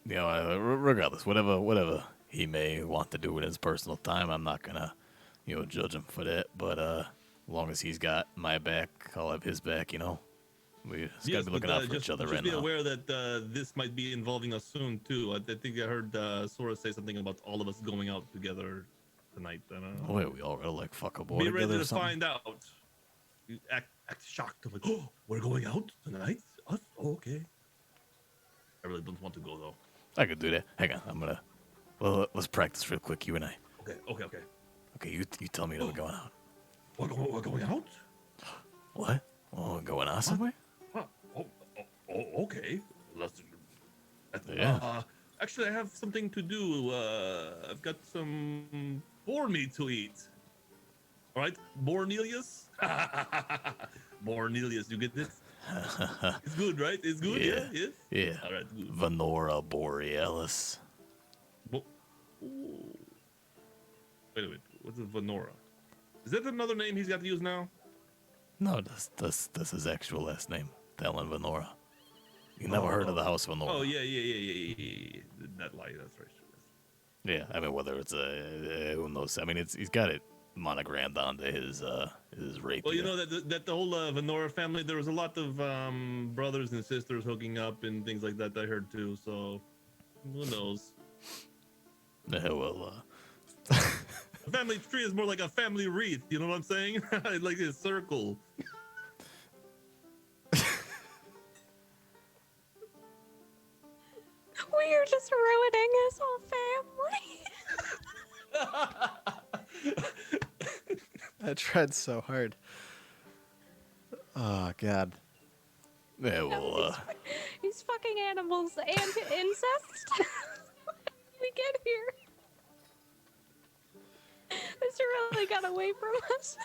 you know, regardless, whatever he may want to do in his personal time, I'm not gonna, you know, judge him for that. But as long as he's got my back, I'll have his back. You know, we just gotta be looking out for each other right Just be now. aware that this might be involving us soon too. I think I heard Sora say something about all of us going out together tonight. I don't know. Wait, we all gotta like fuck a boy Be together ready or to something? find out. You act shocked. I'm like, oh, we're going out tonight? Us? Oh, okay. I really don't want to go though. I could do that. Hang on, I'm gonna. Well, let's practice real quick, you and I. Okay. Okay, you tell me that we're going out. We're going out? What? Oh, we're going out somewhere? Huh. Oh, okay. Let's. Yeah. Actually, I have something to do. I've got some boar meat to eat. All right, Bornelius. Bornelius, you get this? It's good, right? It's good. Yeah. Yes. Yeah. All right. Good. Venora borealis. Ooh. Wait a minute. What's a Venora? Is that another name he's got to use now? No, that's his actual last name, Talon Venora. You never heard of the House Venora? Oh yeah. That lie. That's right. Yeah, I mean, whether it's who knows? I mean, he's got it monogrammed onto his rapier. Well, you know that the whole Venora family, there was a lot of brothers and sisters hooking up and things like that. I heard too. So who knows? Yeah, well, A family tree is more like a family wreath. You know what I'm saying? Like a circle. I tried so hard. Oh God. Yeah, well, These fucking animals and incest. How did we get here? This really got away from us.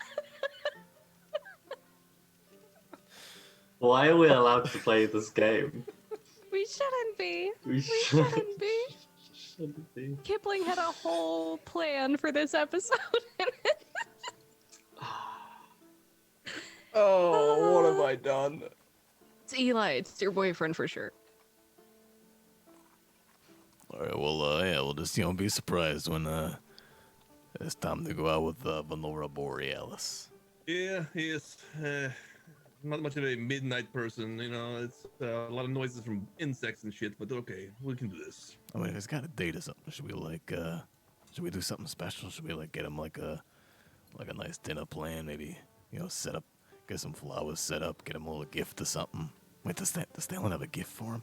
Why are we allowed to play this game? We shouldn't be. We Shouldn't be. shouldn't be. Kipling had a whole plan for this episode. Oh, what have I done? It's Eli. It's your boyfriend for sure. all right, well, yeah, we'll just, be surprised when it's time to go out with Valmiira Borealis. Yeah, yes. Not much of a midnight person, It's a lot of noises from insects and shit, but okay, we can do this. I mean, if he's got a date or something, should we do something special? Should we get him like a nice dinner plan? Maybe get some flowers set up, get him a little gift or something. Wait, does Stalin have a gift for him?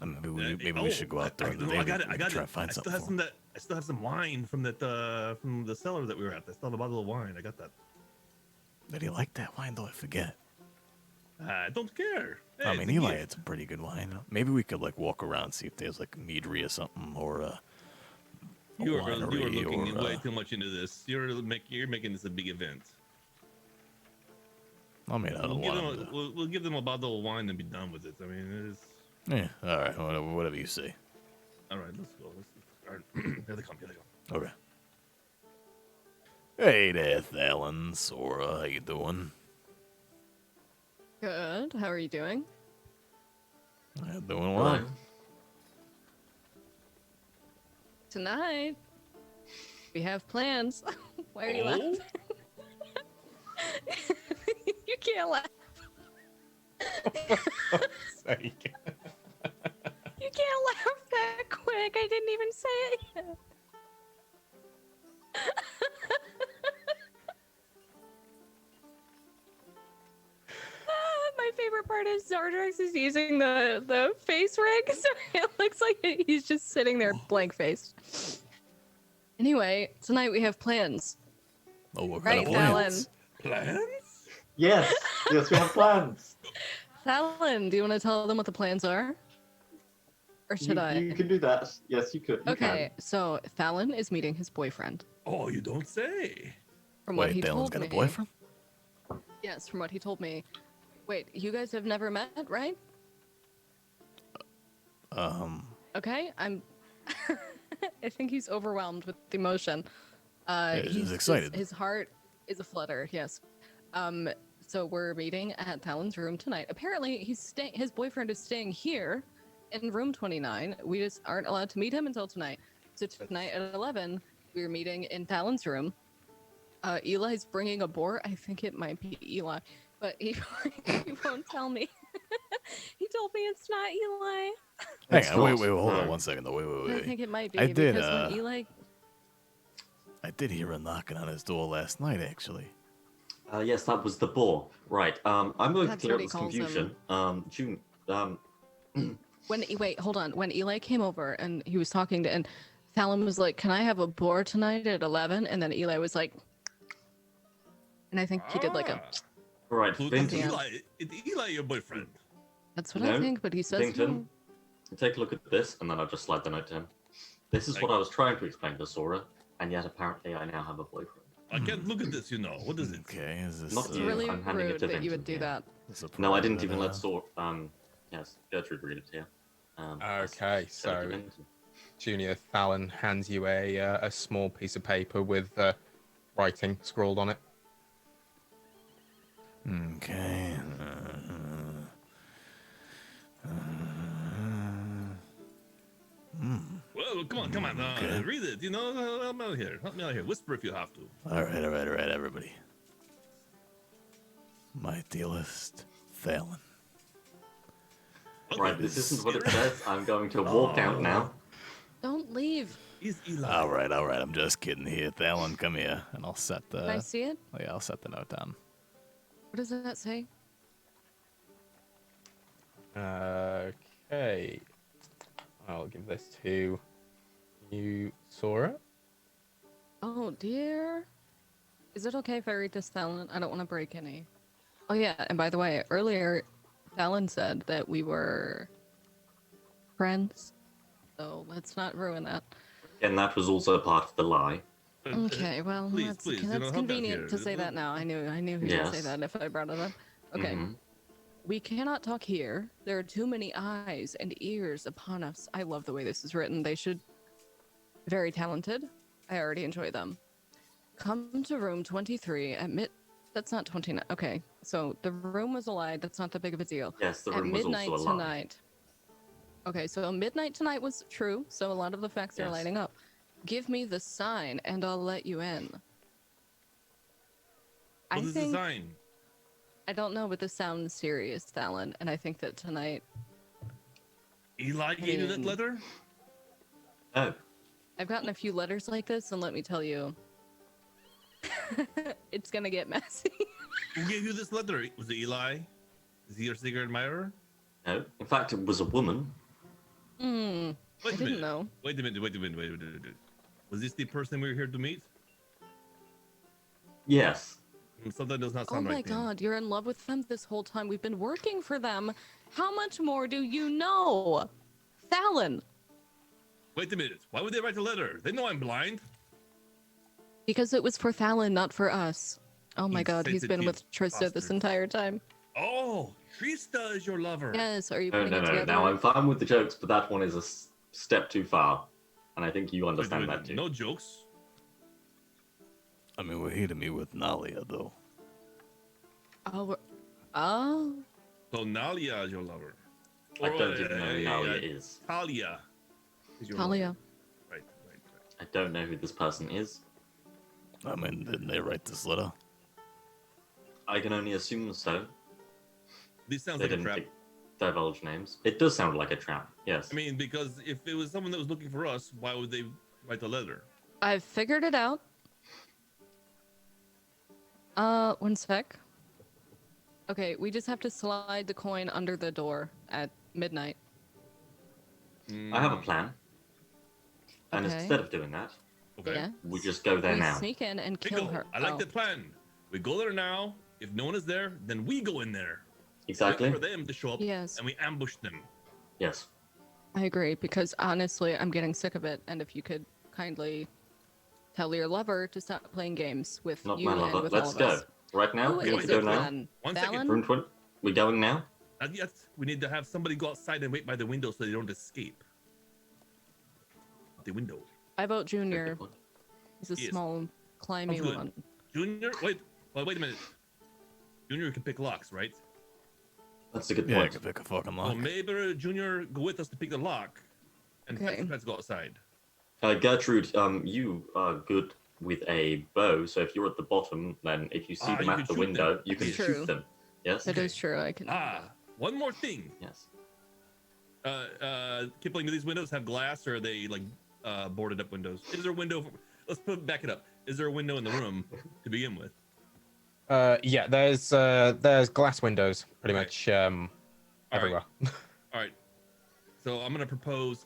Maybe we should go out during the day. I got it. Try to find something. I still have some wine from from the cellar that we were at. I still have a bottle of wine. I got that. Did he like that wine, though? I forget. I don't care. Hey, I mean, it's a Eli gift. had some pretty good wine. Maybe we could walk around and see if there's like a meadery or something, or a You are winery looking or, way too much into this. You're making this a big event. I mean, I don't want him to. We'll give them a bottle of wine and be done with it. I mean, it's Yeah, all right, whatever you say. all right. Let's go. All right. Here they come. Okay. Hey there, Thalon, Sora, how you doing? Good. How are you doing? I'm doing well. Tonight, we have plans. Why are you laughing? You can't laugh. Sake. You can't laugh that quick. I didn't even say it yet. My favorite part is Zardrex is using the face rig, so it looks like he's just sitting there blank faced. Anyway, tonight we have plans. Oh, what Right, kind of plans? Plans? Yes, we have plans. Fallon, do you want to tell them what the plans are? Or should I? You can do that. Yes, you could. You Okay, so Fallon is meeting his boyfriend. Oh, you don't say. From what Wait, he Thalon's told got me. a boyfriend? Yes, from what he told me. Wait, you guys have never met, right? Okay, I'm. I think he's overwhelmed with emotion. He's excited. His heart is aflutter. Yes. So we're meeting at Talon's room tonight. Apparently, his boyfriend is staying here in room 29. We just aren't allowed to meet him until tonight. So tonight at 11, we're meeting in Talon's room. Eli's bringing a boar. I think it might be Eli, but he won't tell me. He told me it's not Eli. Hang on, wait, hold on 1 second though. Wait. I think it might be. I did, because when Eli. I did hear a knocking on his door last night, actually. Yes, that was the boar. Right. I'm going That's to clear what up he this calls confusion. June. Wait, hold on. When Eli came over and he was talking to, and Fallon was like, "Can I have a boar tonight at 11?" And then Eli was like, and I think he did like a. Right, Who- Vinton. Is Eli your boyfriend? That's what I No, think, but he says no. Vinton, take a look at this, and then I'll just slide the note to him. This is what I was trying to explain to Sora, and yet apparently I now have a boyfriend. I can't look at this. What is it? Okay, is this? Not It's you. really I'm handing it rude to that you would Vincent, do yeah. that. Is a No, I private, didn't even let Sora. Yes, Gertrude read it here. Okay, so Junior Fallon hands you a small piece of paper with writing scrawled on it. Okay. Well, come on. Okay. Read it. Help me out here. Help me out here. Whisper if you have to. All right, everybody. My dearest Thalon. Right, this isn't what it says. I'm going to walk out now. Don't leave. Is Eli? All right. I'm just kidding here. Thalon, come here, and I'll set the. Can I see it? Oh, yeah, I'll set the note down. What does that say? Okay. I'll give this to you, Sora. Oh dear. Is it okay if I read this, Talon? I don't want to break any. Oh yeah, and by the way, earlier Talon said that we were friends, so let's not ruin that. And that was also a part of the lie. Okay, well, please, that's, please, that's help out convenient here. to say that now. I knew he would say Yes. that if I brought it up. Okay. Mhm. We cannot talk here. There are too many eyes and ears upon us. I love the way this is written. They should... Very talented. I already enjoy them. Come to room 23 at That's not 29. Okay, so the room was a lie. That's not that big of a deal. Yes, the At room was midnight also a lie. tonight. Okay, so midnight tonight was true, so a lot of the facts are Yes. lining up. Give me the sign and I'll let you in. What is the sign? I don't know, but this sounds serious, Talon, and I think that tonight Eli gave you that mean- letter? Oh, I've gotten a few letters like this, and let me tell you, it's gonna get messy. Who gave you this letter? Was it Eli? Is he your secret admirer? no. In fact, it was a woman. I Wait a didn't minute. know. Wait a minute. Was this the person we were here to meet? Yes. Something does not Oh sound my right. then. god, you're in love with them this whole time. We've been working for them. How much more do you know? Talon! Wait a minute. Why would they write a letter? They know I'm blind. Because it was for Talon, not for us. Oh my god, he's been with Insensitive Trista this bastards. entire time. Oh, Trista is your lover. Yes, are you No, putting no, it no. together? Now I'm fine with the jokes, but that one is a step too far, and I think you Wait, understand that too. no jokes. I mean, we're here to meet with Nalia, though. Oh, So Nalia is your lover. I don't even know who Nalia is. Talia is your Talia. lover. Right. I don't know who this person is. I mean, didn't they write this letter? I can only assume so. This sounds They like a didn't trap. divulge names. It does sound like a trap. Yes. I mean, because if it was someone that was looking for us, why would they write a letter? I've figured it out. 1 sec. Okay, we just have to slide the coin under the door at midnight. I have a plan. And Okay. instead of doing that, Okay. Yeah. we just go there We now. sneak in and kill Bingo. her. I like Oh. the plan. We go there now. If no one is there, then we go in there. Exactly. Wait for them to show up. Yes. And we ambush them. Yes. I agree, because honestly, I'm getting sick of it. And if you could kindly tell your lover to stop playing games with Not you my and lover. with Let's all of go. us. Right now? Who We want is to go it now? then? 1 second. Valen? Room 20? We going now? Not yet. We need to have somebody go outside and wait by the window so they don't escape. The window. I vote Junior. Good point. He's a Yes. small, climby Sounds good. one. Junior, wait a minute. Junior can pick locks, right? That's a good Yeah, I point. could pick a fucking Well, lock. maybe Junior go with us to pick the lock, and Okay. let's go outside. Gertrude, you are good with a bow, so if you're at the bottom, then if you see them you at can the shoot window, them. you can True. shoot them. Yes? That is true. I can. One more thing. Yes. Kipling, do these windows have glass, or are they like boarded up windows? Is there a window? Back it up. Is there a window in the room to begin with? Yeah, there's glass windows pretty Okay. much All right. everywhere. All right. So I'm gonna propose.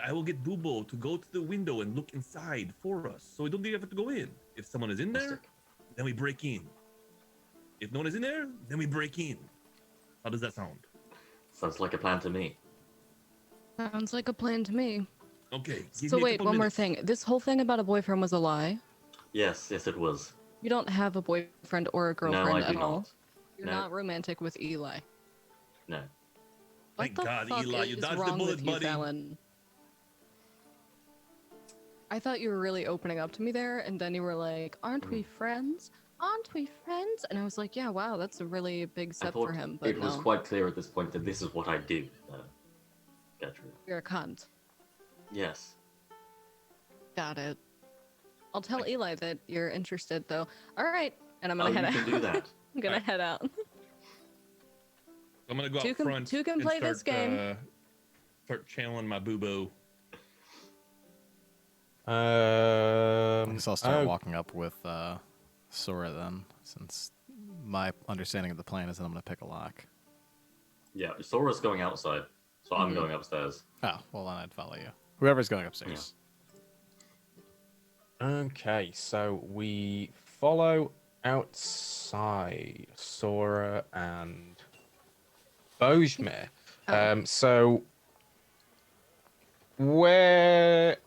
I will get Bubo to go to the window and look inside for us, so we don't even have to go in. If someone is in there, Fantastic. then we break in. If no one is in there, then we break in. How does that sound? Sounds like a plan to me. Sounds like a plan to me. Okay. give So me a wait, couple one more minutes. thing. This whole thing about a boyfriend was a lie. Yes, it was. You don't have a boyfriend or a girlfriend No, I at do all. not. You're No. not romantic with Eli. No. What Thank the God, fuck Eli, you is dodged the wrong bullet, with you, buddy. Fallon? I thought you were really opening up to me there, and then you were like, "Aren't we friends? Aren't we friends?" And I was like, "Yeah, wow, that's a really big I step thought for him." But it was no, quite clear at this point that this is what I do. Gertrude. you're a cunt. Yes. Got it. I'll tell Eli that you're interested, though. All right, and I'm Oh, gonna you head can out. do that. I'm gonna Alright. head out. I'm gonna go Two out can- front. two can and play this start, game. Start channeling my Bubo. I Um, guess I'll start oh, walking up with Sora then, since my understanding of the plan is that I'm going to pick a lock. Yeah, Sora's going outside, so I'm Mhm. going upstairs. Oh, well then I'd follow you. Whoever's going upstairs. Okay, so we follow outside Sora and Bojmir. Oh. So whereabouts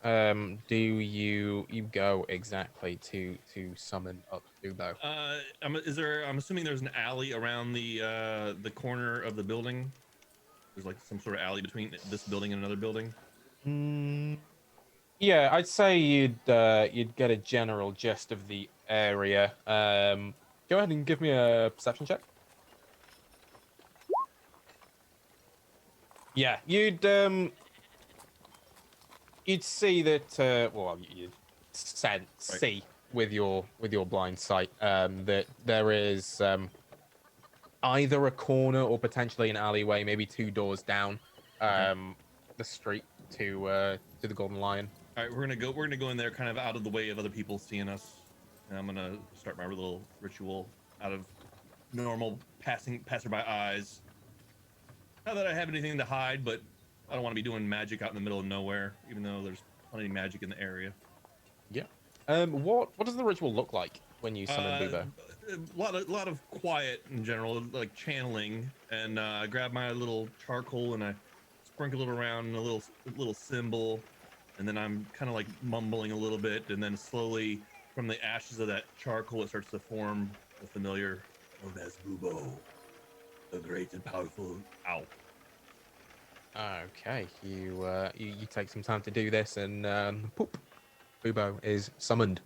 do you go exactly to summon up Bubo? I'm assuming there's an alley around the corner of the building. There's like some sort of alley between this building and another building. Yeah, I'd say you'd get a general gist of the area. Go ahead and give me a perception check. Yeah, you'd see that. Well, you'd Right. see with your blind sight that there is either a corner or potentially an alleyway, maybe two doors down Okay. the street to the Golden Lion. All right, we're gonna go in there, kind of out of the way of other people seeing us, and I'm gonna start my little ritual out of normal passerby eyes. Not that I have anything to hide, but I don't want to be doing magic out in the middle of nowhere, even though there's plenty of magic in the area. Yeah. What does the ritual look like when you summon Bubo? A lot of quiet in general, like channeling, and I grab my little charcoal and I sprinkle it around in a little symbol, and then I'm kind of like mumbling a little bit, and then slowly from the ashes of that charcoal, it starts to form the familiar known as Bubo, the great and powerful owl. Okay, you take some time to do this, and poop, Bubo is summoned.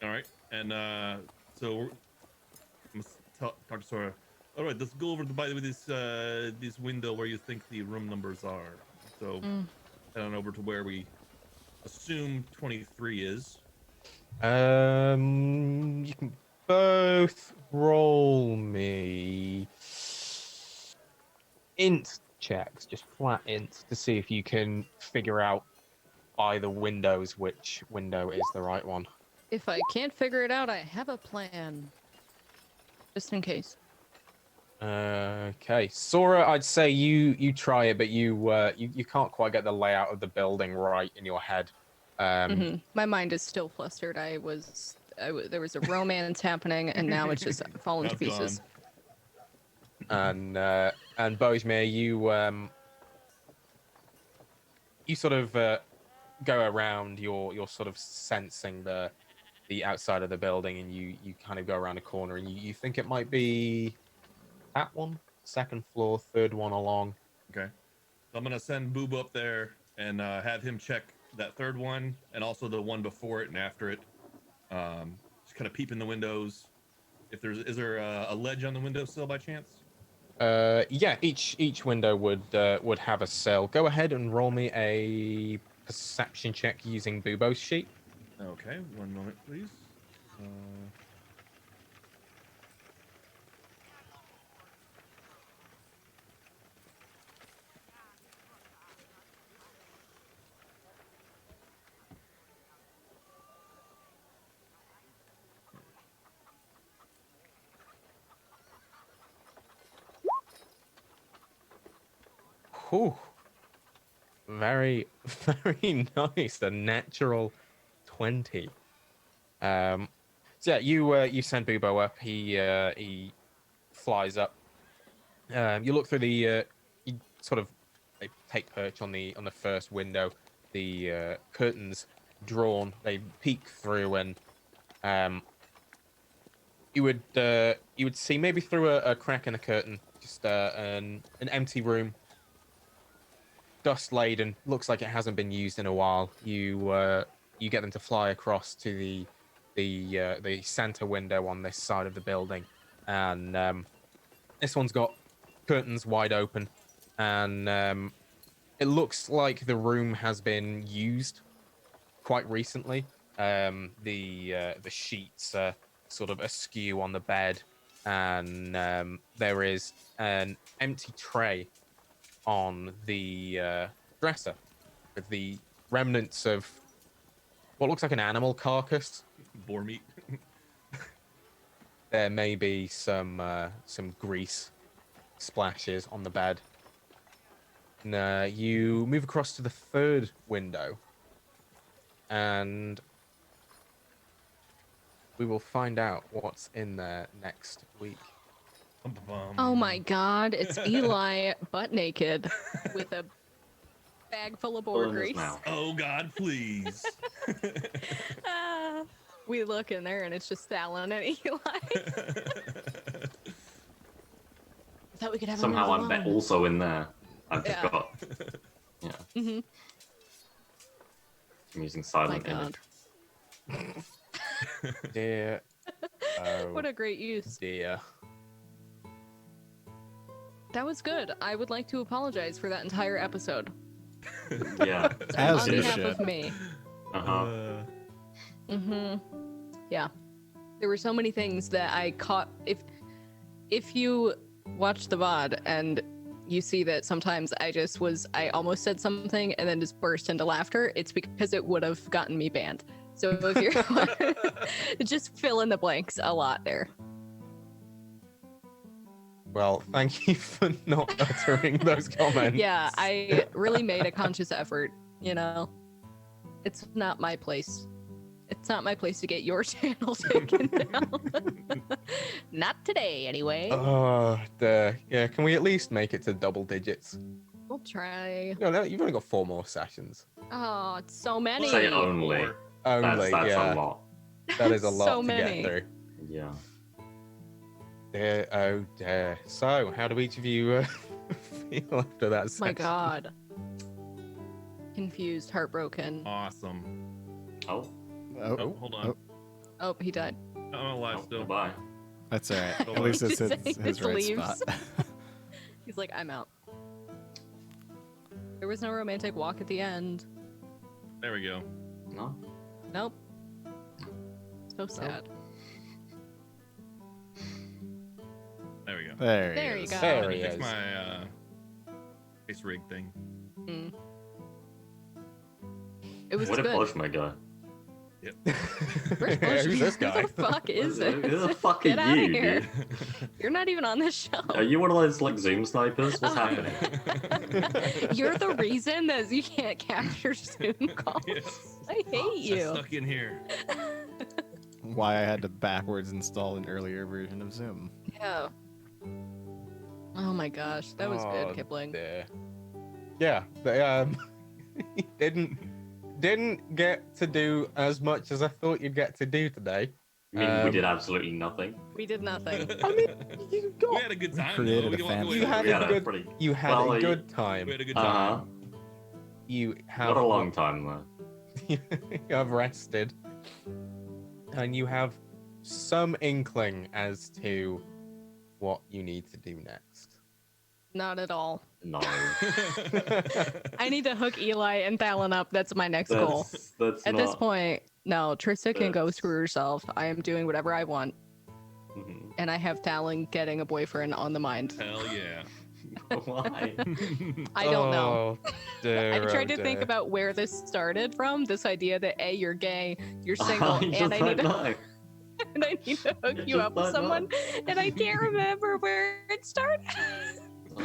All right, and so I'm gonna talk to Sora. All right, let's go over by this window where you think the room numbers are. So head on over to where we assume 23 is. You can both roll me int checks, just flat int, to see if you can figure out by the windows which window is the right one. If I can't figure it out, I have a plan. Just in case. Okay, Sora, I'd say you try it, but you can't quite get the layout of the building right in your head. My mind is still flustered. There was a romance happening, and now it's just falling to That's pieces. And Bojmir, you sort of go around. You're sort of sensing the outside of the building, and you kind of go around a corner, and you think it might be that one, second floor, third one along. Okay, so I'm gonna send Boob up there and have him check that third one and also the one before it and after it. Just kind of peep in the windows. Is there a ledge on the windowsill by chance? Yeah, each window would have a sill. Go ahead and roll me a perception check using Bubo's sheet. Okay, one moment, please. Whew. Very, very nice. A natural 20. So yeah, you send Bubo up. He flies up. You look through the you sort of take perch on the first window. The curtains drawn. They peek through, and you would see maybe through a crack in the curtain, just an empty room, dust laden. Looks like it hasn't been used in a while. You get them to fly across to the center window on this side of the building, and this one's got curtains wide open, and it looks like the room has been used quite recently. The sheets are sort of askew on the bed, and there is an empty tray on the dresser with the remnants of what looks like an animal carcass. Boar meat. There may be some grease splashes on the bed. And, you move across to the third window, and we will find out what's in there next week. Oh my god, it's Eli butt naked with a bag full of boar Full in his grease. mouth. Oh God, please. Ah, we look in there and it's just Thalen and Eli. I thought we could have Somehow him I'm also in there. I Yeah. forgot. Yeah. Mm-hmm. I'm using My silent god. image. Dear. Oh, What a great use. dear. That was good. I would like to apologize for that entire episode. Yeah. As On you behalf should. of me. Uh-huh. Mm-hmm. Yeah. There were so many things that I caught. If you watch the VOD and you see that sometimes I almost said something and then just burst into laughter, it's because it would have gotten me banned. So if you're just fill in the blanks a lot there. Well, thank you for not uttering those comments. Yeah, I really made a conscious effort, you know. It's not my place. It's not my place to get your channel taken down. Not today, anyway. Oh, yeah. Can we at least make it to double digits? We'll try. No, you've only got 4 more sessions. Oh, it's so many. Say only. Only, That's yeah. a lot. That is a lot So to many. get through. Yeah. Dear, oh dear. So, how do each of you feel after that session? My god. Confused, heartbroken. Awesome. Oh. Oh, Hold on. Oh, he died. I'm alive Oh, still. goodbye. That's all right. Hold At on. least it's Just his, saying, his just right leaves. spot. He's like, I'm out. There was no romantic walk at the end. There we go. No? Nope. So sad. There we go. There, There he you is. go. There Let me he fix is. my face rig thing. Mm. It was What a good. push, my guy. Where's Bush? Who's this guy? Who the fuck is Who this? the fuck Get are out you, of here. dude? You're not even on this show. Are you one of those like Zoom snipers? What's Oh. happening? You're the reason that you can't capture Zoom calls. Yes. I hate I you. stuck in here. Why I had to backwards install an earlier version of Zoom. Yeah. Oh my gosh, that was Oh, good, Kipling. dear. Yeah, they didn't get to do as much as I thought you'd get to do today. I mean, we Um, did absolutely nothing. We did nothing. I mean, you We got had a good time. Created though. a We don't- fan we You had had We a had a good- pretty. you had Well, a you- good time. we had a good Uh-huh. time. You have Not a long time though. you have rested, and you have some inkling as to what you need to do next. Not at all. No. I need to hook Eli and Thalen up. That's my next goal. That's At not... this point, no, Trista can go That's- screw herself. I am doing whatever I want, Mhm. and I have Thalen getting a boyfriend on the mind. Hell yeah. Why? I don't know. Oh, dear, I tried oh, to think dear. about where this started from. This idea that A, you're gay, you're single, I and just I don't need to, know. and I need to hook You you just up with don't know. someone, and I can't remember where it started.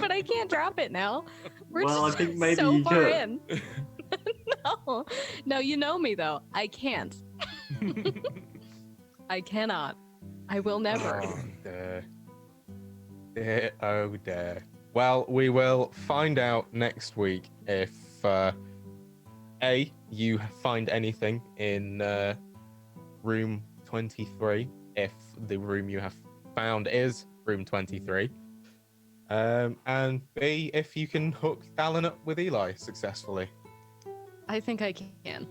But I can't drop it now. We're Well, I just think maybe so you far could. in. No, you know me though. I can't. I cannot. I will never. Oh, dear. Dear, oh dear. Well, we will find out next week if A, you find anything in room 23, if the room you have found is room 23. And B, if you can hook Thalen up with Eli successfully. I think I can.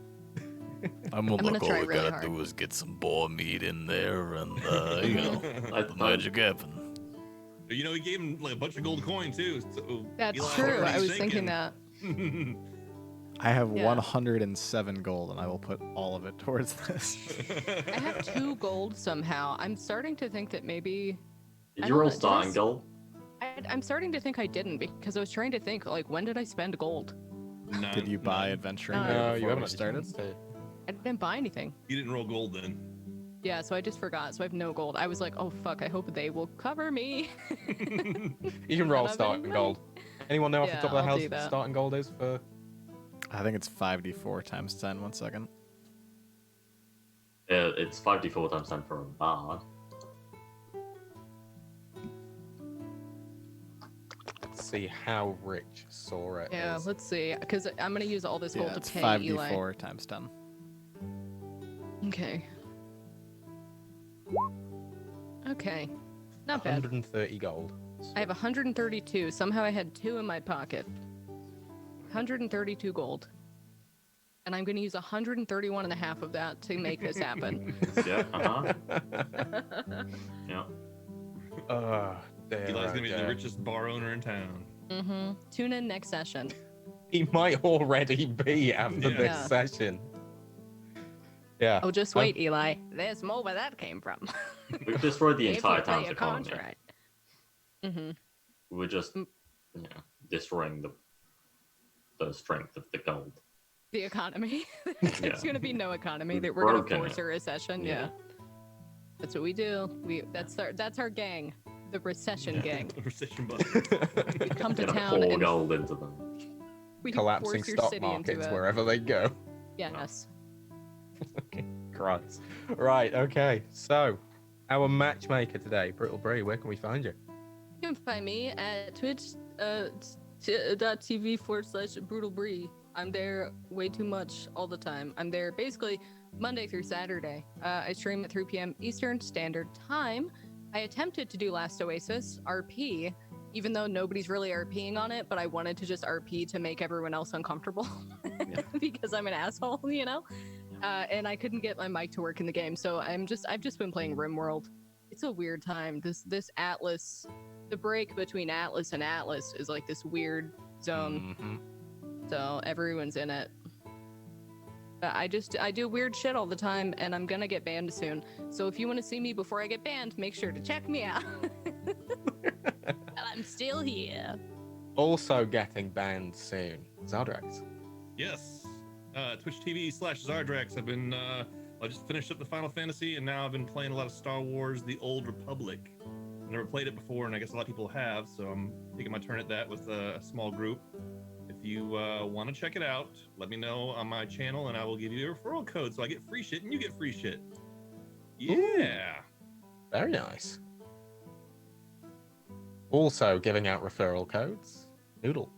I'm gonna gonna look. All try we really gotta hard. do is get some boar meat in there, and you know, I the thought- magic happen. You know, he gave him like a bunch of gold coin too. So That's Eli, true. what are I you was thinking that. I have Yeah. 107 gold, and I will put all of it towards this. I have 2 gold somehow. I'm starting to think that maybe Did I you don't roll know, did I starting s- gold? I'm starting to think I didn't because I was trying to think like when did I spend gold? Did you buy adventuring No. gear No, before you haven't we started? started. I didn't buy anything. You didn't roll gold then. Yeah, so I just forgot. So I have no gold. I was like, oh fuck, I hope they will cover me. You can roll Don't have starting any gold. Anyone know off the Yeah, top of their I'll house do what that. starting gold is for? I think it's 5d4 times 10. 1 second. It's 5d4 times 10 for a bard. Let's see how rich Sora Yeah, is. let's see. Because I'm going to use all this gold Yeah, to it's pay 5d4 Eli. times 10. Okay. Okay. Not bad. 130 gold. I have 132. Somehow I had 2 in my pocket. 132 gold. And I'm going to use 131 and a half of that to make this happen. Yeah, yeah. Dear, Eli's gonna be the dear. richest bar owner in town. Mm-hmm. Tune in next session. He might already be after Yeah. this Yeah. session. Yeah. Oh, just wait, Eli. There's more where that came from. We've destroyed the If entire you play town's your economy. contract. Mm-hmm. We're just destroying the strength of the gold. The economy. Yeah. There's going to be no economy. We've That we're going to broken force it. a recession. Yeah. Yeah. That's what we do. That's our gang. The recession gang. Recession buster. We come to Gonna town pour and gold into them. we Collapsing force your stock city into markets it. wherever they go. Yes. Christ. Right, okay. So, our matchmaker today, Brittle Brie, where can we find you? You can find me at twitch.tv/brutalbree. I'm there way too much all the time. I'm there basically Monday through Saturday. I stream at 3 p.m. Eastern Standard Time. I attempted to do Last Oasis RP, even though nobody's really RPing on it, but I wanted to just RP to make everyone else uncomfortable because I'm an asshole, you know? And I couldn't get my mic to work in the game, so I've just been playing RimWorld. It's a weird time. This Atlas, the break between Atlas and Atlas is like this weird zone. Mhm. So everyone's in it. But I do weird shit all the time, and I'm gonna get banned soon. So if you want to see me before I get banned, make sure to check me out. And I'm still here. Also getting banned soon. Zardrax. Yes. Twitch TV/Zardrax. I've been I just finished up the Final Fantasy, and now I've been playing a lot of Star Wars: The Old Republic. I've never played it before, and I guess a lot of people have, so I'm taking my turn at that with a small group. If you want to check it out, let me know on my channel, and I will give you a referral code, so I get free shit and you get free shit. Yeah. Very nice. Also giving out referral codes. Noodle.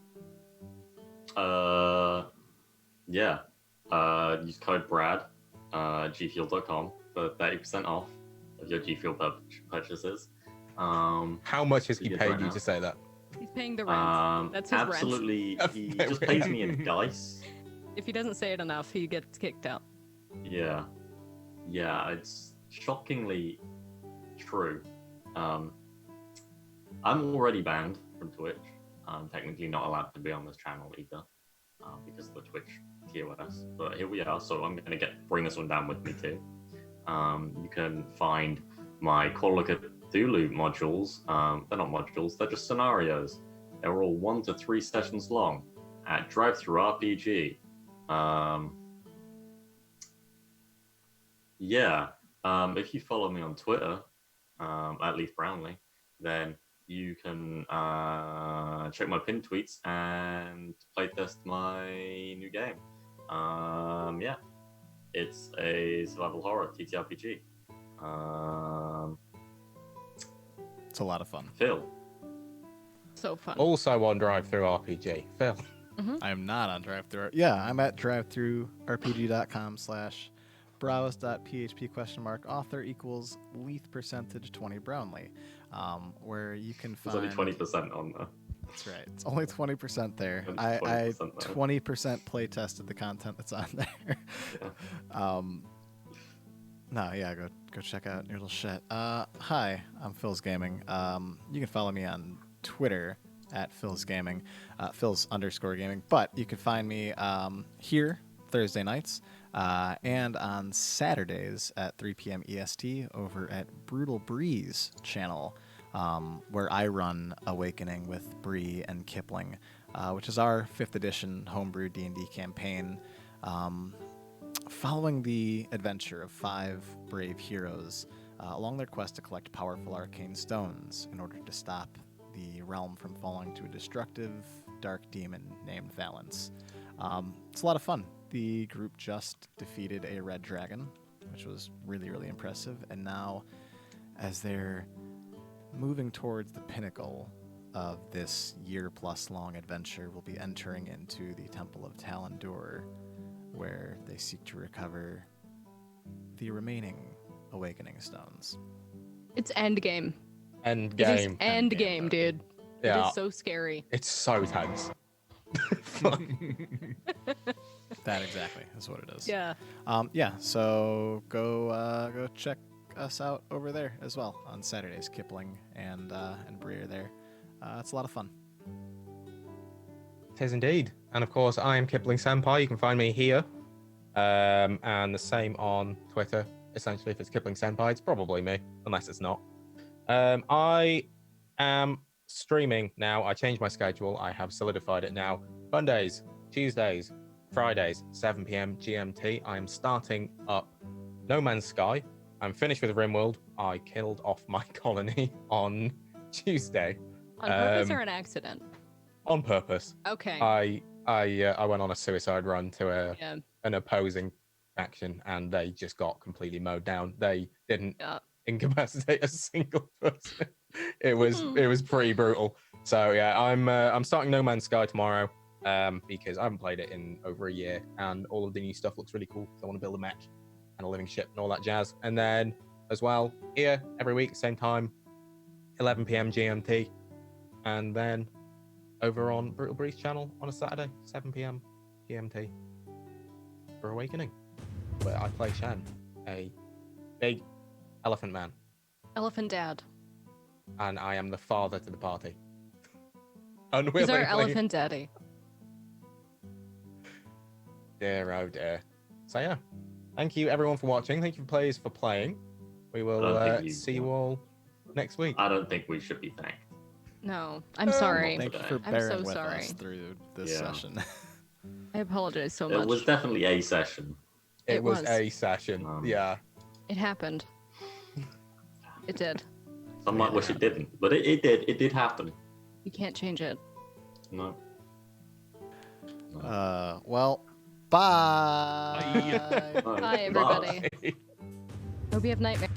Yeah. Use code BRAD, gfuel.com for 30% off of your G Fuel purchases. How much has he Yes, paid right you now. to say that? He's paying the rent. That's his rent. Absolutely. He just pays me in dice. If he doesn't say it enough, he gets kicked out. Yeah. Yeah, it's shockingly true. I'm already banned from Twitch. I'm technically not allowed to be on this channel either, because of the Twitch TOS. But here we are, so I'm going to bring this one down with me too. You can find my Call of Cthulhu modules. They're not modules, they're just scenarios. They're all 1 to 3 sessions long at DriveThruRPG. Yeah, if you follow me on Twitter, at Leaf Brownlee, then you can check my pinned tweets and playtest my new game. Yeah, it's a survival horror TTRPG. It's a lot of fun. Phil. So fun. Also on DriveThruRPG. Phil. I am not on DriveThru. Yeah, I'm at drivethrurpg.com/browse.php ? Author equals Leith percentage 20 Brownlee, where you can There's find. only 20% on there. That's right. It's only 20% there. Only I 20% there. 20% play tested the content that's on there. No, yeah, go check out your little shit. Hi, I'm Phil's Gaming. You can follow me on Twitter at Phil's Gaming, Phil's_gaming. But you can find me here Thursday nights and on Saturdays at 3 p.m. EST over at Brutal Bree's channel, where I run Awakening with Bree and Kipling, which is our 5th edition Homebrew D&D campaign. Following the adventure of 5 brave heroes along their quest to collect powerful arcane stones in order to stop the realm from falling to a destructive dark demon named Valence. It's a lot of fun. The group just defeated a red dragon which was really, really impressive. And now, as they're moving towards the pinnacle of this year-plus long adventure, we'll be entering into the Temple of Talandur, where they seek to recover the remaining Awakening Stones. It's endgame. End It is game. endgame, dude. It Yeah. is so scary. It's so tense. That exactly is what it is. Yeah. Yeah. So go check us out over there as well on Saturdays. Kipling and Brie are there. It's a lot of fun. It is indeed. And of course, I am Kipling Senpai. You can find me here. And the same on Twitter. Essentially, if it's Kipling Senpai, it's probably me, unless it's not. I am streaming now. I changed my schedule. I have solidified it now. Mondays, Tuesdays, Fridays, 7 p.m. GMT. I am starting up No Man's Sky. I'm finished with RimWorld. I killed off my colony on Tuesday. On purpose or an accident? On purpose. Okay. I went on a suicide run to Yeah. an opposing faction, and they just got completely mowed down. They didn't incapacitate a single person. It was pretty brutal. So yeah, I'm starting No Man's Sky tomorrow because I haven't played it in over a year, and all of the new stuff looks really cool. So I want to build a mech and a living ship and all that jazz. And then as well here every week, same time, 11 p.m. GMT, and then over on Brutal Breeze channel on a Saturday, 7 p.m. GMT for Awakening, where I play Shen, a big elephant man, Elephant Dad. and I am the father to the party. He's Unwillingly. our elephant daddy. Dear, oh dear. So yeah, thank you everyone for watching. Thank you players for playing. We will see you all next week. I don't think we should be thanked. No, I'm sorry. Thank you for I'm bearing so with sorry. us through this session. I apologize so much. It was definitely a session. It was was. a session. Yeah. It happened. It did. Some might wish it didn't, but it did. It did happen. You can't change it. No. Well, bye. Bye, everybody. Hope you have nightmares.